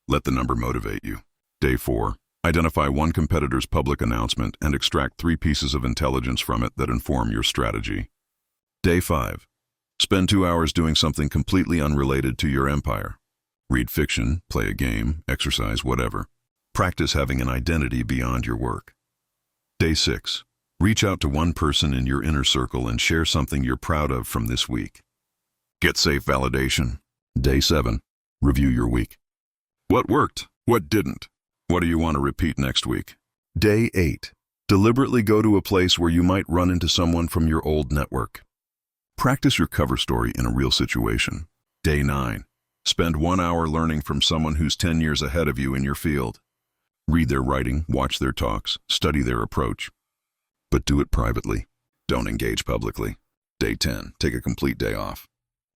Let the number motivate you. Day 4. Identify one competitor's public announcement and extract 3 pieces of intelligence from it that inform your strategy. Day 5. Spend 2 hours doing something completely unrelated to your empire. Read fiction, play a game, exercise, whatever. Practice having an identity beyond your work. Day 6. Reach out to one person in your inner circle and share something you're proud of from this week. Get safe validation. Day 7. Review your week. What worked? What didn't? What do you want to repeat next week? Day 8. Deliberately go to a place where you might run into someone from your old network. Practice your cover story in a real situation. Day 9. Spend 1 hour learning from someone who's 10 years ahead of you in your field. Read their writing, watch their talks, study their approach. But do it privately. Don't engage publicly. Day 10. Take a complete day off.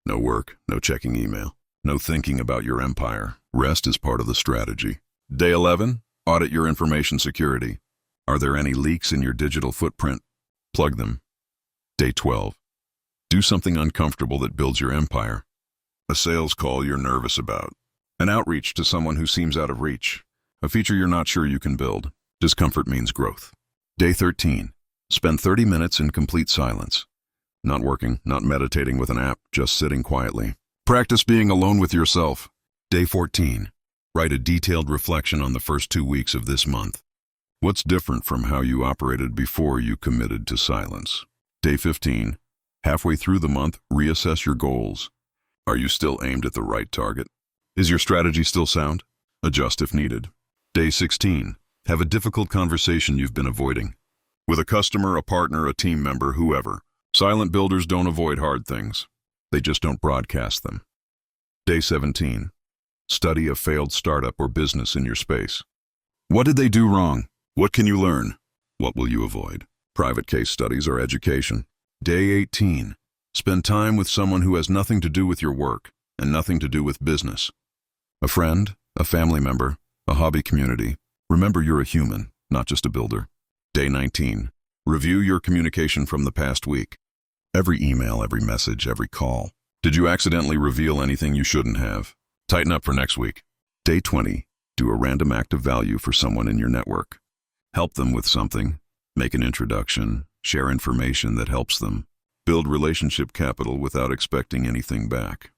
No work, no checking email, no thinking about your empire. Rest is part of the strategy. Day 11. Audit your information security. Are there any leaks in your digital footprint? Plug them. Day 12. Do something uncomfortable that builds your empire. A sales call you're nervous about. An outreach to someone who seems out of reach. A feature you're not sure you can build. Discomfort means growth. Day 13. Spend 30 minutes in complete silence. Not working, not meditating with an app, just sitting quietly. Practice being alone with yourself. Day 14. Write a detailed reflection on the first 2 weeks of this month. What's different from how you operated before you committed to silence? Day 15. Halfway through the month, reassess your goals. Are you still aimed at the right target? Is your strategy still sound? Adjust if needed. Day 16. Have a difficult conversation you've been avoiding. With a customer, a partner, a team member, whoever. Silent builders don't avoid hard things. They just don't broadcast them. Day 17. Study a failed startup or business in your space. What did they do wrong? What can you learn? What will you avoid? Private case studies or education. Day 18. Spend time with someone who has nothing to do with your work and nothing to do with business. A friend, a family member, a hobby community. Remember, you're a human, not just a builder. Day 19. Review your communication from the past week. Every email, every message, every call. Did you accidentally reveal anything you shouldn't have? Tighten up for next week. Day 20. Do a random act of value for someone in your network. Help them with something. Make an introduction. Share information that helps them. Build relationship capital without expecting anything back.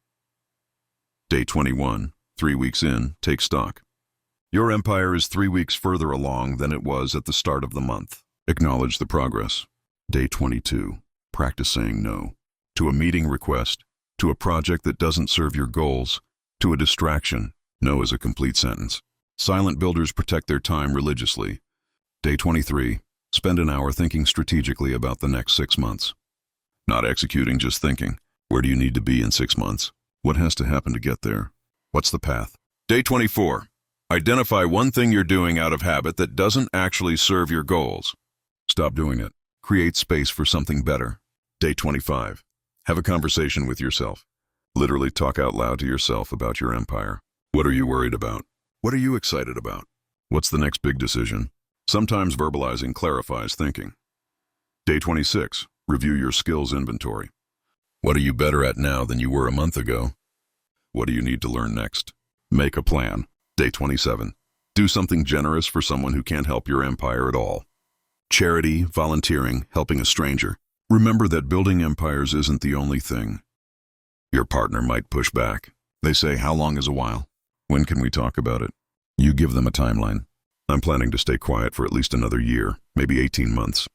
Day 21. 3 weeks in, take stock. Your empire is 3 weeks further along than it was at the start of the month. Acknowledge the progress. Day 22. Practice saying no. To a meeting request. To a project that doesn't serve your goals. To a distraction. No is a complete sentence. Silent builders protect their time religiously. Day 23. Spend an hour thinking strategically about the next 6 months. Not executing, just thinking. Where do you need to be in 6 months? What has to happen to get there? What's the path? Day 24. Identify one thing you're doing out of habit that doesn't actually serve your goals. Stop doing it. Create space for something better. Day 25. Have a conversation with yourself. Literally talk out loud to yourself about your empire. What are you worried about? What are you excited about? What's the next big decision? Sometimes verbalizing clarifies thinking. Day 26. Review your skills inventory. What are you better at now than you were a month ago? What do you need to learn next? Make a plan. Day 27. Do something generous for someone who can't help your empire at all. Charity, volunteering, helping a stranger. Remember that building empires isn't the only thing. Your partner might push back. They say, how long is a while? When can we talk about it? You give them a timeline. I'm planning to stay quiet for at least another year, maybe 18 months.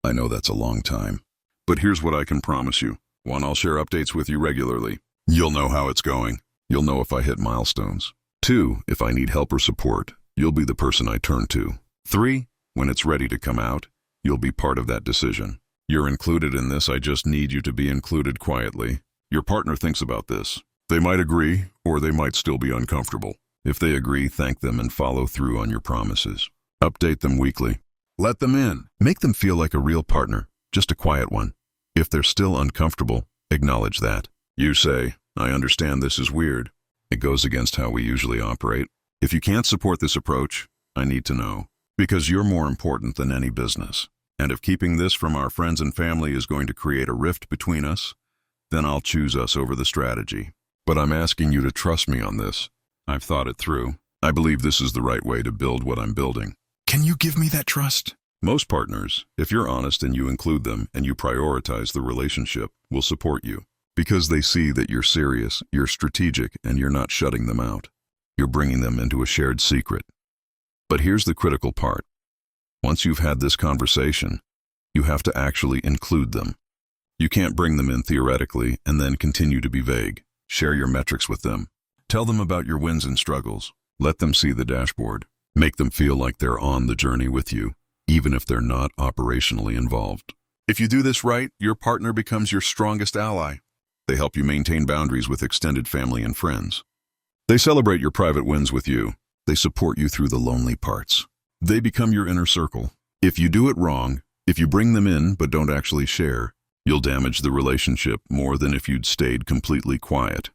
I know that's a long time. But here's what I can promise you. 1, I'll share updates with you regularly. You'll know how it's going. You'll know if I hit milestones. 2, if I need help or support, you'll be the person I turn to. 3, when it's ready to come out, you'll be part of that decision. You're included in this, I just need you to be included quietly. Your partner thinks about this. They might agree, or they might still be uncomfortable. If they agree, thank them and follow through on your promises. Update them weekly. Let them in. Make them feel like a real partner, just a quiet one. If they're still uncomfortable, acknowledge that. You say, I understand this is weird. It goes against how we usually operate. If you can't support this approach, I need to know. Because you're more important than any business. And if keeping this from our friends and family is going to create a rift between us, then I'll choose us over the strategy. But I'm asking you to trust me on this. I've thought it through. I believe this is the right way to build what I'm building. Can you give me that trust? Most partners, if you're honest and you include them and you prioritize the relationship, will support you. Because they see that you're serious, you're strategic, and you're not shutting them out. You're bringing them into a shared secret. But here's the critical part. Once you've had this conversation, you have to actually include them. You can't bring them in theoretically and then continue to be vague. Share your metrics with them. Tell them about your wins and struggles. Let them see the dashboard. Make them feel like they're on the journey with you, even if they're not operationally involved. If you do this right, your partner becomes your strongest ally. They help you maintain boundaries with extended family and friends. They celebrate your private wins with you. They support you through the lonely parts. They become your inner circle. If you do it wrong, if you bring them in but don't actually share, you'll damage the relationship more than if you'd stayed completely quiet.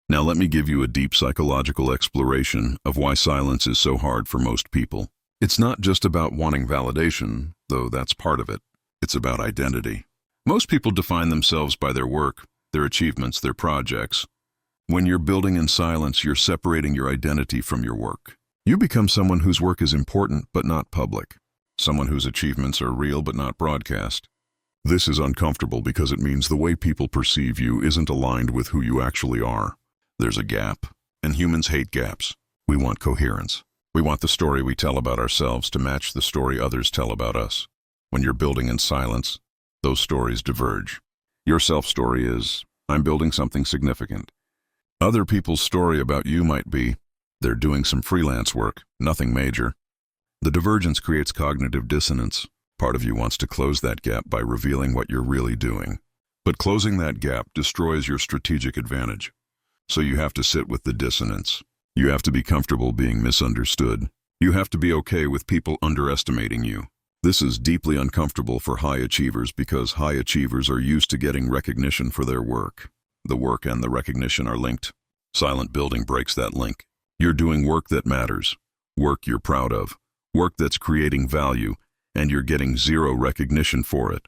Now let me give you a deep psychological exploration of why silence is so hard for most people. It's not just about wanting validation, though that's part of it. It's about identity. Most people define themselves by their work, their achievements, their projects. When you're building in silence, you're separating your identity from your work. You become someone whose work is important but not public. Someone whose achievements are real but not broadcast. This is uncomfortable because it means the way people perceive you isn't aligned with who you actually are. There's a gap, and humans hate gaps. We want coherence. We want the story we tell about ourselves to match the story others tell about us. When you're building in silence, those stories diverge. Your self-story is, I'm building something significant. Other people's story about you might be, they're doing some freelance work, nothing major. The divergence creates cognitive dissonance. Part of you wants to close that gap by revealing what you're really doing. But closing that gap destroys your strategic advantage. So you have to sit with the dissonance. You have to be comfortable being misunderstood. You have to be okay with people underestimating you. This is deeply uncomfortable for high achievers because high achievers are used to getting recognition for their work. The work and the recognition are linked. Silent building breaks that link. You're doing work that matters, work you're proud of, work that's creating value, and you're getting zero recognition for it.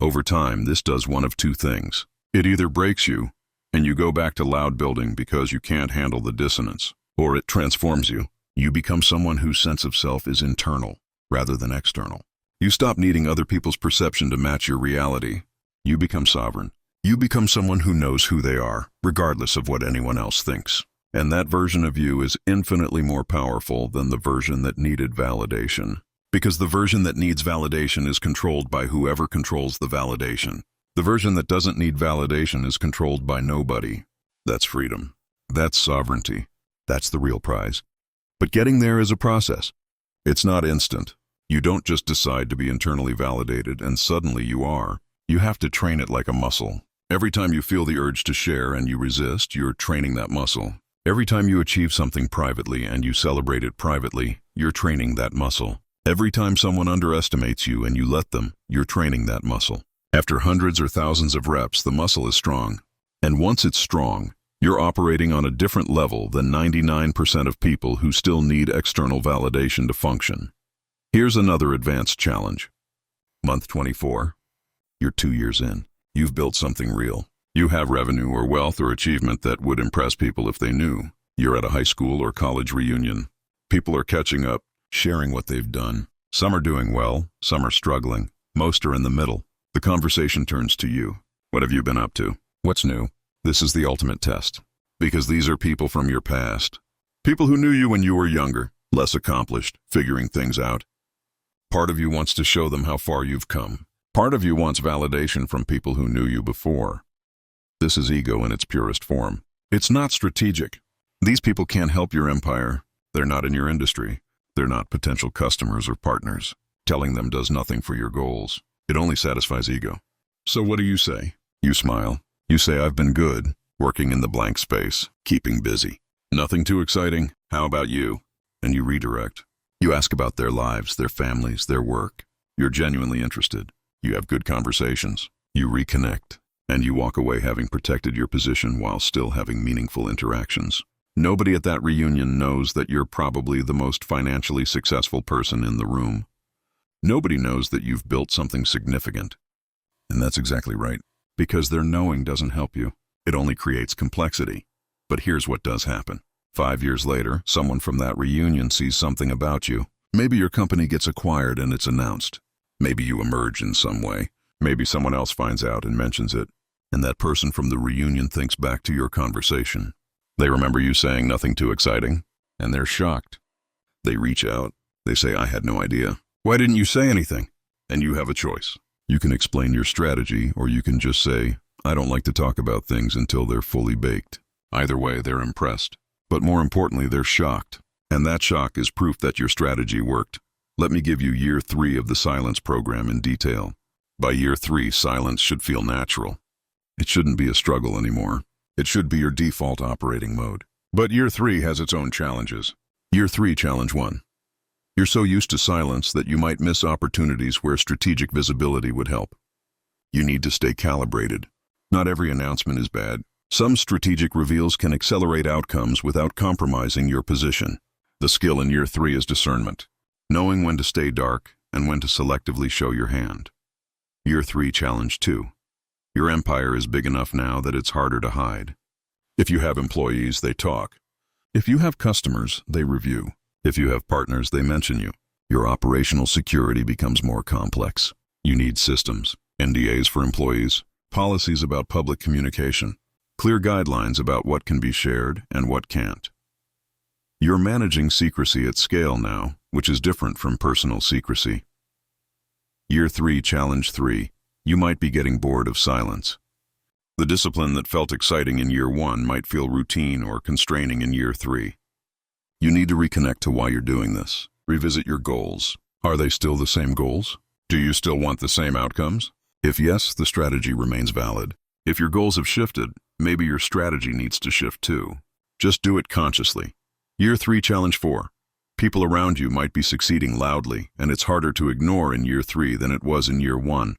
Over time, this does one of two things. It either breaks you, and you go back to loud building because you can't handle the dissonance, or it transforms you. You become someone whose sense of self is internal, rather than external. You stop needing other people's perception to match your reality. You become sovereign. You become someone who knows who they are, regardless of what anyone else thinks. And that version of you is infinitely more powerful than the version that needed validation. Because the version that needs validation is controlled by whoever controls the validation. The version that doesn't need validation is controlled by nobody. That's freedom. That's sovereignty. That's the real prize. But getting there is a process. It's not instant. You don't just decide to be internally validated and suddenly you are. You have to train it like a muscle. Every time you feel the urge to share and you resist, you're training that muscle. Every time you achieve something privately and you celebrate it privately, you're training that muscle. Every time someone underestimates you and you let them, you're training that muscle. After hundreds or thousands of reps, the muscle is strong. And once it's strong, you're operating on a different level than 99% of people who still need external validation to function. Here's another advanced challenge. Month 24. You're 2 years in. You've built something real. You have revenue or wealth or achievement that would impress people if they knew. You're at a high school or college reunion. People are catching up, sharing what they've done. Some are doing well, some are struggling. Most are in the middle. The conversation turns to you. What have you been up to? What's new? This is the ultimate test. Because these are people from your past. People who knew you when you were younger, less accomplished, figuring things out. Part of you wants to show them how far you've come. Part of you wants validation from people who knew you before. This is ego in its purest form. It's not strategic. These people can't help your empire. They're not in your industry. They're not potential customers or partners. Telling them does nothing for your goals. It only satisfies ego. So what do you say? You smile. You say, I've been good, working in the blank space, keeping busy. Nothing too exciting. How about you? And you redirect. You ask about their lives, their families, their work. You're genuinely interested. You have good conversations. You reconnect. And you walk away having protected your position while still having meaningful interactions. Nobody at that reunion knows that you're probably the most financially successful person in the room. Nobody knows that you've built something significant. And that's exactly right. Because their knowing doesn't help you. It only creates complexity. But here's what does happen. 5 years later, someone from that reunion sees something about you. Maybe your company gets acquired and it's announced. Maybe you emerge in some way. Maybe someone else finds out and mentions it. And that person from the reunion thinks back to your conversation. They remember you saying nothing too exciting, and they're shocked. They reach out. They say, I had no idea. Why didn't you say anything? And you have a choice. You can explain your strategy, or you can just say, I don't like to talk about things until they're fully baked. Either way, they're impressed. But more importantly, they're shocked. And that shock is proof that your strategy worked. Let me give you year 3 of the silence program in detail. By year 3, silence should feel natural. It shouldn't be a struggle anymore. It should be your default operating mode. But year 3 has its own challenges. Year 3, challenge 1. You're so used to silence that you might miss opportunities where strategic visibility would help. You need to stay calibrated. Not every announcement is bad. Some strategic reveals can accelerate outcomes without compromising your position. The skill in year 3 is discernment. Knowing when to stay dark and when to selectively show your hand. Year 3, Challenge 2. Your empire is big enough now that it's harder to hide. If you have employees, they talk. If you have customers, they review. If you have partners, they mention you. Your operational security becomes more complex. You need systems, NDAs for employees, policies about public communication, clear guidelines about what can be shared and what can't. You're managing secrecy at scale now, which is different from personal secrecy. Year 3, Challenge 3. You might be getting bored of silence. The discipline that felt exciting in Year 1 might feel routine or constraining in Year 3. You need to reconnect to why you're doing this. Revisit your goals. Are they still the same goals? Do you still want the same outcomes? If yes, the strategy remains valid. If your goals have shifted, maybe your strategy needs to shift too. Just do it consciously. Year 3, Challenge 4. People around you might be succeeding loudly, and it's harder to ignore in Year 3 than it was in Year 1.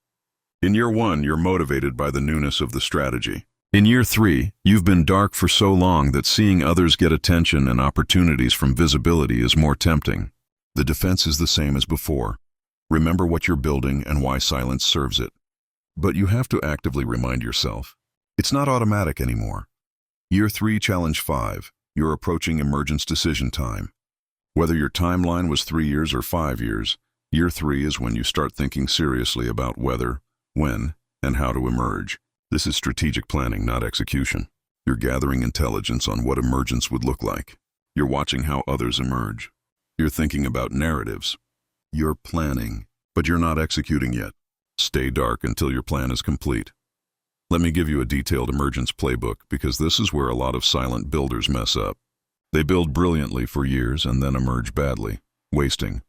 In Year 1, you're motivated by the newness of the strategy. In Year 3, you've been dark for so long that seeing others get attention and opportunities from visibility is more tempting. The defense is the same as before. Remember what you're building and why silence serves it. But you have to actively remind yourself. It's not automatic anymore. Year 3, Challenge 5. You're approaching emergence decision time. Whether your timeline was 3 years or 5 years, Year 3 is when you start thinking seriously about whether, when, and how to emerge. This is strategic planning, not execution. You're gathering intelligence on what emergence would look like. You're watching how others emerge. You're thinking about narratives. You're planning, but you're not executing yet. Stay dark until your plan is complete. Let me give you a detailed emergence playbook because this is where a lot of silent builders mess up. They build brilliantly for years and then emerge badly, wasting.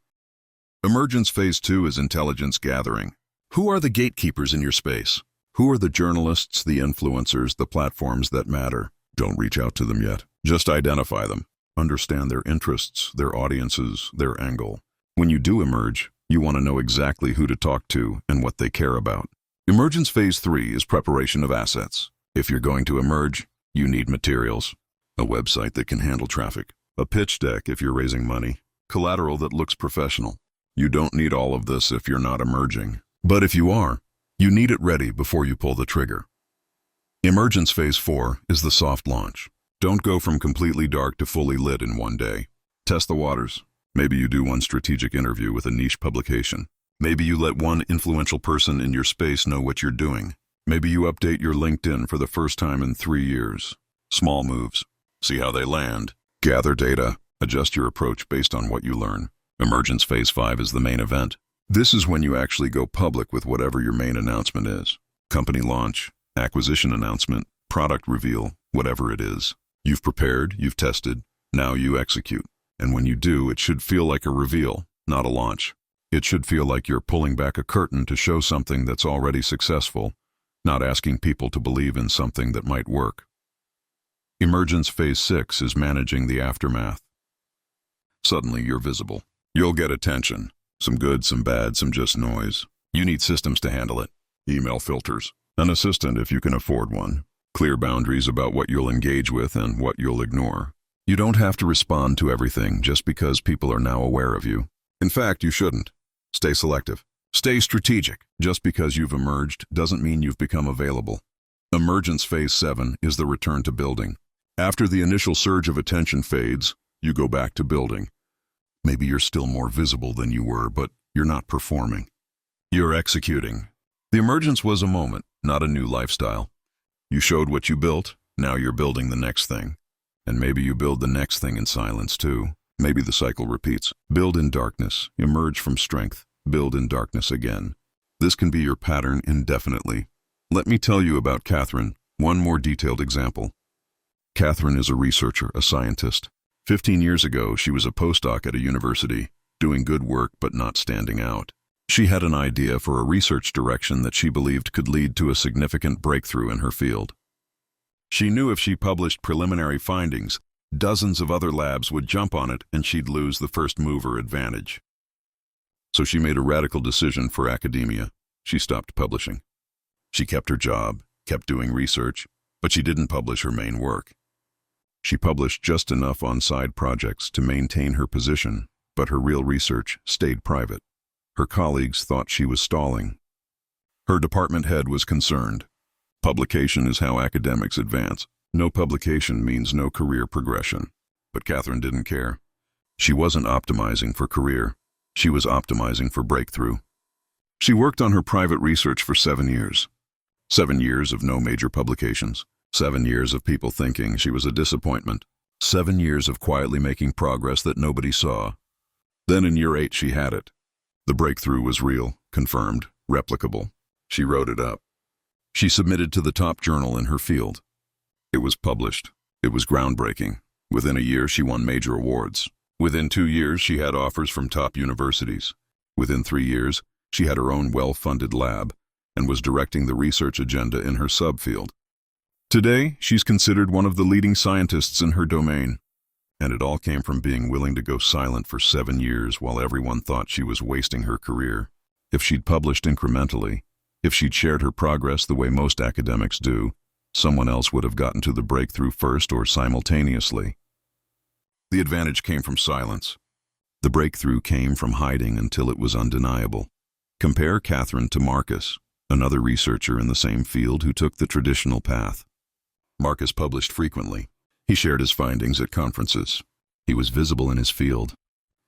Emergence Phase 2 is intelligence gathering. Who are the gatekeepers in your space? Who are the journalists, the influencers, the platforms that matter? Don't reach out to them yet. Just identify them. Understand their interests, their audiences, their angle. When you do emerge, you want to know exactly who to talk to and what they care about. Emergence Phase 3 is preparation of assets. If you're going to emerge, you need materials. A website that can handle traffic. A pitch deck if you're raising money. Collateral that looks professional. You don't need all of this if you're not emerging. But if you are, you need it ready before you pull the trigger. Emergence Phase 4 is the soft launch. Don't go from completely dark to fully lit in one day. Test the waters. Maybe you do one strategic interview with a niche publication. Maybe you let one influential person in your space know what you're doing. Maybe you update your LinkedIn for the first time in 3 years. Small moves. See how they land. Gather data. Adjust your approach based on what you learn. Emergence Phase 5 is the main event. This is when you actually go public with whatever your main announcement is. Company launch, acquisition announcement, product reveal, whatever it is. You've prepared, you've tested, now you execute. And when you do, it should feel like a reveal, not a launch. It should feel like you're pulling back a curtain to show something that's already successful, not asking people to believe in something that might work. Emergence Phase 6 is managing the aftermath. Suddenly you're visible. You'll get attention. Some good, some bad, some just noise. You need systems to handle it. Email filters. An assistant if you can afford one. Clear boundaries about what you'll engage with and what you'll ignore. You don't have to respond to everything just because people are now aware of you. In fact, you shouldn't. Stay selective. Stay strategic. Just because you've emerged doesn't mean you've become available. Emergence Phase 7 is the return to building. After the initial surge of attention fades, you go back to building. Maybe you're still more visible than you were, but you're not performing. You're executing. The emergence was a moment, not a new lifestyle. You showed what you built, now you're building the next thing. And maybe you build the next thing in silence too. Maybe the cycle repeats. Build in darkness, emerge from strength, build in darkness again. This can be your pattern indefinitely. Let me tell you about Catherine, one more detailed example. Catherine is a researcher, a scientist. 15 years ago, she was a postdoc at a university, doing good work but not standing out. She had an idea for a research direction that she believed could lead to a significant breakthrough in her field. She knew if she published preliminary findings, dozens of other labs would jump on it and she'd lose the first mover advantage. So she made a radical decision for academia. She stopped publishing. She kept her job, kept doing research, but she didn't publish her main work. She published just enough on side projects to maintain her position, but her real research stayed private. Her colleagues thought she was stalling. Her department head was concerned. Publication is how academics advance. No publication means no career progression. But Catherine didn't care. She wasn't optimizing for career. She was optimizing for breakthrough. She worked on her private research for 7 years. 7 years of no major publications. 7 years of people thinking she was a disappointment. 7 years of quietly making progress that nobody saw. Then in year 8 she had it. The breakthrough was real, confirmed, replicable. She wrote it up. She submitted to the top journal in her field. It was published. It was groundbreaking. Within a year she won major awards. Within 2 years she had offers from top universities. Within 3 years she had her own well-funded lab and was directing the research agenda in her subfield. Today she's considered one of the leading scientists in her domain. And it all came from being willing to go silent for 7 years while everyone thought she was wasting her career. If she'd published incrementally, if she'd shared her progress the way most academics do, someone else would have gotten to the breakthrough first or simultaneously. The advantage came from silence. The breakthrough came from hiding until it was undeniable. Compare Catherine to Marcus, another researcher in the same field who took the traditional path. Marcus published frequently. He shared his findings at conferences. He was visible in his field.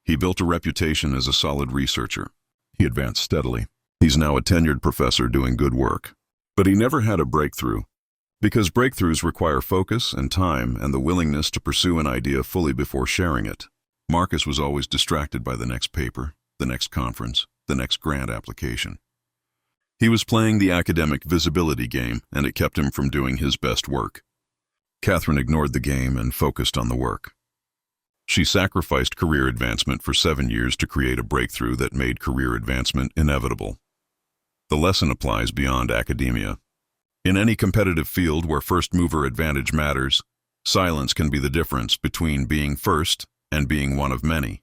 He built a reputation as a solid researcher. He advanced steadily. He's now a tenured professor doing good work. But he never had a breakthrough. Because breakthroughs require focus and time and the willingness to pursue an idea fully before sharing it. Marcus was always distracted by the next paper, the next conference, the next grant application. He was playing the academic visibility game, and it kept him from doing his best work. Catherine ignored the game and focused on the work. She sacrificed career advancement for 7 years to create a breakthrough that made career advancement inevitable. The lesson applies beyond academia. In any competitive field where first-mover advantage matters, silence can be the difference between being first and being one of many.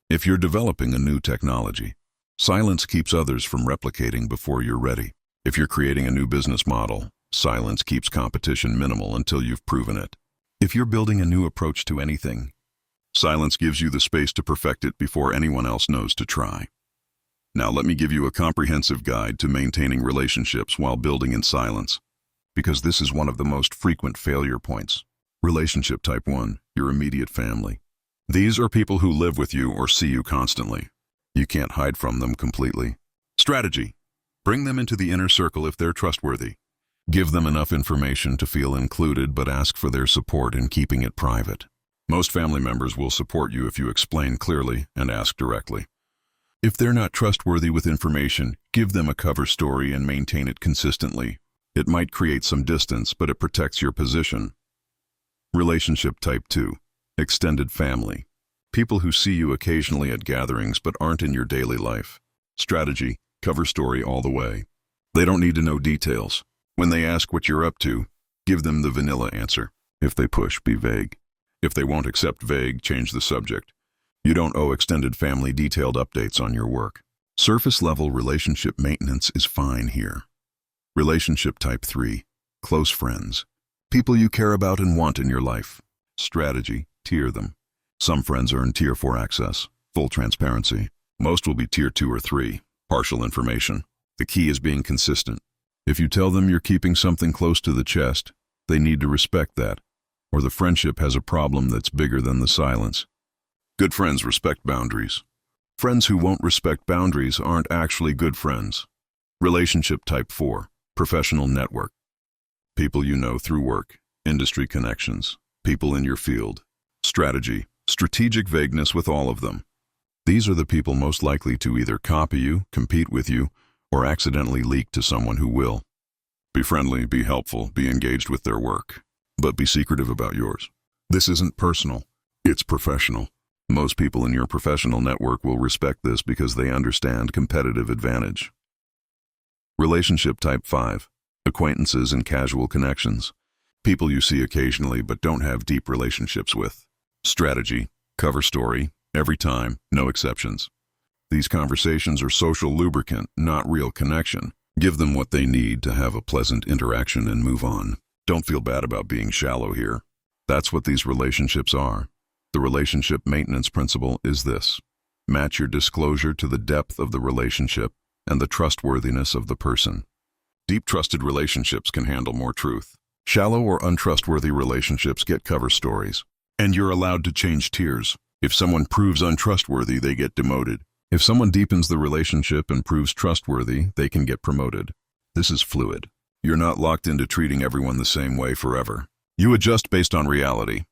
If you're developing a new technology, silence keeps others from replicating before you're ready. If you're creating a new business model, silence keeps competition minimal until you've proven it. If you're building a new approach to anything, silence gives you the space to perfect it before anyone else knows to try. Now let me give you a comprehensive guide to maintaining relationships while building in silence, because this is one of the most frequent failure points. Relationship type 1, your immediate family. These are people who live with you or see you constantly. You can't hide from them completely. Strategy. Bring them into the inner circle if they're trustworthy. Give them enough information to feel included, but ask for their support in keeping it private. Most family members will support you if you explain clearly and ask directly. If they're not trustworthy with information, give them a cover story and maintain it consistently. It might create some distance, but it protects your position. Relationship type 2, extended family. People who see you occasionally at gatherings but aren't in your daily life. Strategy, cover story all the way. They don't need to know details. When they ask what you're up to, give them the vanilla answer. If they push, be vague. If they won't accept vague, change the subject. You don't owe extended family detailed updates on your work. Surface-level relationship maintenance is fine here. Relationship type 3, close friends. People you care about and want in your life. Strategy, tier them. Some friends earn tier 4 access, full transparency. Most will be tier 2 or 3, partial information. The key is being consistent. If you tell them you're keeping something close to the chest, they need to respect that, or the friendship has a problem that's bigger than the silence. Good friends respect boundaries. Friends who won't respect boundaries aren't actually good friends. Relationship type 4, professional network. People you know through work, industry connections, people in your field. Strategy, strategic vagueness with all of them. These are the people most likely to either copy you, compete with you, or accidentally leak to someone who will. Be friendly, be helpful, be engaged with their work, but be secretive about yours. This isn't personal, it's professional. Most people in your professional network will respect this because they understand competitive advantage. Relationship type 5, acquaintances and casual connections. People you see occasionally but don't have deep relationships with. Strategy, cover story, every time, no exceptions. These conversations are social lubricant, not real connection. Give them what they need to have a pleasant interaction and move on. Don't feel bad about being shallow here. That's what these relationships are. The relationship maintenance principle is this. Match your disclosure to the depth of the relationship, and the trustworthiness of the person. Deep trusted relationships can handle more truth. Shallow or untrustworthy relationships get cover stories. And you're allowed to change tiers. If someone proves untrustworthy, they get demoted. If someone deepens the relationship and proves trustworthy, they can get promoted. This is fluid. You're not locked into treating everyone the same way forever. You adjust based on reality.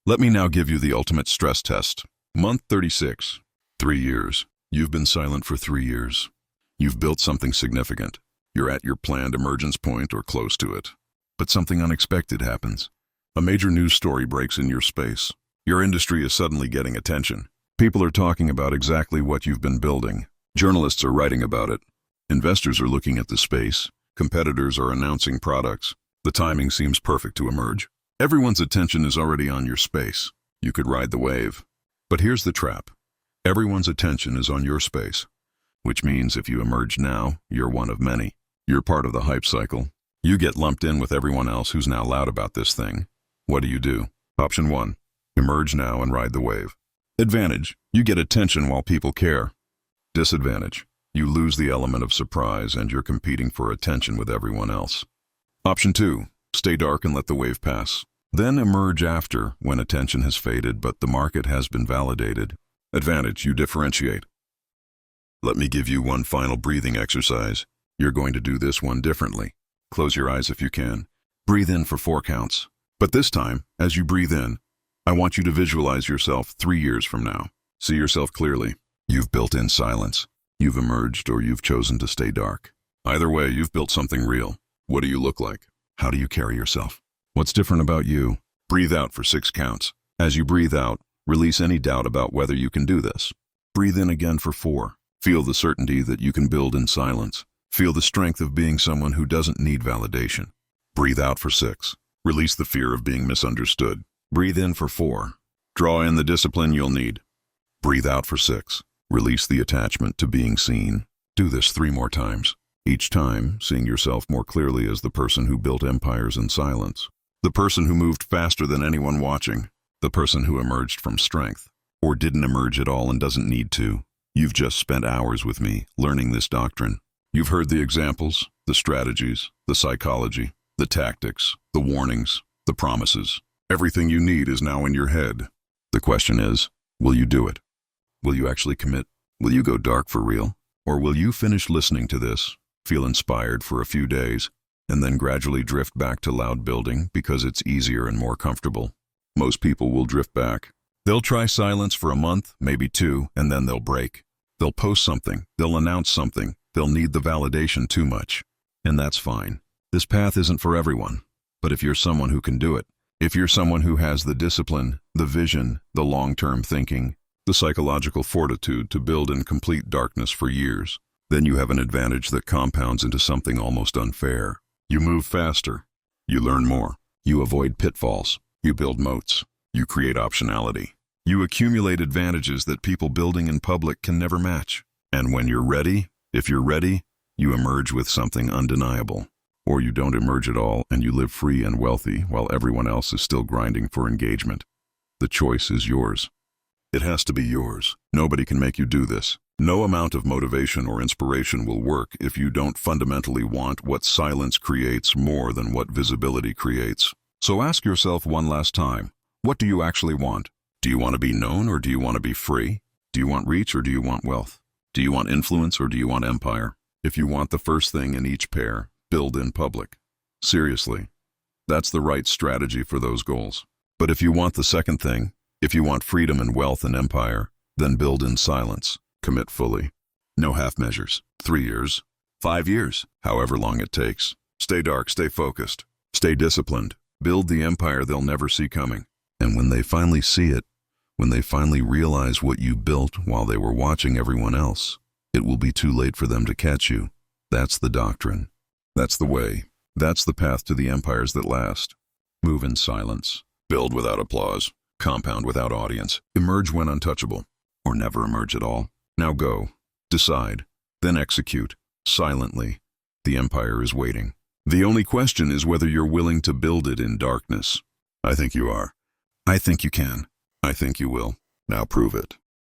Let me now give you the ultimate stress test. Month 36. 3 years. You've been silent for 3 years. You've built something significant. You're at your planned emergence point or close to it. But something unexpected happens. A major news story breaks in your space. Your industry is suddenly getting attention. People are talking about exactly what you've been building. Journalists are writing about it. Investors are looking at the space. Competitors are announcing products. The timing seems perfect to emerge. Everyone's attention is already on your space. You could ride the wave. But here's the trap. Everyone's attention is on your space, which means if you emerge now, you're one of many. You're part of the hype cycle. You get lumped in with everyone else who's now loud about this thing. What do? Option 1. Emerge now and ride the wave. Advantage. You get attention while people care. Disadvantage. You lose the element of surprise and you're competing for attention with everyone else. Option 2. Stay dark and let the wave pass. Then emerge after, when attention has faded but the market has been validated. Advantage. You differentiate. Let me give you one final breathing exercise. You're going to do this one differently. Close your eyes if you can. Breathe in for 4 counts. But this time, as you breathe in, I want you to visualize yourself 3 years from now. See yourself clearly. You've built in silence. You've emerged or you've chosen to stay dark. Either way, you've built something real. What do you look like? How do you carry yourself? What's different about you? Breathe out for 6 counts. As you breathe out, release any doubt about whether you can do this. Breathe in again for 4. Feel the certainty that you can build in silence. Feel the strength of being someone who doesn't need validation. Breathe out for 6. Release the fear of being misunderstood. Breathe in for 4. Draw in the discipline you'll need. Breathe out for 6. Release the attachment to being seen. Do this 3 more times. Each time, seeing yourself more clearly as the person who built empires in silence. The person who moved faster than anyone watching. The person who emerged from strength. Or didn't emerge at all and doesn't need to. You've just spent hours with me, learning this doctrine. You've heard the examples, the strategies, the psychology, the tactics, the warnings, the promises. Everything you need is now in your head. The question is, will you do it? Will you actually commit? Will you go dark for real? Or will you finish listening to this, feel inspired for a few days, and then gradually drift back to loud building because it's easier and more comfortable? Most people will drift back. They'll try silence for a month, maybe 2, and then they'll break. They'll post something, they'll announce something, they'll need the validation too much. And that's fine. This path isn't for everyone. But if you're someone who can do it, if you're someone who has the discipline, the vision, the long-term thinking, the psychological fortitude to build in complete darkness for years, then you have an advantage that compounds into something almost unfair. You move faster. You learn more. You avoid pitfalls. You build moats. You create optionality. You accumulate advantages that people building in public can never match. And when you're ready, if you're ready, you emerge with something undeniable. Or you don't emerge at all and you live free and wealthy while everyone else is still grinding for engagement. The choice is yours. It has to be yours. Nobody can make you do this. No amount of motivation or inspiration will work if you don't fundamentally want what silence creates more than what visibility creates. So ask yourself one last time, what do you actually want? Do you want to be known or do you want to be free? Do you want reach or do you want wealth? Do you want influence or do you want empire? If you want the first thing in each pair, build in public. Seriously, that's the right strategy for those goals. But if you want the second thing, if you want freedom and wealth and empire, then build in silence. Commit fully. No half measures. 3 years, 5 years, however long it takes. Stay dark, stay focused, stay disciplined. Build the empire they'll never see coming. And when they finally see it, when they finally realize what you built while they were watching everyone else, it will be too late for them to catch you. That's the doctrine. That's the way. That's the path to the empires that last. Move in silence. Build without applause. Compound without audience. Emerge when untouchable. Or never emerge at all. Now go. Decide. Then execute. Silently. The empire is waiting. The only question is whether you're willing to build it in darkness. I think you are. I think you can. I think you will. Now prove it.